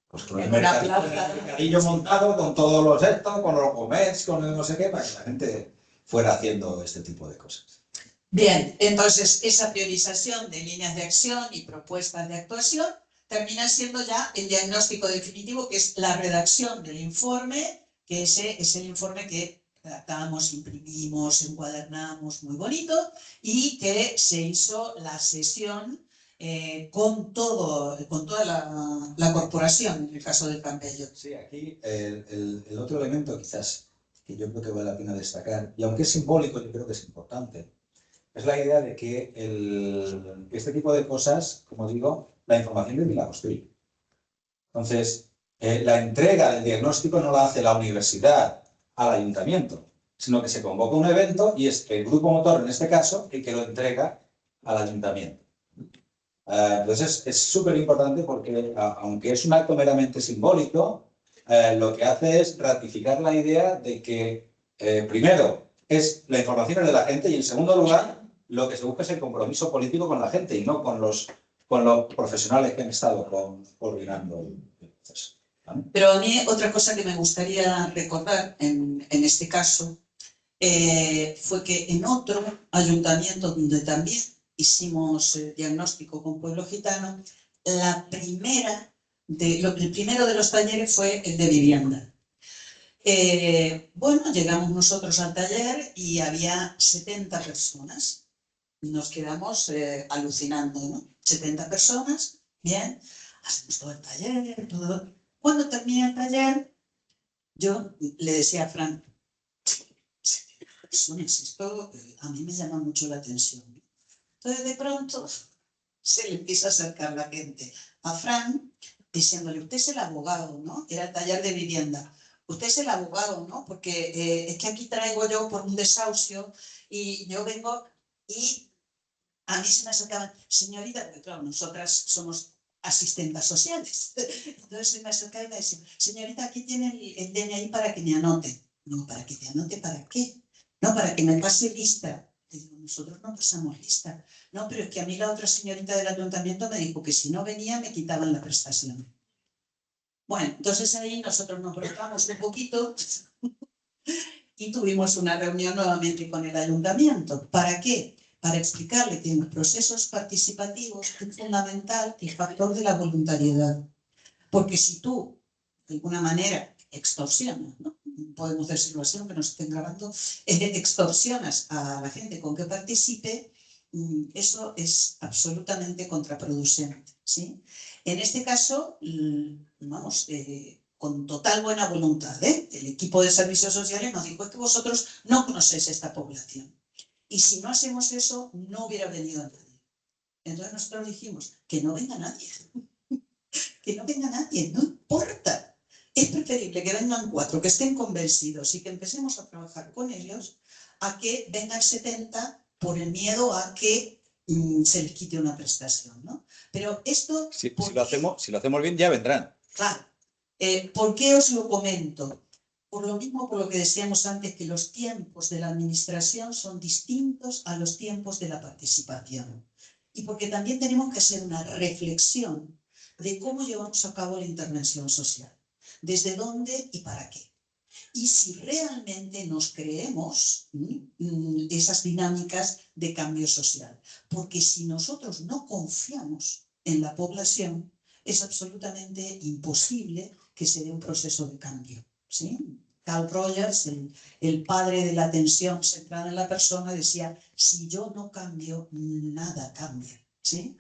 pues con el mercadillo montado, con todos los estos, con los comets, con el no sé qué, para que la gente fuera haciendo este tipo de cosas. Bien, entonces esa priorización de líneas de acción y propuestas de actuación termina siendo ya el diagnóstico definitivo, que es la redacción del informe, que ese es el informe que redactamos, imprimimos, encuadernamos, muy bonito, y que se hizo la sesión con toda la corporación, en el caso del Campello. Sí, aquí el otro elemento quizás que yo creo que vale la pena destacar, y aunque es simbólico, yo creo que es importante, es la idea de que este tipo de cosas, como digo, la información desde la construye. Entonces, la entrega del diagnóstico no la hace la universidad al ayuntamiento, sino que se convoca un evento y es el grupo motor, en este caso, el que lo entrega al ayuntamiento. Entonces, es súper importante porque, aunque es un acto meramente simbólico, lo que hace es ratificar la idea de que, primero, es la información de la gente y, en segundo lugar, lo que se busca es el compromiso político con la gente y no con los profesionales que han estado coordinando el proceso. ¿Vale? Pero a mí otra cosa que me gustaría recordar en este caso fue que en otro ayuntamiento donde también hicimos diagnóstico con pueblo gitano, el primero de los talleres fue el de vivienda. Bueno, llegamos nosotros al taller y había 70 personas. Nos quedamos alucinando, ¿no? 70 personas, bien, hacemos todo el taller, todo. Cuando termina el taller, yo le decía a Fran, 70 personas, esto a mí me llama mucho la atención. Entonces, de pronto, se le empieza a acercar la gente a Fran, diciéndole, usted es el abogado, ¿no? Era el taller de vivienda. Usted es el abogado, ¿no? Porque es que aquí traigo yo por un desahucio y yo vengo y a mí se me acercaban, señorita, porque claro, nosotras somos asistentes sociales. Entonces se me acercaba y me decía, señorita, aquí tiene el DNI para que me anote. No, ¿para que te anote para qué? No, para que me pase lista. Le digo, nosotros no pasamos lista. No, pero es que a mí la otra señorita del ayuntamiento me dijo que si no venía me quitaban la prestación. Bueno, entonces ahí nosotros nos brotamos un poquito y tuvimos una reunión nuevamente con el ayuntamiento. ¿Para qué? Para explicarle que en los procesos participativos es fundamental el factor de la voluntariedad. Porque si tú, de alguna manera, extorsionas, ¿no? Podemos decirlo así, aunque nos estén grabando, extorsionas a la gente con que participe, eso es absolutamente contraproducente, ¿sí? En este caso, vamos, con total buena voluntad, el equipo de servicios sociales nos dijo: es que vosotros no conocéis esta población. Y si no hacemos eso, no hubiera venido nadie. Entonces nosotros dijimos: que no venga nadie. Que no venga nadie, no importa. Es preferible que vengan 4, que estén convencidos y que empecemos a trabajar con ellos, a que vengan 70 por el miedo a que se les quite una prestación, ¿no? Pero esto... Si lo hacemos bien, ya vendrán. Claro. ¿Por qué os lo comento? Por lo mismo, por lo que decíamos antes, que los tiempos de la administración son distintos a los tiempos de la participación. Y porque también tenemos que hacer una reflexión de cómo llevamos a cabo la intervención social. Desde dónde y para qué. Y si realmente nos creemos esas dinámicas de cambio social. Porque si nosotros no confiamos en la población, es absolutamente imposible que se dé un proceso de cambio, ¿sí? Carl Rogers, el padre de la atención centrada en la persona, decía: si yo no cambio, nada cambia, ¿sí?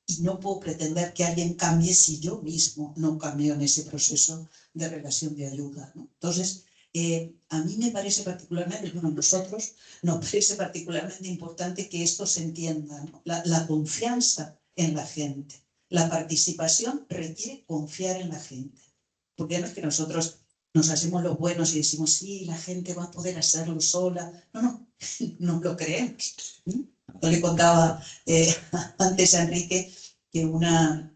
Y no puedo pretender que alguien cambie si yo mismo no cambio en ese proceso de relación de ayuda, ¿no? Entonces, a mí me parece particularmente, bueno, a nosotros nos parece particularmente importante que esto se entienda, ¿no? La confianza en la gente. La participación requiere confiar en la gente. Porque no es que nosotros nos hacemos los buenos y decimos: sí, la gente va a poder hacerlo sola. No, no lo creemos. Yo le contaba antes a Enrique que una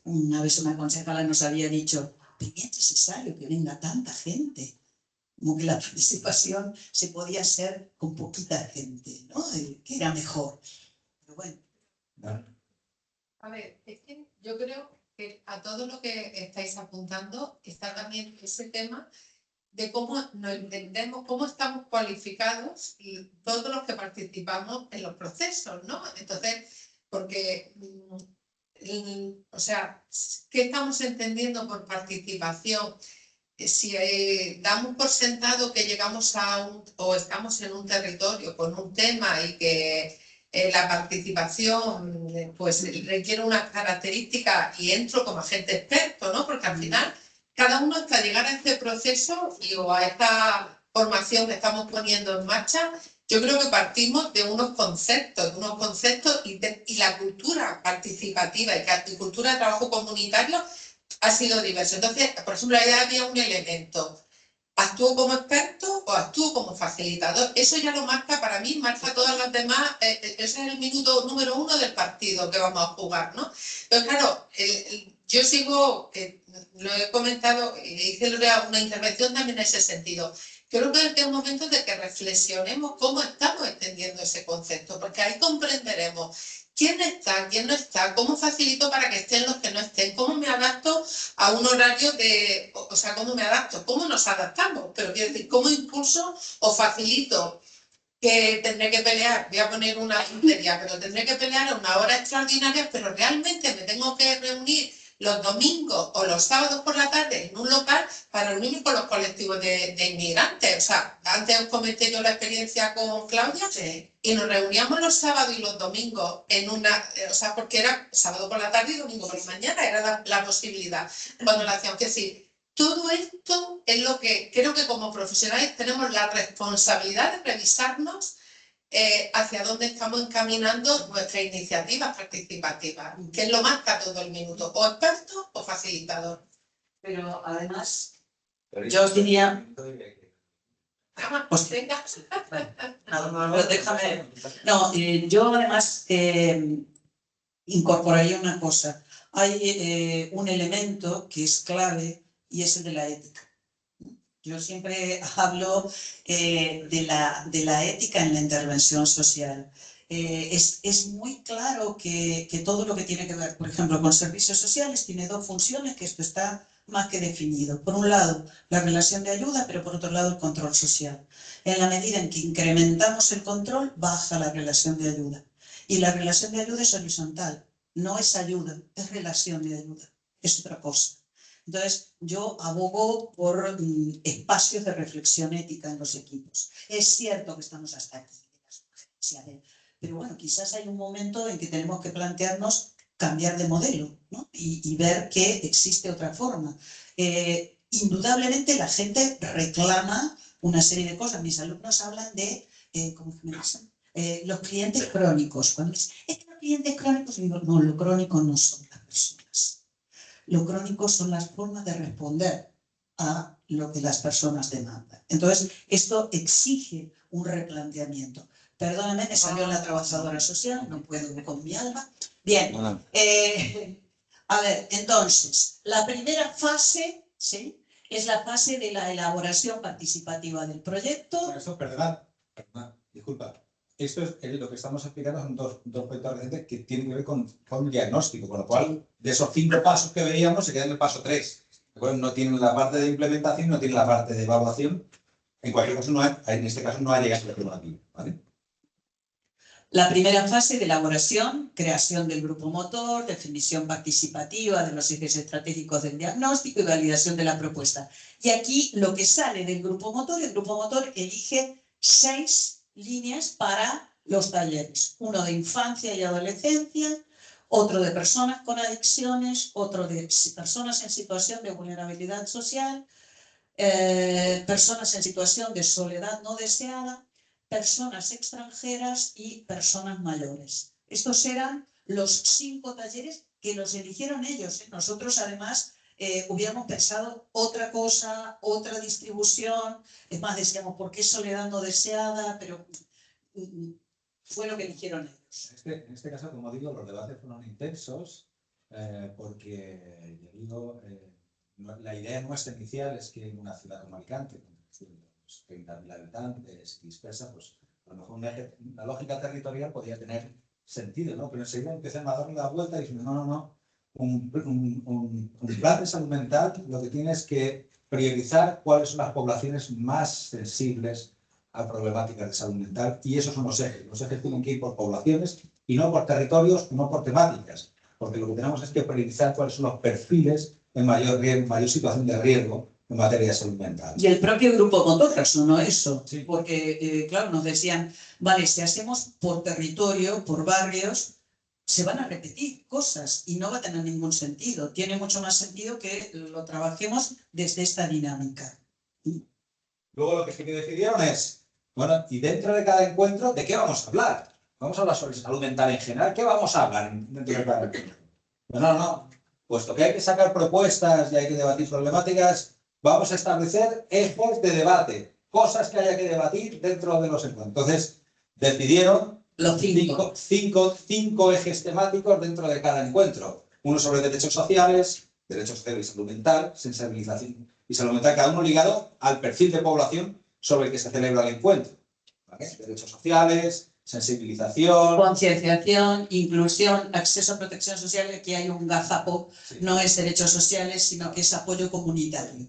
vez una concejala nos había dicho: ¿pero es necesario que venga tanta gente? Como que la participación se podía hacer con poquita gente, ¿no? Que era mejor. Pero bueno. A ver, es que yo creo que a todo lo que estáis apuntando está también ese tema de cómo nos entendemos, cómo estamos cualificados y todos los que participamos en los procesos, ¿no? Entonces, porque, o sea, ¿qué estamos entendiendo por participación? Si damos por sentado que llegamos o estamos en un territorio con un tema y que la participación pues requiere una característica y entro como agente experto, ¿no? Porque al final cada uno hasta llegar a este proceso o a esta formación que estamos poniendo en marcha, yo creo que partimos de unos conceptos y la cultura participativa y cultura de trabajo comunitario ha sido diverso. Entonces, por ejemplo, ahí había un elemento: ¿actúo como experto o actúo como facilitador? Eso ya lo marca, para mí, marca todas las demás. Ese es el minuto número 1 del partido que vamos a jugar, ¿no? Pero claro, yo sigo, lo he comentado, hice una intervención también en ese sentido. Creo que es un momento de que reflexionemos cómo estamos entendiendo ese concepto, porque ahí comprenderemos quién está, quién no está, cómo facilito para que estén los que no estén, cómo me adapto a un horario o sea, cómo me adapto, cómo nos adaptamos, pero quiero decir, cómo impulso o facilito que tendré que pelear, voy a poner una tontería, pero tendré que pelear a una hora extraordinaria, pero realmente me tengo que reunir los domingos o los sábados por la tarde en un local para reunirme con los colectivos de inmigrantes. O sea, antes os comenté yo la experiencia con Claudia, Sí. Y nos reuníamos los sábados y los domingos en o sea, porque era sábado por la tarde y domingo por la mañana, era la posibilidad cuando la hacíamos. Que sí, todo esto es lo que creo que como profesionales tenemos la responsabilidad de revisarnos hacia dónde estamos encaminando nuestras iniciativas participativas, que es lo más que a todo el minuto, o experto o facilitador. Pero además, yo os diría... Pues venga. No, déjame... No, yo además incorporaría una cosa. Hay un elemento que es clave y es el de la ética. Yo siempre hablo de la ética en la intervención social. Es muy claro que todo lo que tiene que ver, por ejemplo, con servicios sociales tiene 2 funciones, que esto está más que definido. Por un lado, la relación de ayuda, pero por otro lado, el control social. En la medida en que incrementamos el control, baja la relación de ayuda. Y la relación de ayuda es horizontal, no es ayuda, es relación de ayuda, es otra cosa. Entonces, yo abogo por espacios de reflexión ética en los equipos. Es cierto que estamos hasta aquí, pero bueno, quizás hay un momento en que tenemos que plantearnos cambiar de modelo, ¿no? Y ver que existe otra forma. Indudablemente la gente reclama una serie de cosas. Mis alumnos hablan de, ¿cómo me dicen? Los clientes crónicos. Cuando dicen, es que los clientes crónicos, digo, no, lo crónico no son las personas. Lo crónico son las formas de responder a lo que las personas demandan. Entonces, esto exige un replanteamiento. Perdóname, me salió la trabajadora social, no puedo con mi alma. Bien, a ver, entonces, la primera fase, ¿sí?, es la fase de la elaboración participativa del proyecto. Por eso, perdón, disculpa. Esto es lo que estamos explicando, son dos proyectos recientes que tienen que ver con el diagnóstico, con lo cual, de esos 5 pasos que veíamos, se queda en el paso 3. No tienen la parte de implementación, no tienen la parte de evaluación. En cualquier caso, en este caso no ha llegado a la aquí, ¿vale? La primera fase de elaboración, creación del grupo motor, definición participativa de los ejes estratégicos del diagnóstico y validación de la propuesta. Y aquí lo que sale del grupo motor, el grupo motor elige 6 líneas para los talleres. Uno de infancia y adolescencia, otro de personas con adicciones, otro de personas en situación de vulnerabilidad social, personas en situación de soledad no deseada, personas extranjeras y personas mayores. Estos eran los 5 talleres que los eligieron ellos. Nosotros, además, hubiéramos pensado otra cosa, otra distribución. Es más, decíamos, ¿por qué soledad no deseada? Pero fue lo que eligieron ellos. En este caso, como digo, los debates fueron intensos porque, yo digo, la idea nuestra inicial es que en una ciudad como Alicante, con 30.000 habitantes dispersa, pues a lo mejor una lógica territorial podría tener sentido, ¿no? Pero enseguida empiezan a darle la vuelta y dicen, no, un plan de salud mental lo que tiene es que priorizar cuáles son las poblaciones más sensibles a problemáticas de salud mental, y esos son los ejes. Los ejes tienen que ir por poblaciones y no por territorios, no por temáticas, porque lo que tenemos es que priorizar cuáles son los perfiles en mayor situación de riesgo en materia de salud mental. Y el propio grupo motor resonó eso, sí, porque, claro, nos decían, vale, si hacemos por territorio, por barrios, se van a repetir cosas y no va a tener ningún sentido. Tiene mucho más sentido que lo trabajemos desde esta dinámica. Luego lo que sí que decidieron es, bueno, y dentro de cada encuentro, ¿de qué vamos a hablar? ¿Vamos a hablar sobre salud mental en general? ¿Qué vamos a hablar dentro de cada encuentro? No. Puesto que hay que sacar propuestas y hay que debatir problemáticas, vamos a establecer ejes de debate, cosas que haya que debatir dentro de los encuentros. Entonces, decidieron los 5 ejes temáticos dentro de cada encuentro. Uno sobre derechos sociales y salud mental, sensibilización y salud mental, cada uno ligado al perfil de población sobre el que se celebra el encuentro. ¿Vale? Derechos sociales, sensibilización, concienciación, inclusión, acceso a protección social. Aquí hay un gazapo, sí. No es derechos sociales, sino que es apoyo comunitario.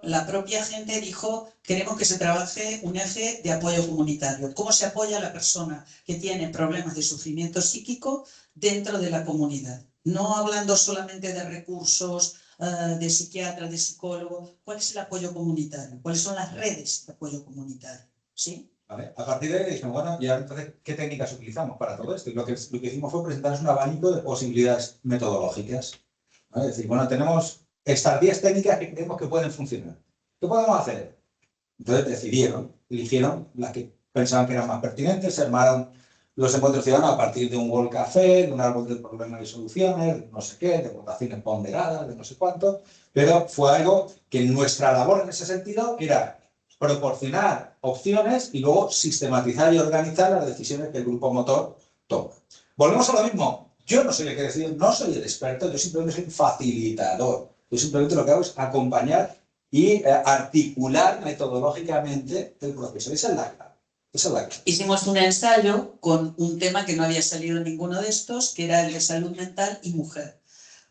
La propia gente dijo, queremos que se trabaje un eje de apoyo comunitario. ¿Cómo se apoya a la persona que tiene problemas de sufrimiento psíquico dentro de la comunidad? No hablando solamente de recursos, de psiquiatras, de psicólogos. ¿Cuál es el apoyo comunitario? ¿Cuáles son las redes de apoyo comunitario? ¿Sí? ¿Vale? A partir de ahí dijimos, bueno, y ahora entonces, ¿qué técnicas utilizamos para todo esto? Y lo que hicimos fue presentarles un abanico de posibilidades metodológicas. ¿Vale? Es decir, bueno, tenemos estas 10 técnicas que creemos que pueden funcionar. ¿Qué podemos hacer? Entonces eligieron las que pensaban que eran más pertinentes, se armaron los encuentros ciudadanos a partir de un World Café, de un árbol de problemas y soluciones, de no sé qué, de votaciones ponderadas, de no sé cuánto, pero fue algo que nuestra labor en ese sentido era proporcionar opciones y luego sistematizar y organizar las decisiones que el grupo motor toma. Volvemos a lo mismo. Yo no soy el que decide, no soy el experto, yo simplemente soy un facilitador. Yo simplemente lo que hago es acompañar y articular metodológicamente el proceso. Esa es la clave. Hicimos un ensayo con un tema que no había salido en ninguno de estos, que era el de salud mental y mujer,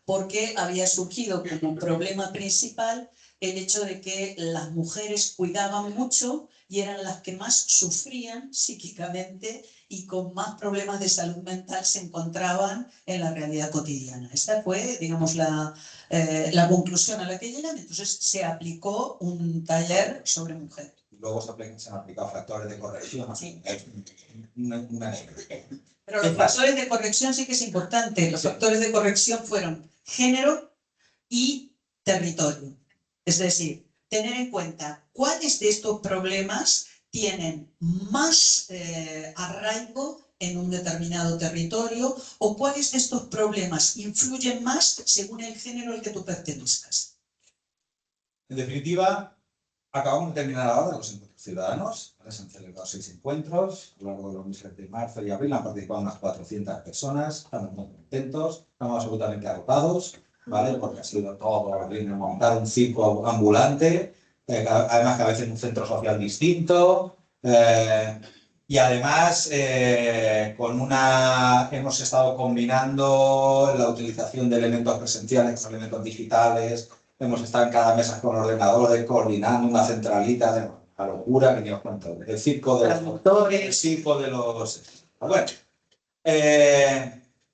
porque había surgido como problema principal el hecho de que las mujeres cuidaban mucho y eran las que más sufrían psíquicamente y con más problemas de salud mental se encontraban en la realidad cotidiana. Esta fue, digamos, la conclusión a la que llegan. Entonces se aplicó un taller sobre mujeres. Luego se han aplicado factores de corrección. Sí. Una Pero los factores de corrección sí que es importante. Los factores de corrección fueron género y territorio. Es decir, tener en cuenta cuáles de estos problemas tienen más arraigo en un determinado territorio o cuáles de estos problemas influyen más según el género al que tú pertenezcas. En definitiva, acabamos de terminar ahora los encuentros ciudadanos. Ahora se han celebrado 6 encuentros. A lo largo de los meses de marzo y abril han participado unas 400 personas. Estamos muy contentos, estamos absolutamente agotados, ¿vale? Porque ha sido todo montar un circo ambulante, además cada vez en un centro social distinto. Y además, hemos estado combinando la utilización de elementos presenciales con elementos digitales. Hemos estado en cada mesa con ordenadores, coordinando una centralita de la locura que ni os cuento. El circo de los... Bueno,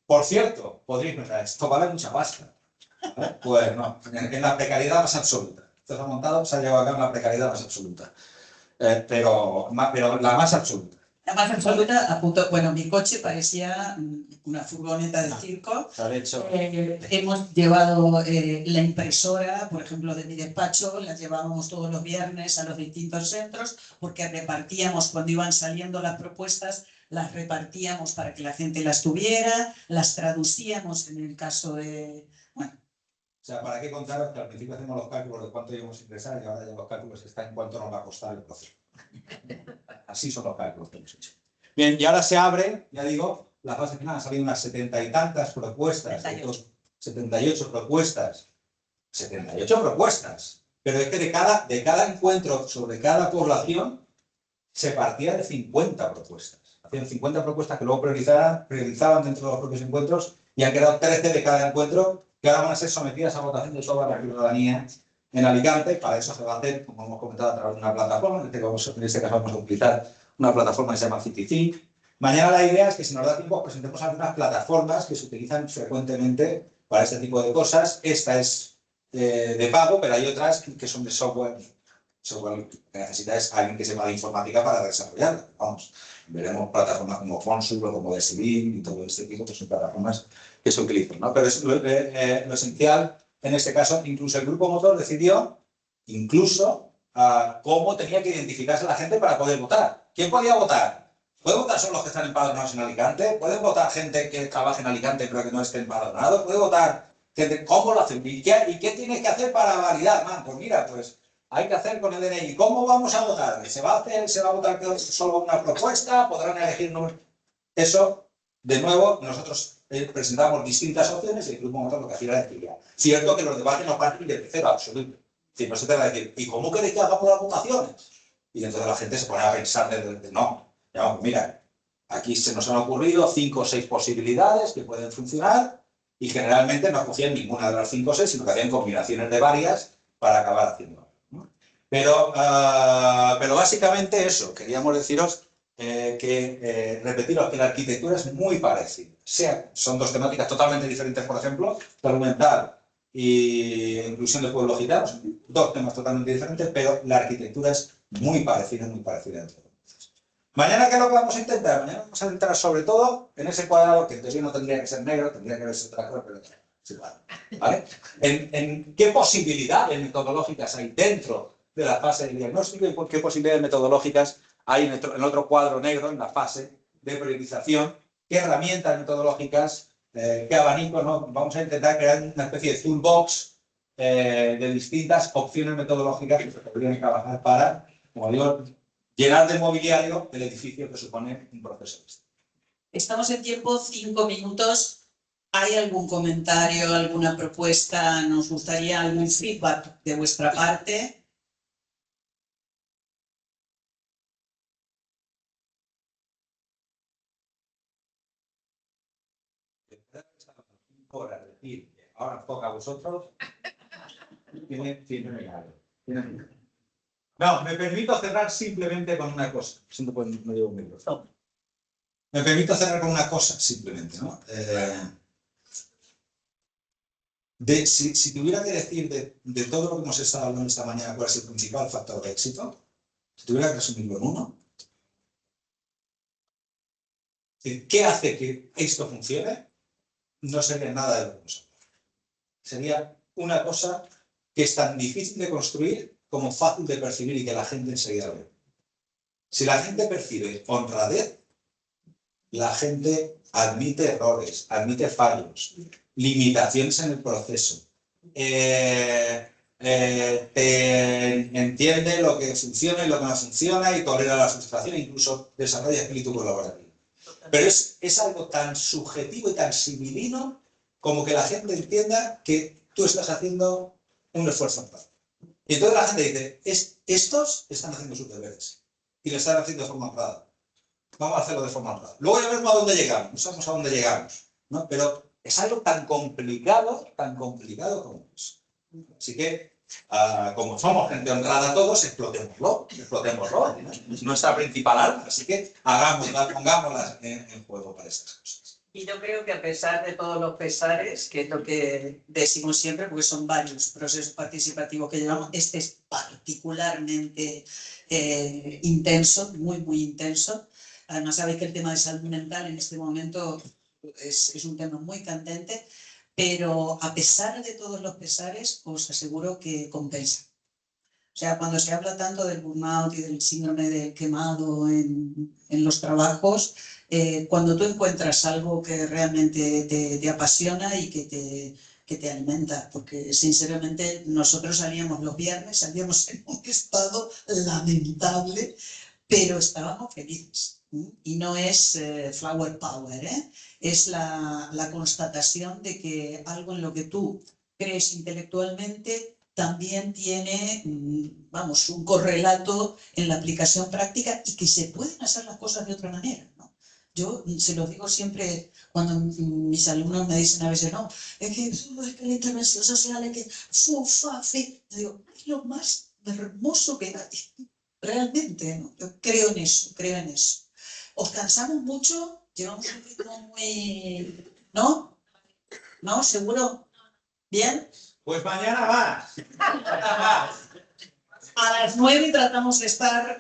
por cierto, podréis pensar, esto vale mucha pasta. ¿Vale? Pues no, en la precariedad más absoluta. Esto se ha montado, se ha llevado a cabo en la precariedad más absoluta. Pero la más absoluta. La más absoluta, apunto, bueno, mi coche parecía una furgoneta de circo. Hemos llevado la impresora, por ejemplo, de mi despacho, la llevábamos todos los viernes a los distintos centros, porque repartíamos, cuando iban saliendo las propuestas, las repartíamos para que la gente las tuviera, las traducíamos en el caso de... Bueno. O sea, ¿para qué contaros que al principio hacemos los cálculos de cuánto íbamos a ingresar y ahora ya los cálculos están en cuánto nos va a costar el proceso? Así son los cálculos que hemos hecho. Bien, y ahora se abre, ya digo, la fase final. Han salido unas 70 y tantas propuestas, 78 propuestas. 78 propuestas. Pero es que de cada encuentro sobre cada población se partía de 50 propuestas. Hacían 50 propuestas que luego priorizaban dentro de los propios encuentros y han quedado 13 de cada encuentro que ahora van a ser sometidas a votación de toda la ciudadanía en Alicante. Para eso se va a hacer, como hemos comentado, a través de una plataforma. En este caso vamos a utilizar una plataforma que se llama CityThink. Mañana la idea es que, si nos da tiempo, presentemos algunas plataformas que se utilizan frecuentemente para este tipo de cosas. Esta es de pago, pero hay otras que son de software. Software que necesita es alguien que sepa de informática para desarrollarla. Vamos, veremos plataformas como Fonsul o como Decibel y todo este tipo, que son plataformas que se utilizan, ¿no? Pero es lo esencial. En este caso, incluso el grupo motor decidió cómo tenía que identificarse la gente para poder votar. ¿Quién podía votar? ¿Puede votar solo los que están empadronados en Alicante? ¿Puede votar gente que trabaja en Alicante pero que no esté empadronado? ¿Puede votar gente? ¿Cómo lo hacen? ¿Y qué tienes que hacer para validar? Pues mira, pues hay que hacer con el DNI. ¿Cómo vamos a votar? ¿Se va a votar solo una propuesta? ¿Podrán elegir números? Eso, de nuevo, nosotros presentamos distintas opciones y el grupo motor lo que hacía era decir, cierto que los debates no parten de cero absoluto. Es decir, no se trata de decir, ¿y cómo queréis que hagamos las votaciones? Y entonces la gente se pone a pensar no, mira, aquí se nos han ocurrido 5 o 6 posibilidades que pueden funcionar y generalmente no cogían ninguna de las 5 o 6, sino que hacían combinaciones de varias para acabar haciendo. Pero básicamente eso, queríamos deciros repetiros que la arquitectura es muy parecida. Son dos temáticas totalmente diferentes, por ejemplo, salud mental y inclusión de pueblos gitanos, dos temas totalmente diferentes, pero la arquitectura es muy parecida entre todos. Mañana, ¿qué es lo que vamos a intentar? Mañana vamos a intentar, sobre todo, en ese cuadrado, que en teoría no tendría que ser negro, tendría que verse otra cosa, pero es igual, ¿vale? En qué posibilidades metodológicas hay dentro de la fase de diagnóstico y qué posibilidades metodológicas hay en otro cuadro negro, en la fase de priorización, qué herramientas metodológicas, qué abanicos, ¿no? Vamos a intentar crear una especie de toolbox de distintas opciones metodológicas que se podrían trabajar para, como digo, llenar de mobiliario el edificio que supone un proceso. Estamos en tiempo, 5 minutos. ¿Hay algún comentario, alguna propuesta? ¿Nos gustaría algún feedback de vuestra parte? Horas, decir, ahora toca a vosotros. No, me permito cerrar simplemente con una cosa. No llevo un micrófono. Me permito cerrar con una cosa, simplemente, ¿no? Si tuviera que decir de todo lo que hemos estado hablando esta mañana, cuál es el principal factor de éxito, si tuviera que resumirlo en uno, ¿Qué hace que esto funcione? No sería nada de lo que hemos hablado. Sería una cosa que es tan difícil de construir como fácil de percibir y que la gente enseguida ve. Si la gente percibe honradez, la gente admite errores, admite fallos, limitaciones en el proceso, entiende lo que funciona y lo que no funciona y tolera la frustración e incluso desarrolla espíritu colaborativo. Pero es algo tan subjetivo y tan civilino como que la gente entienda que tú estás haciendo un esfuerzo en paz. Y entonces la gente dice, estos están haciendo sus deberes y lo están haciendo de forma honrada. Vamos a hacerlo de forma honrada. Luego ya vemos a dónde llegamos, no sabemos a dónde llegamos, ¿no? Pero es algo tan complicado como eso. Así que, como somos gente honrada todos, explotémoslo, ¿no? Es nuestra principal arma, así que pongámoslas en juego para estas cosas. Y yo creo que a pesar de todos los pesares, que es lo que decimos siempre, porque son varios procesos participativos que llevamos, este es particularmente intenso, muy intenso. Además, sabéis que el tema de salud mental en este momento es un tema muy candente, pero a pesar de todos los pesares, os aseguro que compensa. O sea, cuando se habla tanto del burnout y del síndrome del quemado en los trabajos, cuando tú encuentras algo que realmente te apasiona y que te alimenta, porque sinceramente nosotros salíamos los viernes, salíamos en un estado lamentable, pero estábamos felices. Y no es flower power, es la constatación de que algo en lo que tú crees intelectualmente también tiene, vamos, un correlato en la aplicación práctica y que se pueden hacer las cosas de otra manera, ¿no? Yo se lo digo siempre cuando mis alumnos me dicen a veces, no, es que la intervención social es que digo, es lo más hermoso que hay, realmente, ¿no? Yo creo en eso. ¿Os cansamos mucho? ¿Llevamos un ritmo muy... ¿No? ¿No? ¿Seguro? ¿Bien? Pues mañana más. A las 9 tratamos de estar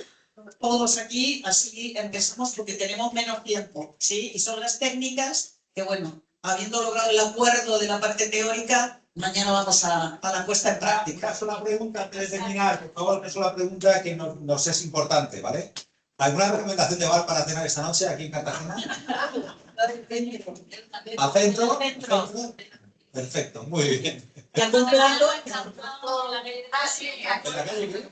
todos aquí, así empezamos porque tenemos menos tiempo, ¿sí? Y son las técnicas que, bueno, habiendo logrado el acuerdo de la parte teórica, mañana vamos a la puesta en práctica. Una sola pregunta antes de terminar, por favor, una sola pregunta que nos es importante, ¿vale? ¿Alguna recomendación de bar para cenar esta noche aquí en Cartagena? ¿A centro? Perfecto, muy bien. Y a un plato, Ah, sí. ¿En la calle?